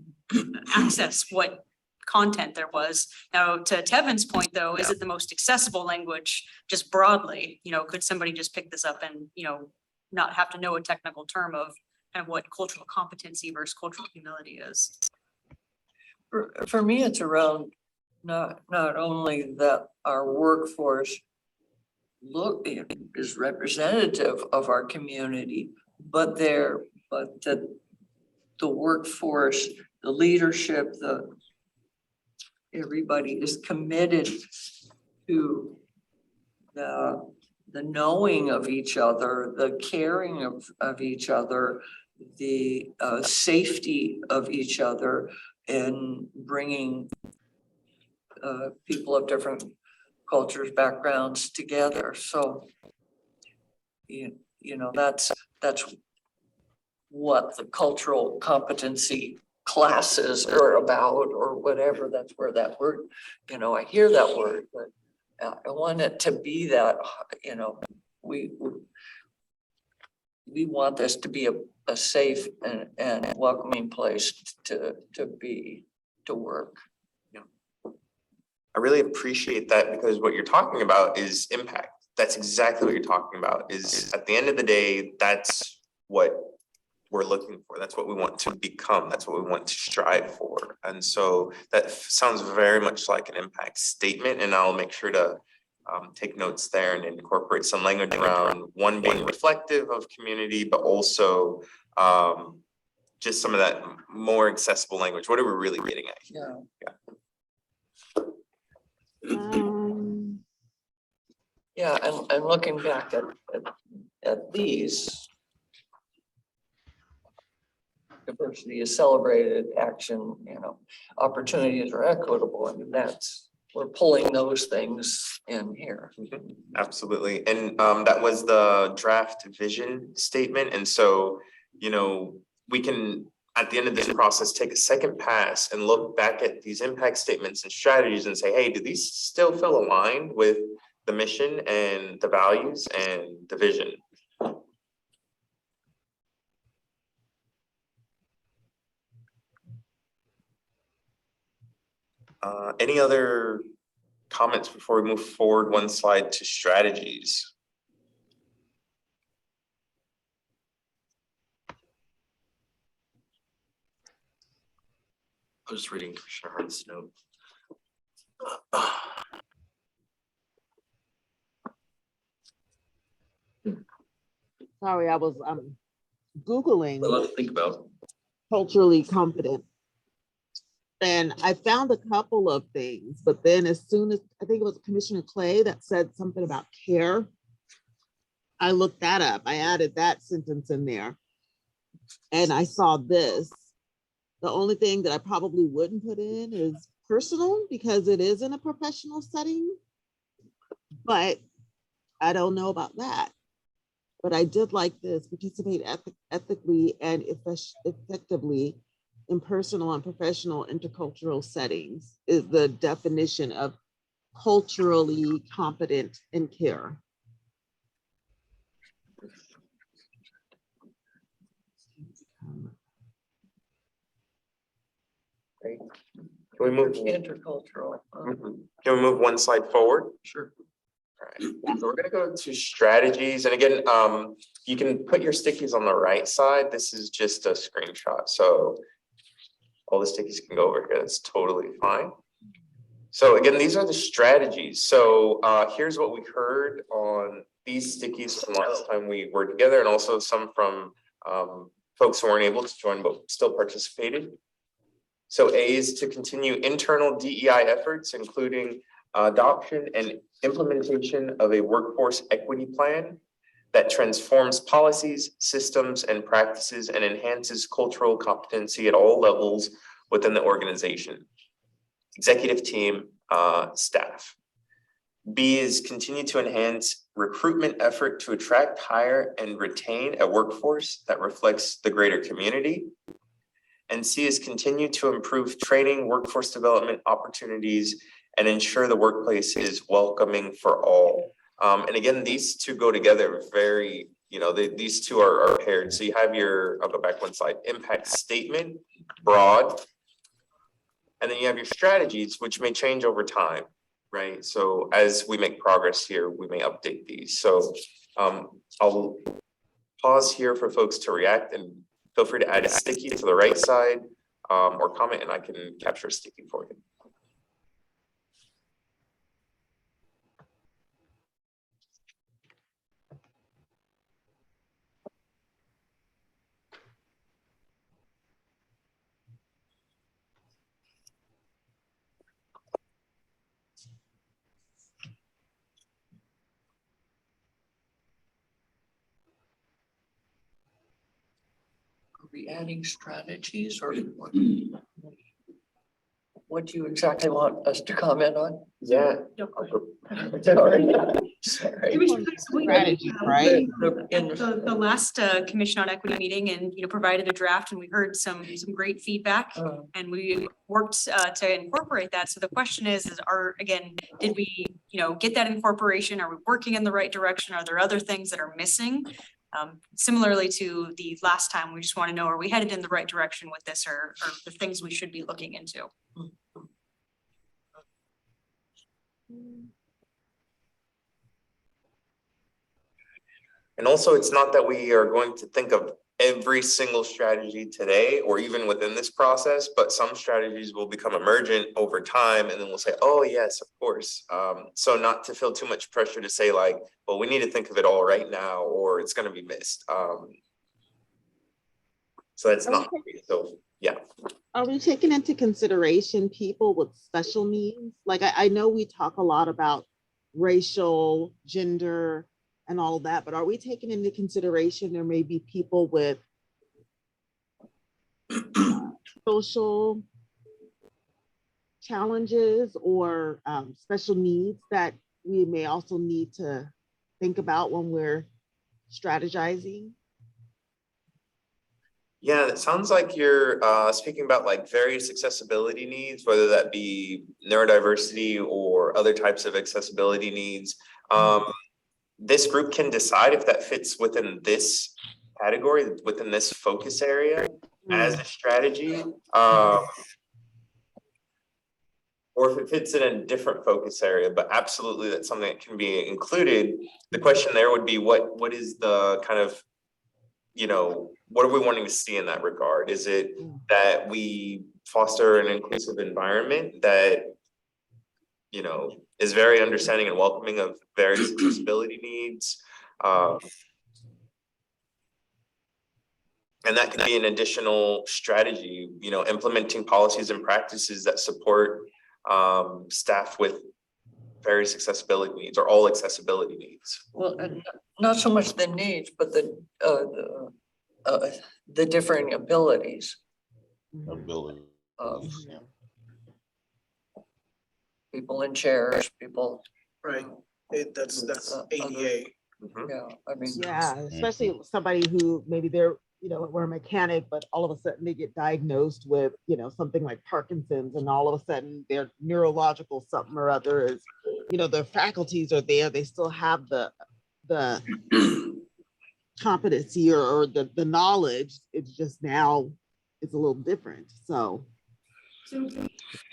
access what content there was. Now, to Tevin's point, though, is it the most accessible language just broadly? You know, could somebody just pick this up and, you know, not have to know a technical term of kind of what cultural competency versus cultural humility is? For me, it's around not only that our workforce is representative of our community, but that the workforce, the leadership, everybody is committed to the knowing of each other, the caring of each other, the safety of each other, and bringing people of different cultures, backgrounds together. So, you know, that's what the cultural competency classes are about, or whatever. That's where that word, you know, I hear that word, but I want it to be that, you know, we want this to be a safe and welcoming place to work. I really appreciate that, because what you're talking about is impact. That's exactly what you're talking about, is at the end of the day, that's what we're looking for. That's what we want to become. That's what we want to strive for. And so that sounds very much like an impact statement, and I'll make sure to take notes there and incorporate some language around one being reflective of community, but also just some of that more accessible language. What are we really getting at here? Yeah. Yeah. Yeah, and looking back at these. Diversity is celebrated, action, opportunities are equitable, I mean, we're pulling those things in here. Absolutely. And that was the draft vision statement. And so, we can, at the end of this process, take a second pass and look back at these impact statements and strategies and say, hey, do these still feel aligned with the mission and the values and the vision? Any other comments before we move forward one slide to strategies? I was just reading Commissioner Hart's note. Sorry, I was Googling A lot to think about. culturally competent. And I found a couple of things, but then as soon as, I think it was Commissioner Clay that said something about care, I looked that up. I added that sentence in there. And I saw this. The only thing that I probably wouldn't put in is personal, because it is in a professional setting. But I don't know about that. But I did like this: participate ethically and effectively in personal and professional intercultural settings is the definition of culturally competent in care. Great. Can we move? Intercultural. Can we move one slide forward? Sure. All right, so we're gonna go to strategies. And again, you can put your stickies on the right side. This is just a screenshot. So all the stickies can go over here. That's totally fine. So again, these are the strategies. So here's what we heard on these stickies from last time we were together, and also some from folks who weren't able to join but still participated. So A is to continue internal DEI efforts, including adoption and implementation of a workforce equity plan that transforms policies, systems, and practices and enhances cultural competency at all levels within the organization. Executive team, staff. B is continue to enhance recruitment effort to attract, hire, and retain a workforce that reflects the greater community. And C is continue to improve training, workforce development opportunities, and ensure the workplace is welcoming for all. And again, these two go together very, these two are paired. So you have I'll go back one slide, impact statement, broad. And then you have your strategies, which may change over time, right? So as we make progress here, we may update these. So I'll pause here for folks to react, and feel free to add a sticky to the right side or comment, and I can capture a sticky for you. Are we adding strategies, or what do you exactly want us to comment on? Yeah. Sorry. Strategy, right? The last Commission on Equity meeting, and provided a draft, and we heard some great feedback, and we worked to incorporate that. So the question is did we get that incorporation? Are we working in the right direction? Are there other things that are missing? Similarly to the last time, we just want to know, are we headed in the right direction with this, or the things we should be looking into? And also, it's not that we are going to think of every single strategy today or even within this process, but some strategies will become emergent over time, and then we'll say, oh yes, of course. So not to feel too much pressure to say like, well, we need to think of it all right now, or it's going to be missed. So that's not, so yeah. Are we taking into consideration people with special needs? Like I know we talk a lot about racial, gender, and all of that, but are we taking into consideration there may be people with social challenges or special needs that we may also need to think about when we're strategizing? Yeah, it sounds like you're speaking about like various accessibility needs, whether that be neurodiversity or other types of accessibility needs. This group can decide if that fits within this category, within this focus area as a strategy. Or if it fits in a different focus area, but absolutely that's something that can be included. The question there would be what is the kind of, you know, what are we wanting to see in that regard? Is it that we foster an inclusive environment that, you know, is very understanding and welcoming of various accessibility needs? And that could be an additional strategy, you know, implementing policies and practices that support staff with various accessibility needs or all accessibility needs. Well, and not so much the needs, but the differing abilities Ability. of people in chairs, people. Right, that's ADA. Yeah, I mean. Yeah, especially somebody who maybe they're, you know, we're a mechanic, but all of a sudden they get diagnosed with, you know, something like Parkinson's, and all of a sudden their neurological something or other is, you know, their faculties are there. They still have the competency or the knowledge. It's just now it's a little different. So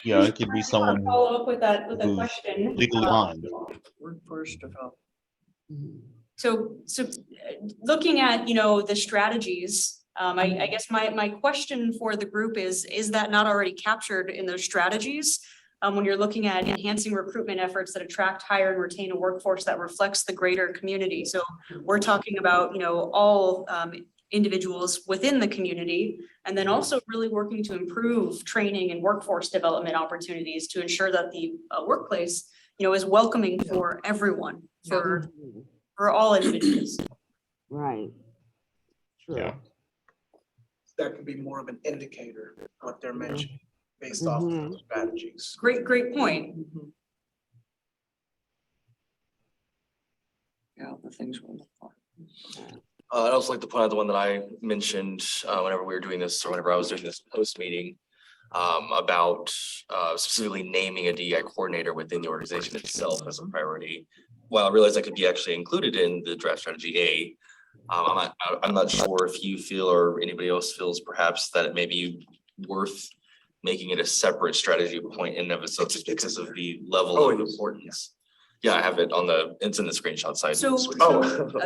Yeah, it could be someone Follow up with that who's question. legally blind. Workforce development. So looking at, you know, the strategies, I guess my question for the group is that not already captured in those strategies? When you're looking at enhancing recruitment efforts that attract, hire, and retain a workforce that reflects the greater community. So we're talking about, you know, all individuals within the community, and then also really working to improve training and workforce development opportunities to ensure that the workplace, you know, is welcoming for everyone, for all individuals. right. True. Yeah. That could be more of an indicator, what they're mentioning, based off of those strategies. Great point. Yeah, the things we're looking for. I'd also like to point out the one that I mentioned whenever we were doing this, or whenever I was doing this post meeting, about specifically naming a DEI coordinator within the organization itself as a priority. While I realize that could be actually included in the draft strategy A, I'm not sure if you feel or anybody else feels perhaps that it may be worth making it a separate strategy point in and of itself, just because of the level of importance. Yeah, I have it on it's in the screenshot side. So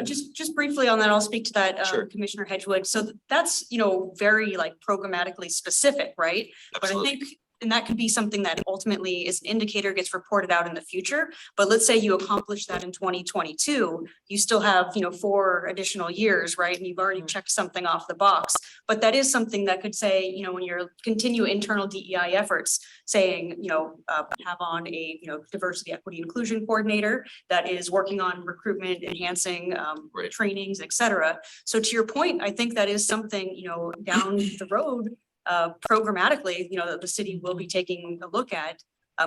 just briefly on that, I'll speak to that, Sure. Commissioner Hedgewood. So that's, you know, very like programmatically specific, right? Absolutely. But I think, and that could be something that ultimately is an indicator, gets reported out in the future. But let's say you accomplish that in 2022, you still have, you know, 4 additional years, right? And you've already checked something off the box. But that is something that could say, you know, when you're continue internal DEI efforts, saying, you know, have on a, you know, diversity, equity, inclusion coordinator that is working on recruitment, enhancing Right. trainings, et cetera. So to your point, I think that is something, you know, down the road, programmatically, you know, that the city will be taking a look at.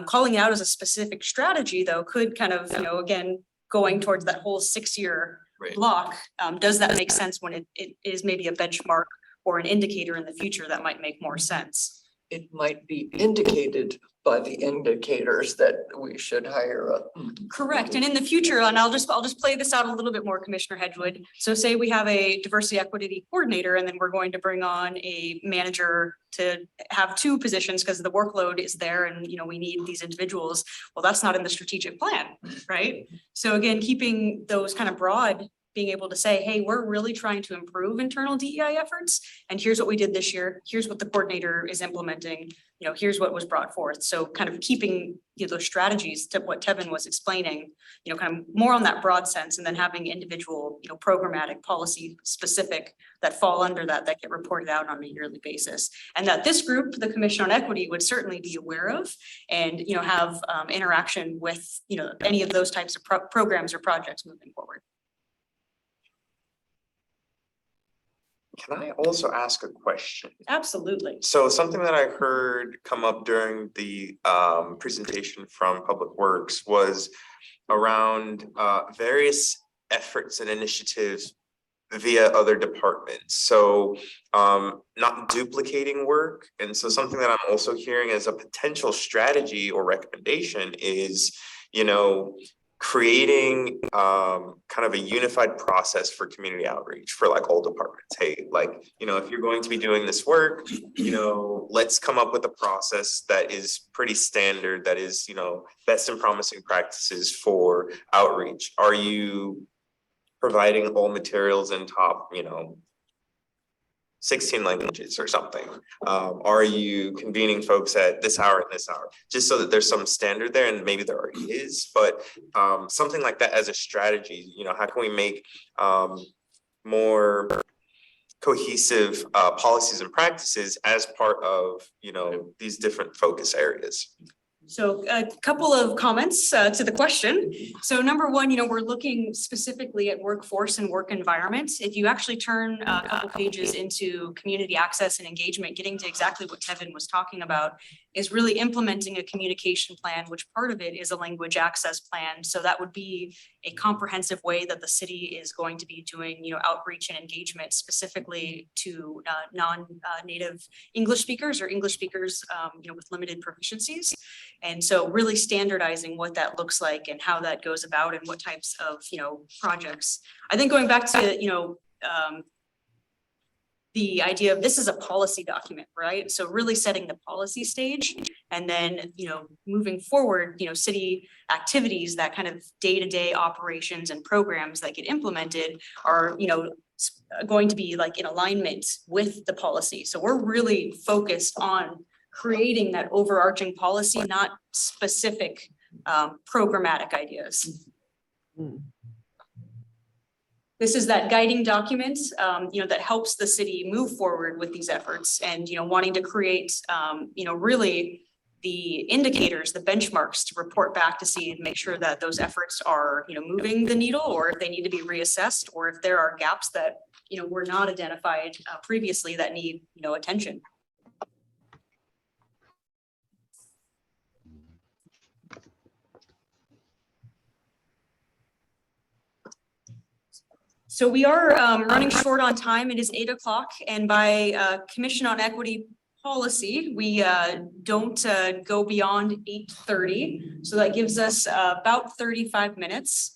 Calling it out as a specific strategy, though, could kind of, you know, again, going towards that whole 6-year Right. block. Does that make sense when it is maybe a benchmark or an indicator in the future that might make more sense? It might be indicated by the indicators that we should hire a. Correct. And in the future, and I'll just play this out a little bit more, Commissioner Hedgewood. So say we have a diversity equity coordinator, and then we're going to bring on a manager to have 2 positions because the workload is there and, you know, we need these individuals. Well, that's not in the strategic plan, right? So again, keeping those kind of broad being able to say, hey, we're really trying to improve internal DEI efforts. And here's what we did this year. Here's what the coordinator is implementing. You know, here's what was brought forth. So kind of keeping, you know, those strategies to what Tevin was explaining, you know, kind of more on that broad sense, and then having individual, you know, programmatic policy specific that fall under that get reported out on a yearly basis. And that this group, the Commission on Equity, would certainly be aware of and, you know, have interaction with, you know, any of those types of programs or projects moving forward. Can I also ask a question? Absolutely. So something that I heard come up during the presentation from Public Works was around various efforts and initiatives via other departments. So not duplicating work. And so something that I'm also hearing as a potential strategy or recommendation is, you know, creating kind of a unified process for community outreach for like all departments. Hey, like, you know, if you're going to be doing this work, you know, let's come up with a process that is pretty standard, that is, you know, best and promising practices for outreach. Are you providing all materials in top, you know, 16 languages or something? Are you convening folks at this hour and this hour? Just so that there's some standard there, and maybe there already is, but something like that as a strategy, you know, how can we make more cohesive policies and practices as part of, you know, these different focus areas? So a couple of comments to the question. So number one, you know, we're looking specifically at workforce and work environment. If you actually turn a couple pages into community access and engagement, getting to exactly what Tevin was talking about is really implementing a communication plan, which part of it is a language access plan. So that would be a comprehensive way that the city is going to be doing, you know, outreach and engagement specifically to non-native English speakers or English speakers, you know, with limited proficiencies. And so really standardizing what that looks like and how that goes about and what types of, you know, projects. I think going back to, you know, the idea of this is a policy document, right? So really setting the policy stage and then, you know, moving forward, you know, city activities, that kind of day-to-day operations and programs that get implemented are, you know, going to be like in alignment with the policy. So we're really focused on creating that overarching policy, not specific programmatic ideas. This is that guiding document, you know, that helps the city move forward with these efforts and, you know, wanting to create, you know, really the indicators, the benchmarks to report back to see and make sure that those efforts are, you know, moving the needle, or if they need to be reassessed, or if there are gaps that, you know, were not identified previously that need, you know, attention. So we are running short on time. It is 8 o'clock, and by Commission on Equity policy, we don't go beyond 8:30. So that gives us about 35 minutes.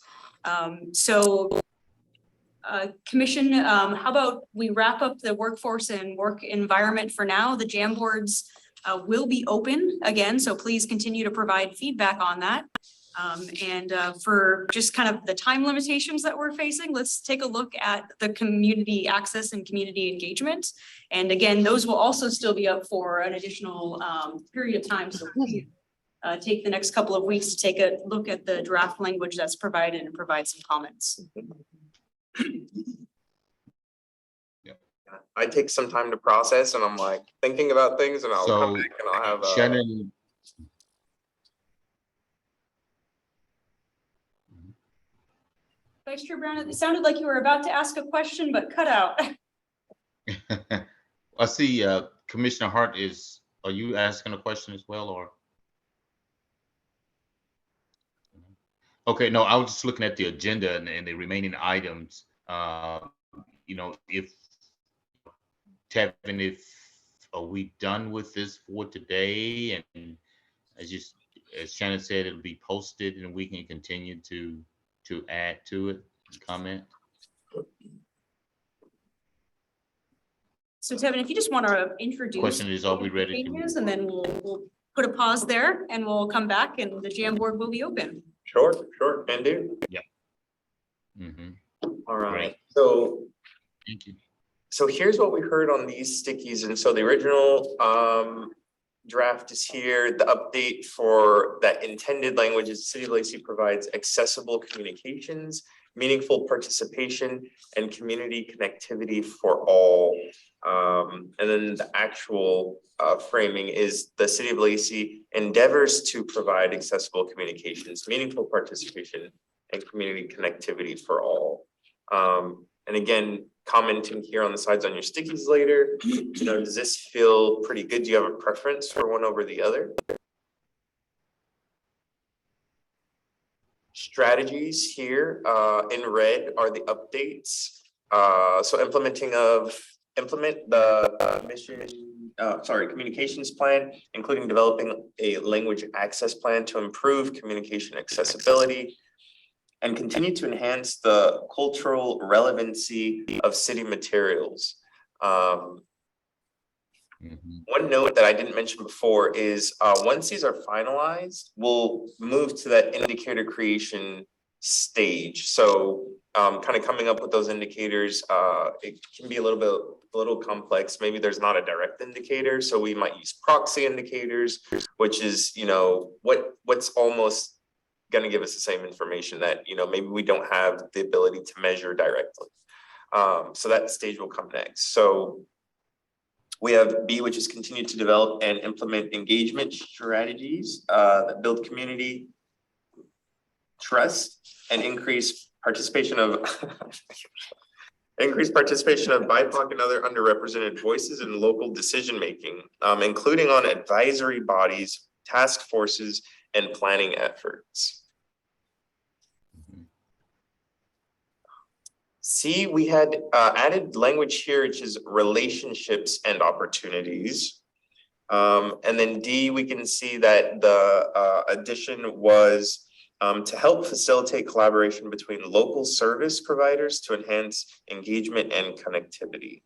Commission, how about we wrap up the workforce and work environment for now? The jam boards will be open again, so please continue to provide feedback on that. For just kind of the time limitations that we're facing, let's take a look at the community access and community engagement. And again, those will also still be up for an additional period of time. So please take the next couple of weeks to take a look at the draft language that's provided and provide some comments. I take some time to process, and I'm like thinking about things, and I'll come back and I'll have Shannon. Vice Chair Brown, it sounded like you were about to ask a question, but cut out. I see Commissioner Hart are you asking a question as well, or? Okay, no, I was just looking at the agenda and the remaining items. You know, if Tevin, are we done with this for today? And as Shannon said, it'll be posted and we can continue to add to it, comment. So Tevin, if you just want to introduce. Question is, are we ready to? And then we'll put a pause there and we'll come back and the jam board will be open. Sure, can do. Yeah. Mm-hmm. All right, Great. so Thank you. so here's what we heard on these stickies. And so the original draft is here. The update for that intended language is City of Lacey provides accessible communications, meaningful participation, and community connectivity for all. And then the actual framing is the City of Lacey endeavors to provide accessible communications, meaningful participation, and community connectivity for all. And again, commenting here on the sides on your stickies later, you know, does this feel pretty good? Do you have a preference for one over the other? Strategies here in red are the updates. So implement the mission, communications plan, including developing a language access plan to improve communication accessibility and continue to enhance the cultural relevancy of city materials. One note that I didn't mention before is once these are finalized, we'll move to that indicator creation stage. So kind of coming up with those indicators, it can be a little complex. Maybe there's not a direct indicator, so we might use proxy indicators, which is, you know, what's almost going to give us the same information that, you know, maybe we don't have the ability to measure directly. So that stage will come next. So we have B, which is continue to develop and implement engagement strategies that build community trust and increase participation of BIPOC and other underrepresented voices in local decision making, including on advisory bodies, task forces, and planning efforts. C, we had added language here, which is relationships and opportunities. And then D, we can see that the addition was to help facilitate collaboration between local service providers to enhance engagement and connectivity.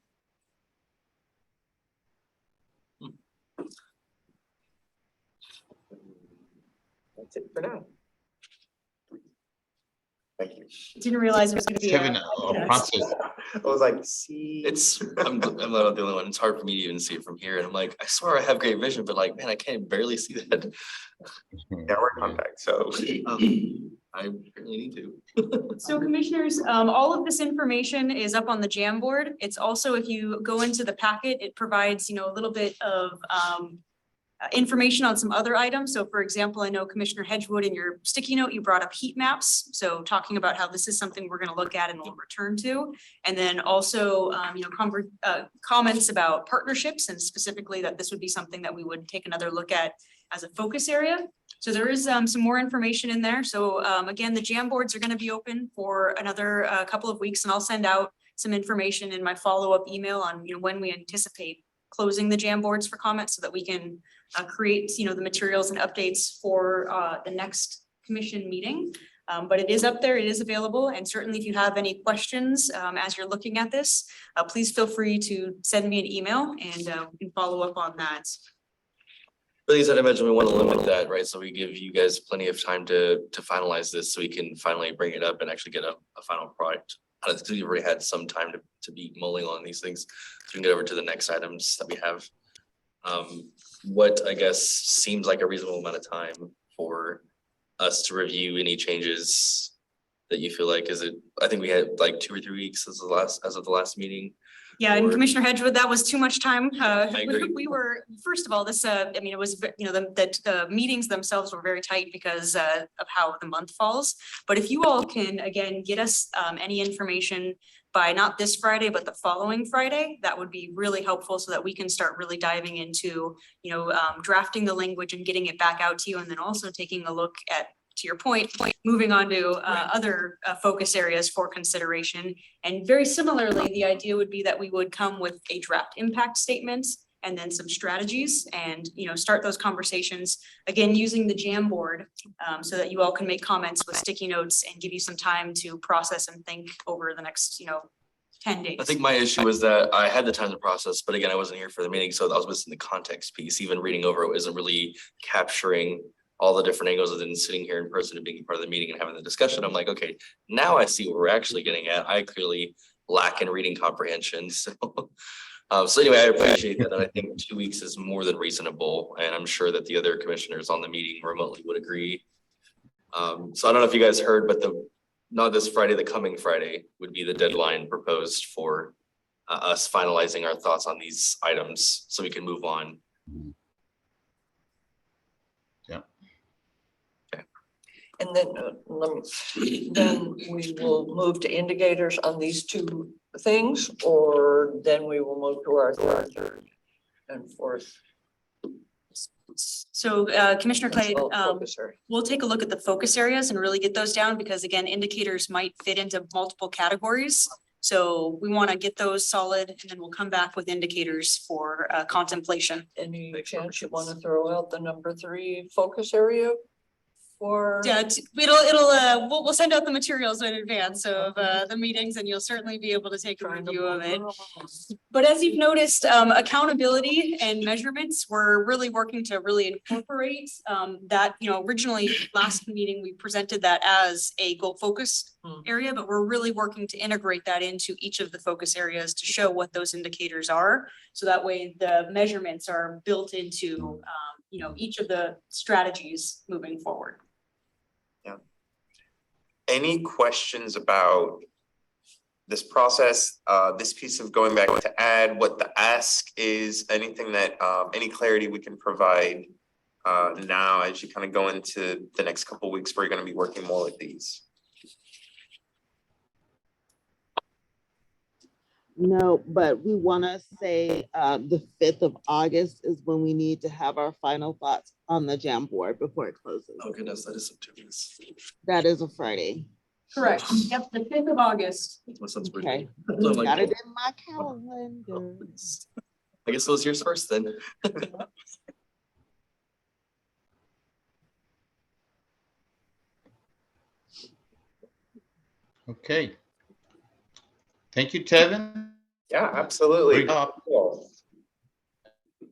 That's it for now. Thank you. Didn't realize it was gonna be. Kevin, a process. I was like, see. I'm not the only one. It's hard for me to even see it from here. And I'm like, I swear I have great vision, but like, man, I can't barely see that. Network contact, so. I really need to. So commissioners, all of this information is up on the Jamboard. It's also, if you go into the packet, it provides, you know, a little bit of information on some other items. So for example, I know Commissioner Hedgewood, in your sticky note, you brought up heat maps. So talking about how this is something we're going to look at and we'll return to. And then also, you know, comments about partnerships, and specifically that this would be something that we would take another look at as a focus area. So there is some more information in there. So again, the Jamboards are going to be open for another couple of weeks, and I'll send out some information in my follow-up email on, you know, when we anticipate closing the Jamboards for comments, so that we can create, you know, the materials and updates for the next commission meeting. But it is up there, it is available, and certainly if you have any questions as you're looking at this, please feel free to send me an email, and we can follow up on that. But as I imagine, we want to limit that, right? So we give you guys plenty of time to finalize this, so we can finally bring it up and actually get a final product. Because we've already had some time to be mulling on these things, so we can get over to the next items that we have. What I guess seems like a reasonable amount of time for us to review any changes that you feel like, is it, I think we had like 2 or 3 weeks as of the last meeting. Yeah, and Or- Commissioner Hedgewood, that was too much time. agree. We were, first of all, this, I mean, it was, you know, the meetings themselves were very tight because of how the month falls. But if you all can, again, get us any information by not this Friday, but the following Friday, that would be really helpful, so that we can start really diving into, you know, drafting the language and getting it back out to you, and then also taking a look at, to your point, moving on to other focus areas for consideration. And very similarly, the idea would be that we would come with a draft impact statement and then some strategies, and, you know, start those conversations, again, using the Jamboard, so that you all can make comments with sticky notes and give you some time to process and think over the next, you know, 10 days. I think my issue was that I had the time to process, but again, I wasn't here for the meeting, so I was missing the context piece. Even reading over it isn't really capturing all the different angles and then sitting here in person and being part of the meeting and having the discussion, I'm like, okay, now I see what we're actually getting at. I clearly lack in reading comprehension. So anyway, I appreciate that. And I think 2 weeks is more than reasonable. And I'm sure that the other commissioners on the meeting remotely would agree. So I don't know if you guys heard, but not this Friday, the coming Friday would be the deadline proposed for us finalizing our thoughts on these items so we can move on. Yeah. Okay. And then, then we will move to indicators on these two things, or then we will move to our third and fourth. So Commissioner Clay, Focus area. we'll take a look at the focus areas and really get those down because again, indicators might fit into multiple categories. So we want to get those solid and then we'll come back with indicators for contemplation. Any chance you want to throw out the number 3 focus area for? Yeah, we'll send out the materials in advance of the meetings and you'll certainly be able to take a review of it. But as you've noticed, accountability and measurements, we're really working to really incorporate that, originally last meeting, we presented that as a goal focus area, but we're really working to integrate that into each of the focus areas to show what those indicators are. So that way the measurements are built into, each of the strategies moving forward. Yeah. Any questions about this process, this piece of going back to add, what the ask is, anything that, any clarity we can provide now as you kind of go into the next couple of weeks where you're going to be working more with these? No, but we want to say the 5th of August is when we need to have our final thoughts on the jam board before it closes. Oh goodness, that is some 2 weeks. That is a Friday. Correct. Yep, the 5th of August. My son's Okay. birthday. So I'm like, Got it in my calendar. I guess it was yours first then. Okay. Thank you, Tevin. Yeah, absolutely. Great job. Cool.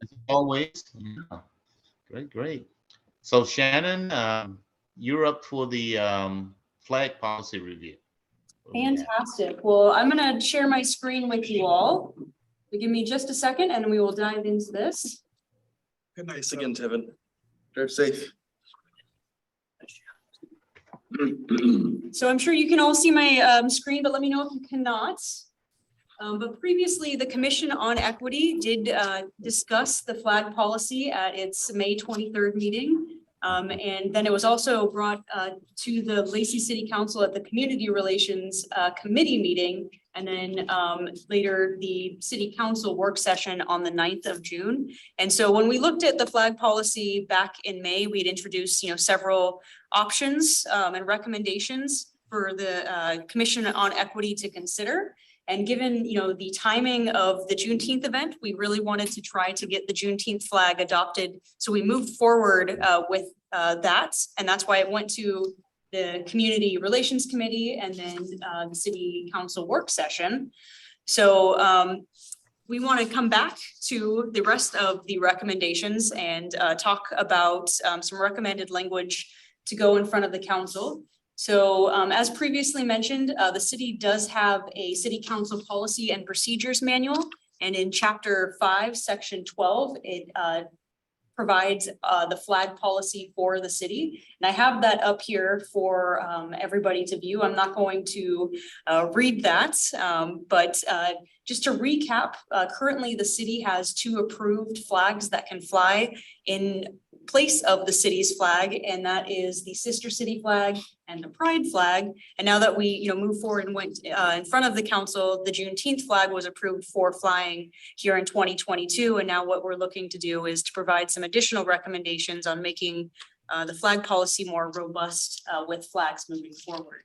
As always. Yeah. Great. So Shannon, you're up for the flag policy review. Fantastic. Well, I'm going to share my screen with you all. So give me just a second and we will dive into this. Good night again, Tevin. Drive safe. So I'm sure you can all see my screen, but let me know if you cannot. But previously, the Commission on Equity did discuss the flag policy at its May 23rd meeting. And then it was also brought to the Lacey City Council at the Community Relations Committee meeting. And then later the City Council work session on the 9th of June. And so when we looked at the flag policy back in May, we'd introduced several options and recommendations for the Commission on Equity to consider. And given, the timing of the Juneteenth event, we really wanted to try to get the Juneteenth flag adopted. So we moved forward with that. And that's why it went to the Community Relations Committee and then the City Council work session. So we want to come back to the rest of the recommendations and talk about some recommended language to go in front of the council. So as previously mentioned, the city does have a City Council Policy and Procedures Manual. And in Chapter 5, Section 12, it provides the flag policy for the city. And I have that up here for everybody to view. I'm not going to read that, but just to recap, currently the city has 2 approved flags that can fly in place of the city's flag, and that is the Sister City flag and the Pride flag. And now that we move forward and went in front of the council, the Juneteenth flag was approved for flying here in 2022. And now what we're looking to do is to provide some additional recommendations on making the flag policy more robust with flags moving forward.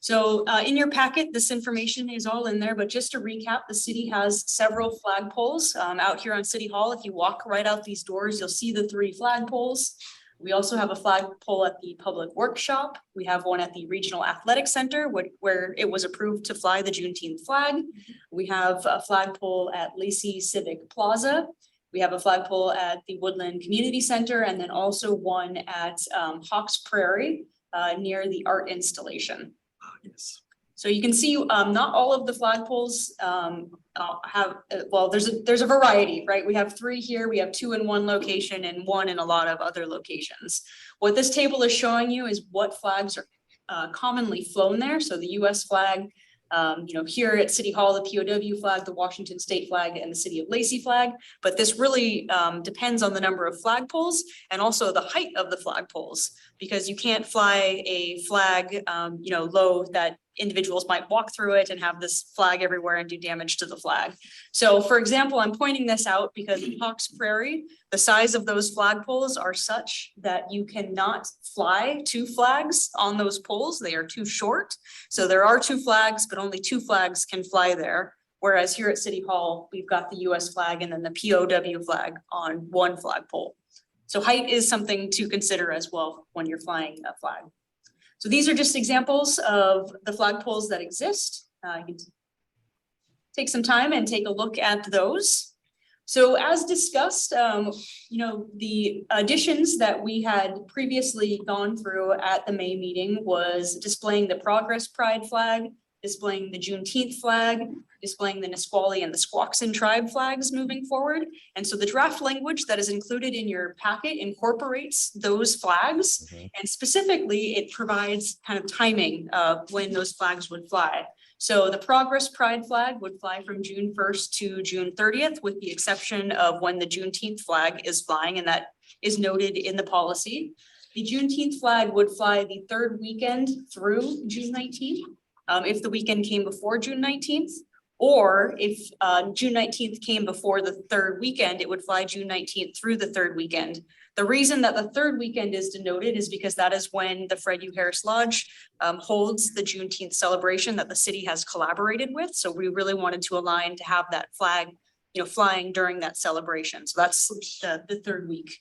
So in your packet, this information is all in there, but just to recap, the city has several flag poles out here on City Hall. If you walk right out these doors, you'll see the 3 flag poles. We also have a flag pole at the Public Workshop. We have one at the Regional Athletic Center where it was approved to fly the Juneteenth flag. We have a flag pole at Lacey Civic Plaza. We have a flagpole at the Woodland Community Center and then also one at Hawks Prairie near the art installation. Yes. So you can see not all of the flagpoles have, well, there's a variety, right? We have 3 here, we have 2 in one location and 1 in a lot of other locations. What this table is showing you is what flags are commonly flown there. So the US flag, here at City Hall, the POW flag, the Washington State flag, and the City of Lacey flag. But this really depends on the number of flagpoles and also the height of the flagpoles, because you can't fly a flag, low that individuals might walk through it and have this flag everywhere and do damage to the flag. So for example, I'm pointing this out because in Hawks Prairie, the size of those flagpoles are such that you cannot fly 2 flags on those poles. They are too short. So there are 2 flags, but only 2 flags can fly there. Whereas here at City Hall, we've got the US flag and then the POW flag on 1 flagpole. So height is something to consider as well when you're flying a flag. So these are just examples of the flagpoles that exist. You can take some time and take a look at those. So as discussed, the additions that we had previously gone through at the May meeting was displaying the Progress Pride flag, displaying the Juneteenth flag, displaying the Nisqually and the Squaxin tribe flags moving forward. And so the draft language that is included in your packet incorporates those flags. And specifically, it provides kind of timing of when those flags would fly. So the Progress Pride flag would fly from June 1st to June 30th, with the exception of when the Juneteenth flag is flying, and that is noted in the policy. The Juneteenth flag would fly the 3rd weekend through June 19th. If the weekend came before June 19th, or if June 19th came before the 3rd weekend, it would fly June 19th through the 3rd weekend. The reason that the 3rd weekend is denoted is because that is when the Fred U. Harris Lodge holds the Juneteenth celebration that the city has collaborated with. So we really wanted to align to have that flag, flying during that celebration. So that's the 3rd week.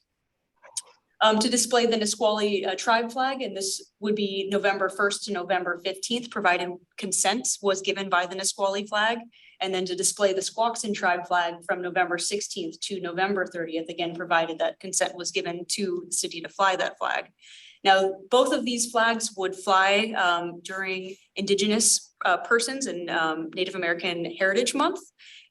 To display the Nisqually tribe flag, and this would be November 1st to November 15th, provided consent was given by the Nisqually flag. And then to display the Squaxin tribe flag from November 16th to November 30th, again, provided that consent was given to the city to fly that flag. Now, both of these flags would fly during Indigenous persons and Native American Heritage Month.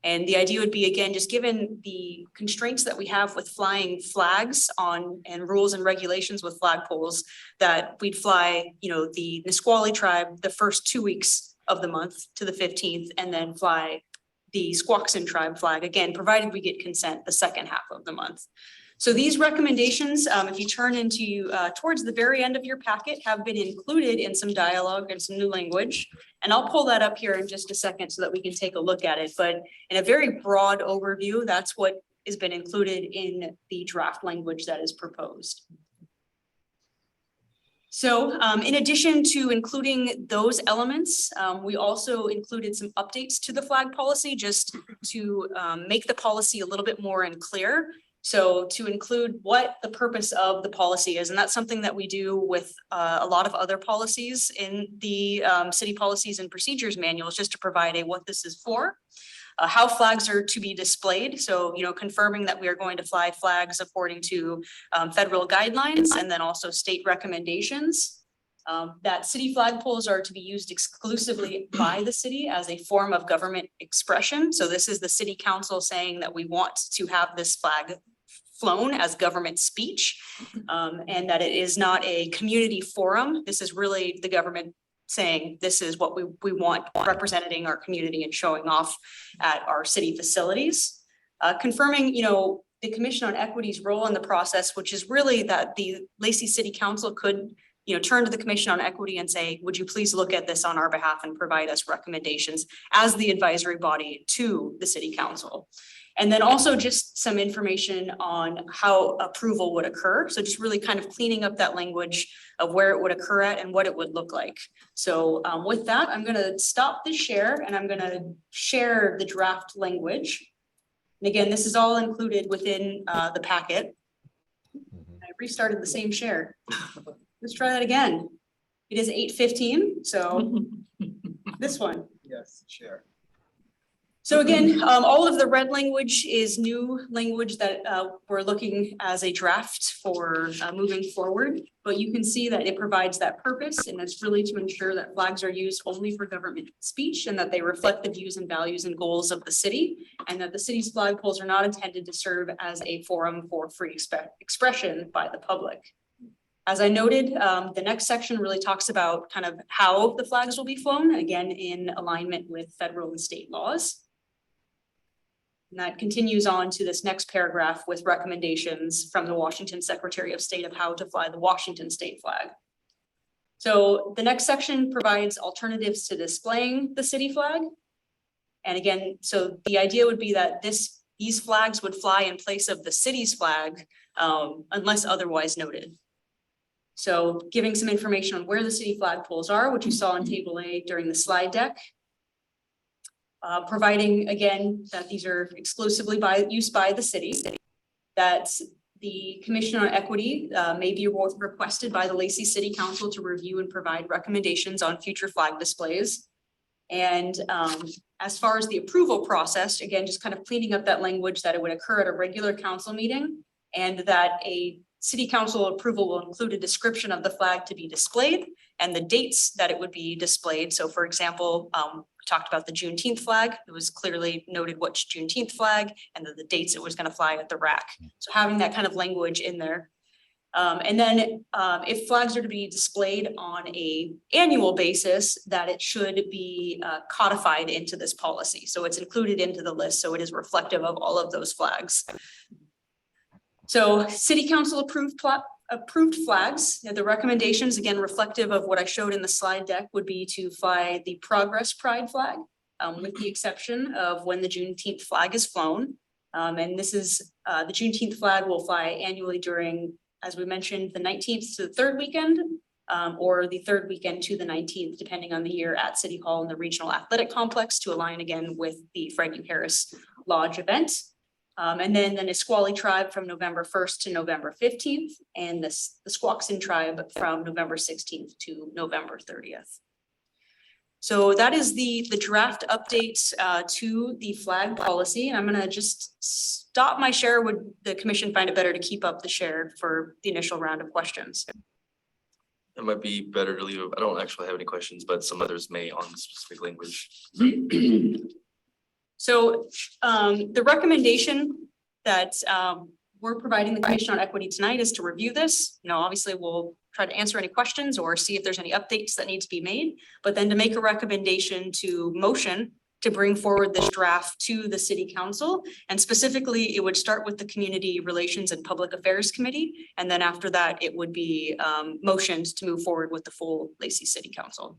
And the idea would be, again, just given the constraints that we have with flying flags and rules and regulations with flagpoles, that we'd fly, the Nisqually tribe the first 2 weeks of the month to the 15th, and then fly the Squaxin tribe flag, again, provided we get consent the second half of the month. So these recommendations, if you turn into towards the very end of your packet, have been included in some dialogue and some new language. And I'll pull that up here in just a second so that we can take a look at it. But in a very broad overview, that's what has been included in the draft language that is proposed. So in addition to including those elements, we also included some updates to the flag policy just to make the policy a little bit more clear. So to include what the purpose of the policy is, and that's something that we do with a lot of other policies in the city policies and procedures manuals, just to provide what this is for, how flags are to be displayed. So, confirming that we are going to fly flags according to federal guidelines and then also state recommendations. That city flagpoles are to be used exclusively by the city as a form of government expression. So this is the city council saying that we want to have this flag flown as government speech, and that it is not a community forum. This is really the government saying this is what we want representing our community and showing off at our city facilities. Confirming, the Commission on Equity's role in the process, which is really that the Lacey City Council could turn to the Commission on Equity and say, would you please look at this on our behalf and provide us recommendations as the advisory body to the City Council. And then also just some information on how approval would occur. So just really kind of cleaning up that language of where it would occur at and what it would look like. So with that, I'm gonna stop the share and I'm gonna share the draft language. And again, this is all included within the packet. I restarted the same share. Let's try that again. It is 8:15, so this one. Yes, share. So again, all of the red language is new language that we're looking as a draft for moving forward. But you can see that it provides that purpose, and it's really to ensure that flags are used only for government speech and that they reflect the views and values and goals of the city, and that the city's flagpoles are not intended to serve as a forum for free expression by the public. As I noted, the next section really talks about kind of how the flags will be flown, again, in alignment with federal and state laws. And that continues on to this next paragraph with recommendations from the Washington Secretary of State of how to fly the Washington state flag. So the next section provides alternatives to displaying the city flag. And again, so the idea would be that these flags would fly in place of the city's flag unless otherwise noted. So giving some information on where the city flagpoles are, which you saw in table A during the slide deck. Providing again that these are exclusively used by the city, that the Commission on Equity may be requested by the Lacey City Council to review and provide recommendations on future flag displays. And as far as the approval process, again, just kind of cleaning up that language that it would occur at a regular council meeting, and that a city council approval will include a description of the flag to be displayed and the dates that it would be displayed. So for example, we talked about the Juneteenth flag. It was clearly noted which Juneteenth flag and the dates it was going to fly at the rack. So having that kind of language in there. And then if flags are to be displayed on a annual basis, that it should be codified into this policy. So it's included into the list. So it is reflective of all of those flags. So city council approved flags. The recommendations, again, reflective of what I showed in the slide deck, would be to fly the Progress Pride flag, with the exception of when the Juneteenth flag is flown. And this is the Juneteenth flag will fly annually during, as we mentioned, the 19th to the third weekend, or the third weekend to the 19th, depending on the year, at City Hall and the Regional Athletic Complex, to align again with the Fred U. Harris Lodge event. And then the Nisqually tribe from November 1st to November 15th, and the Squaxin tribe from November 16th to November 30th. So that is the draft updates to the flag policy. And I'm gonna just stop my share. Would the commission find it better to keep up the share for the initial round of questions? It might be better to leave. I don't actually have any questions, but some others may on specific language. So the recommendation that we're providing the Commission on Equity tonight is to review this. You know, obviously we'll try to answer any questions or see if there's any updates that need to be made, but then to make a recommendation to motion to bring forward this draft to the City Council. And specifically, it would start with the Community Relations and Public Affairs Committee. And then after that, it would be motioned to move forward with the full Lacey City Council.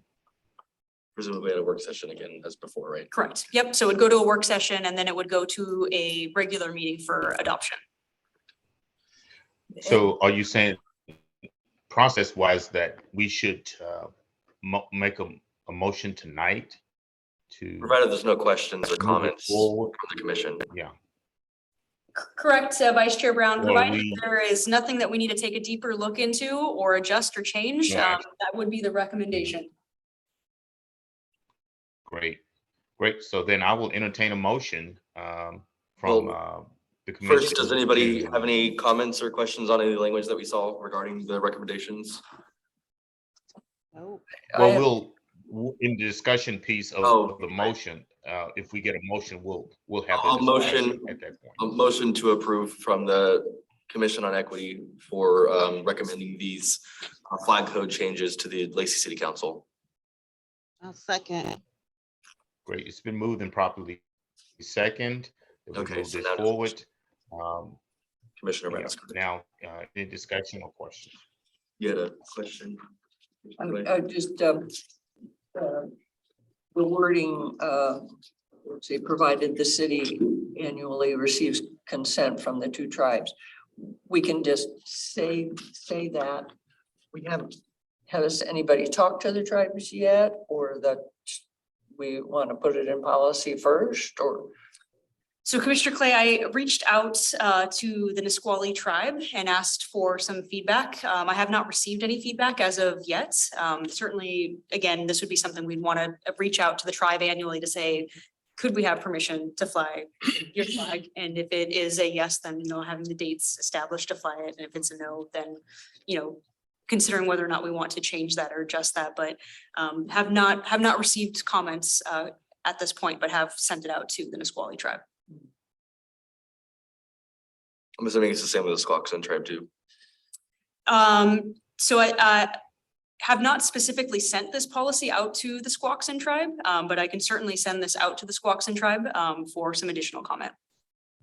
Presumably at a work session again as before, right? Correct. Yep. So it'd go to a work session and then it would go to a regular meeting for adoption. So are you saying process wise that we should make a motion tonight to? Provided there's no questions or comments from forward? the commission. Yeah. Correct, Vice Chair Brown, Well, provided there is nothing that we need to take a deeper look into or adjust or change, Right. that would be the recommendation. Great. So then I will entertain a motion from the commission. First, does anybody have any comments or questions on any language that we saw regarding the recommendations? Oh, Well, we'll in the discussion piece of Oh, the motion, if we get a motion, we'll have I'll that motion- discussion at that point. A motion to approve from the Commission on Equity for recommending these flag code changes to the Lacey City Council. I'll second. Great. It's been moved and properly second. That we Okay, move so this now- forward. Commissioner Yeah, Renz, now, any discussion or questions? you had a question? I just, the wording, say, provided the city annually receives consent from the two tribes. We can just say that. We haven't, has anybody talked to the tribes yet, or that we want to put it in policy first, or? So Commissioner Clay, I reached out to the Nisqually tribe and asked for some feedback. I have not received any feedback as of yet. Certainly, again, this would be something we'd want to reach out to the tribe annually to say, could we have permission to fly your flag? And if it is a yes, then, having the dates established to fly it. And if it's a no, then, considering whether or not we want to change that or adjust that, but have not received comments at this point, but have sent it out to the Nisqually tribe. I'm assuming it's the same with the Squaxin tribe too. So I have not specifically sent this policy out to the Squaxin tribe, but I can certainly send this out to the Squaxin tribe for some additional comment.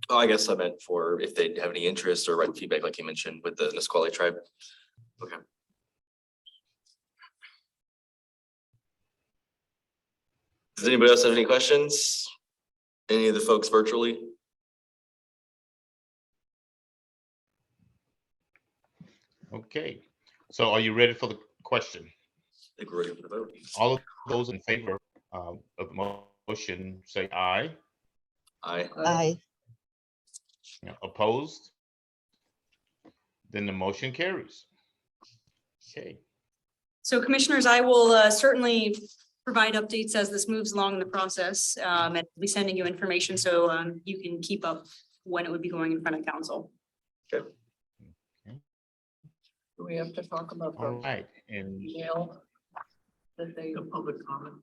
Oh, I guess I meant for if they have any interest or write feedback, like you mentioned with the Nisqually tribe. Okay. Does anybody else have any questions? Any of the folks virtually? Okay, so are you ready for the question? I think we're ready for the vote. All of those in favor of the motion, say aye. Aye. Aye. Opposed? Then the motion carries. Okay. So commissioners, I will certainly provide updates as this moves along in the process, and be sending you information so you can keep up when it would be going in front of council. Okay. Do we have to talk about All the right, and email that they, Public comment.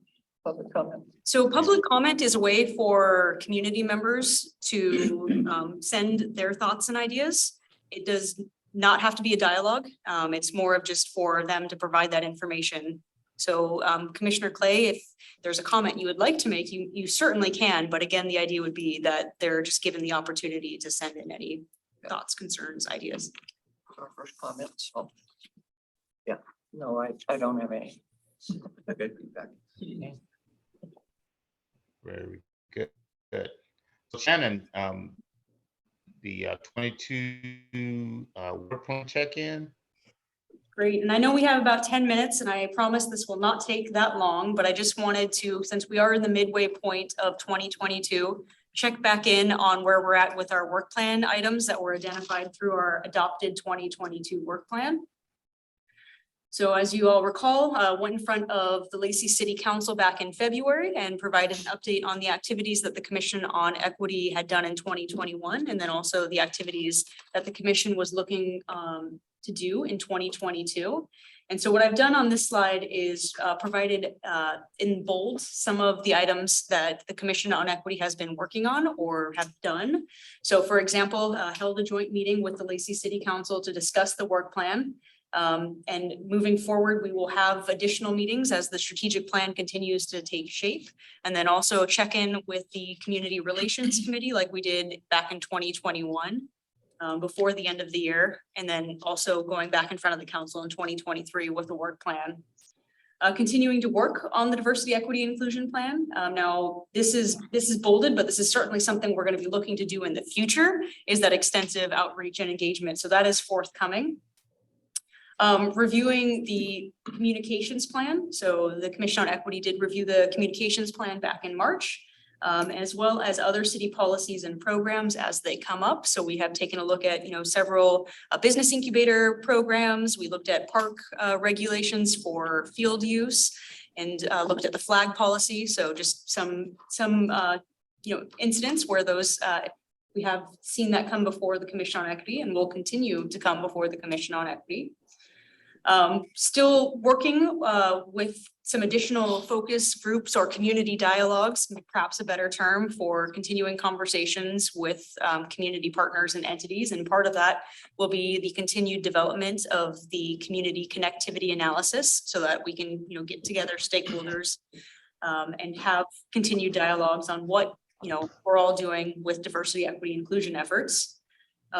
public comment? So public comment is a way for community members to send their thoughts and ideas. It does not have to be a dialogue. It's more of just for them to provide that information. So Commissioner Clay, if there's a comment you would like to make, you certainly can. But again, the idea would be that they're just given the opportunity to send in any thoughts, concerns, ideas. Our first comments. Oh. Yeah, no, I don't have any. Okay, feedback. very good. Good. So Shannon, the 22 work plan check-in. Great, and I know we have about 10 minutes and I promise this will not take that long, but I just wanted to, since we are in the midway point of 2022, check back in on where we're at with our work plan items that were identified through our adopted 2022 work plan. So as you all recall, went in front of the Lacey City Council back in February and provided an update on the activities that the Commission on Equity had done in 2021, and then also the activities that the commission was looking to do in 2022. And so what I've done on this slide is provided in bold some of the items that the Commission on Equity has been working on or have done. So for example, held a joint meeting with the Lacey City Council to discuss the work plan. And moving forward, we will have additional meetings as the strategic plan continues to take shape. And then also check in with the Community Relations Committee like we did back in 2021. Before the end of the year, and then also going back in front of the council in 2023 with the work plan. Continuing to work on the diversity, equity, inclusion plan. Now, this is bolded, but this is certainly something we're going to be looking to do in the future, is that extensive outreach and engagement. So that is forthcoming. Reviewing the communications plan. So the Commission on Equity did review the communications plan back in March. As well as other city policies and programs as they come up. So we have taken a look at, several business incubator programs. We looked at park regulations for field use and looked at the flag policy. So just some incidents where those we have seen that come before the Commission on Equity and will continue to come before the Commission on Equity. Still working with some additional focus groups or community dialogues, perhaps a better term, for continuing conversations with community partners and entities. And part of that will be the continued development of the community connectivity analysis so that we can, get together stakeholders and have continued dialogues on what, we're all doing with diversity, equity, inclusion efforts.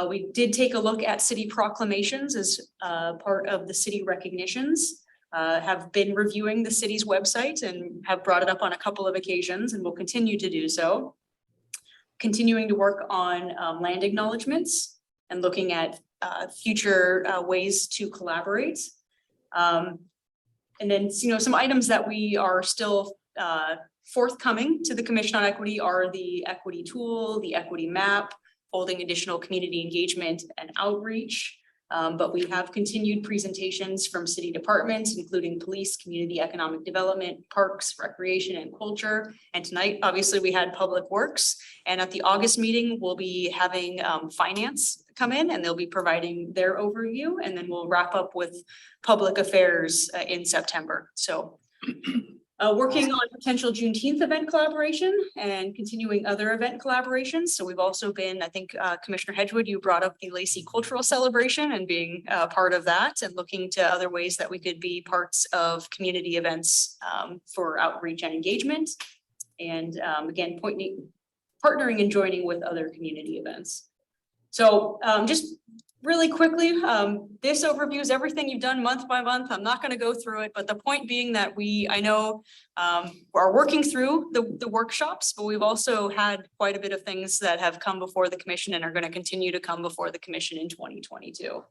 We did take a look at city proclamations as part of the city recognitions, have been reviewing the city's website and have brought it up on a couple of occasions and will continue to do so. Continuing to work on land acknowledgements and looking at future ways to collaborate. And then, some items that we are still forthcoming to the Commission on Equity are the equity tool, the equity map, holding additional community engagement and outreach, But we have continued presentations from city departments, including police, community economic development, parks, recreation, and culture. And tonight, obviously, we had public works. And at the August meeting, we'll be having finance come in and they'll be providing their overview. And then we'll wrap up with public affairs in September. So working on potential Juneteenth event collaboration and continuing other event collaborations. So we've also been, I think, Commissioner Hedgewood, you brought up the Lacey Cultural Celebration and being part of that and looking to other ways that we could be parts of community events for outreach and engagement. And again, partnering and joining with other community events. So just really quickly, this overview is everything you've done month by month. I'm not going to go through it, but the point being that I know are working through the workshops, but we've also had quite a bit of things that have come before the commission and are going to continue to come before the commission in 2022.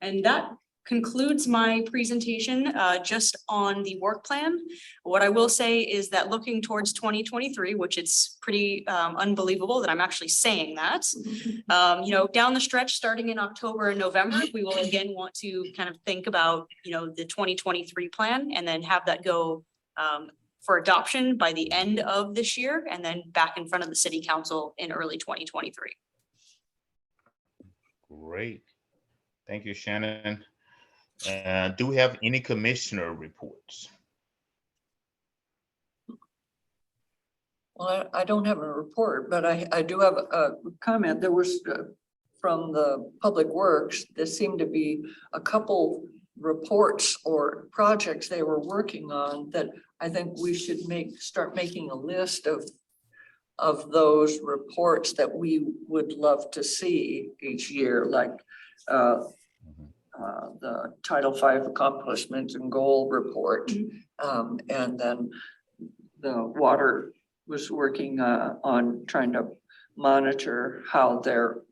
And that concludes my presentation just on the work plan. What I will say is that looking towards 2023, which it's pretty unbelievable that I'm actually saying that, down the stretch, starting in October and November, we will again want to kind of think about, the 2023 plan and then have that go for adoption by the end of this year and then back in front of the city council in early 2023. Great. Thank you, Shannon. Do we have any commissioner reports? Well, I don't have a report, but I do have a comment. There was from the Public Works, there seemed to be a couple reports or projects they were working on that I think we should start making a list of those reports that we would love to see each year, like the Title V accomplishments and goal report. And then the water was working on trying to monitor how they're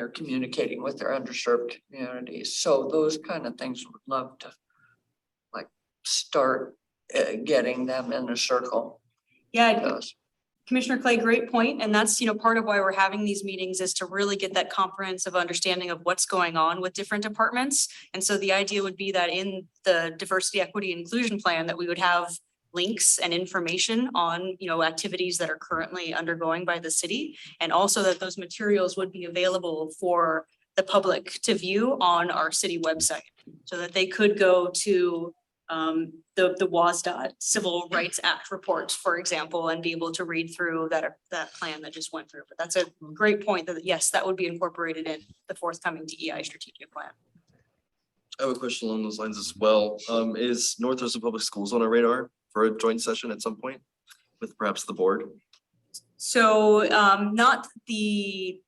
communicating with their underserved communities. So those kind of things would love to start getting them in a circle. Yeah. Commissioner Clay, great point. And that's, part of why we're having these meetings is to really get that comprehensive understanding of what's going on with different departments. And so the idea would be that in the diversity, equity, inclusion plan that we would have links and information on, activities that are currently undergoing by the city. And also that those materials would be available for the public to view on our city website so that they could go to the WASDOT Civil Rights Act reports, for example, and be able to read through that plan that just went through. But that's a great point that yes, that would be incorporated in the forthcoming DEI strategic plan. I have a question along those lines as well. Is Northwestern Public Schools on our radar for a joint session at some point with perhaps the board? So not the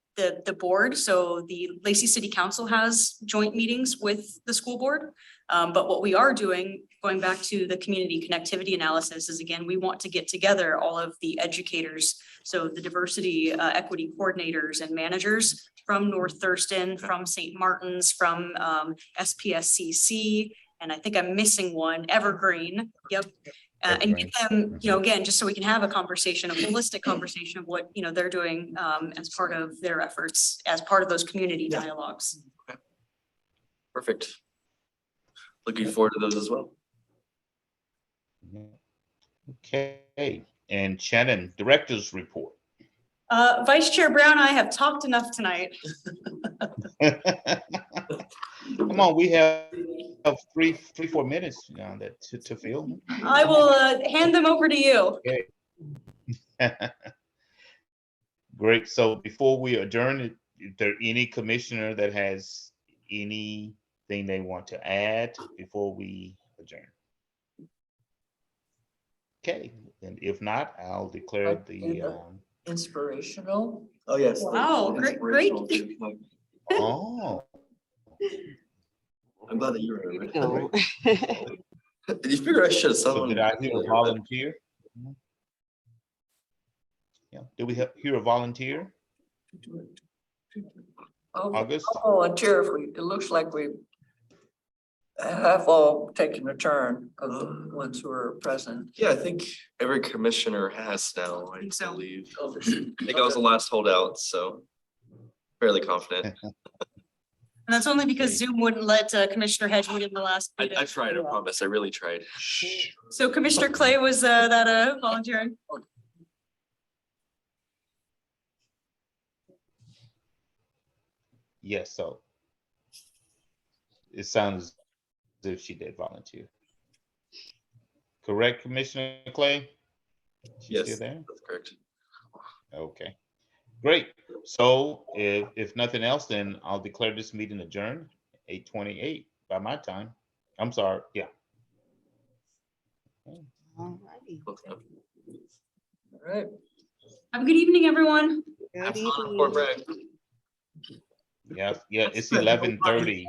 board. So the Lacey City Council has joint meetings with the school board. But what we are doing, going back to the community connectivity analysis, is again, we want to get together all of the educators. So the diversity, equity coordinators and managers from North Thurston, from St. Martin's, from SPSCC, and I think I'm missing one, Evergreen. Yep. And get them, again, just so we can have a conversation, a holistic conversation of what, they're doing as part of their efforts, as part of those community dialogues. Okay. Perfect. Looking forward to those as well. Okay, and Shannon, director's report. Vice Chair Brown and I have talked enough tonight. Come on, we have 4 minutes to fill. I will hand them over to you. Okay. Great. So before we adjourn, is there any commissioner that has anything they want to add before we adjourn? Okay, and if not, I'll declare the inspirational. Oh, yes. Wow, great. Oh. I'm glad that you were There here. you go. Did you figure I should have So someone? did I hear a volunteer? Yeah, did we hear a volunteer? August? I'll volunteer if it looks like we have all taken a turn of the ones who are present. Yeah, I think every commissioner has now, I think so. believe. I think I was the last holdout, so fairly confident. And that's only because Zoom wouldn't let Commissioner Hedgewood in the last. meeting. I tried, I promise, I really tried. So Commissioner Clay was that volunteering? Yes, so it sounds as if she did volunteer. Correct, Commissioner Clay? She's Yes, still there? that's correct. Okay, great. So if nothing else, then I'll declare this meeting adjourned, 8:28 by my time. I'm sorry, yeah. Alrighty. All right. Have a good evening, everyone. Good Poor evening. Brad. Yeah, it's 11:30.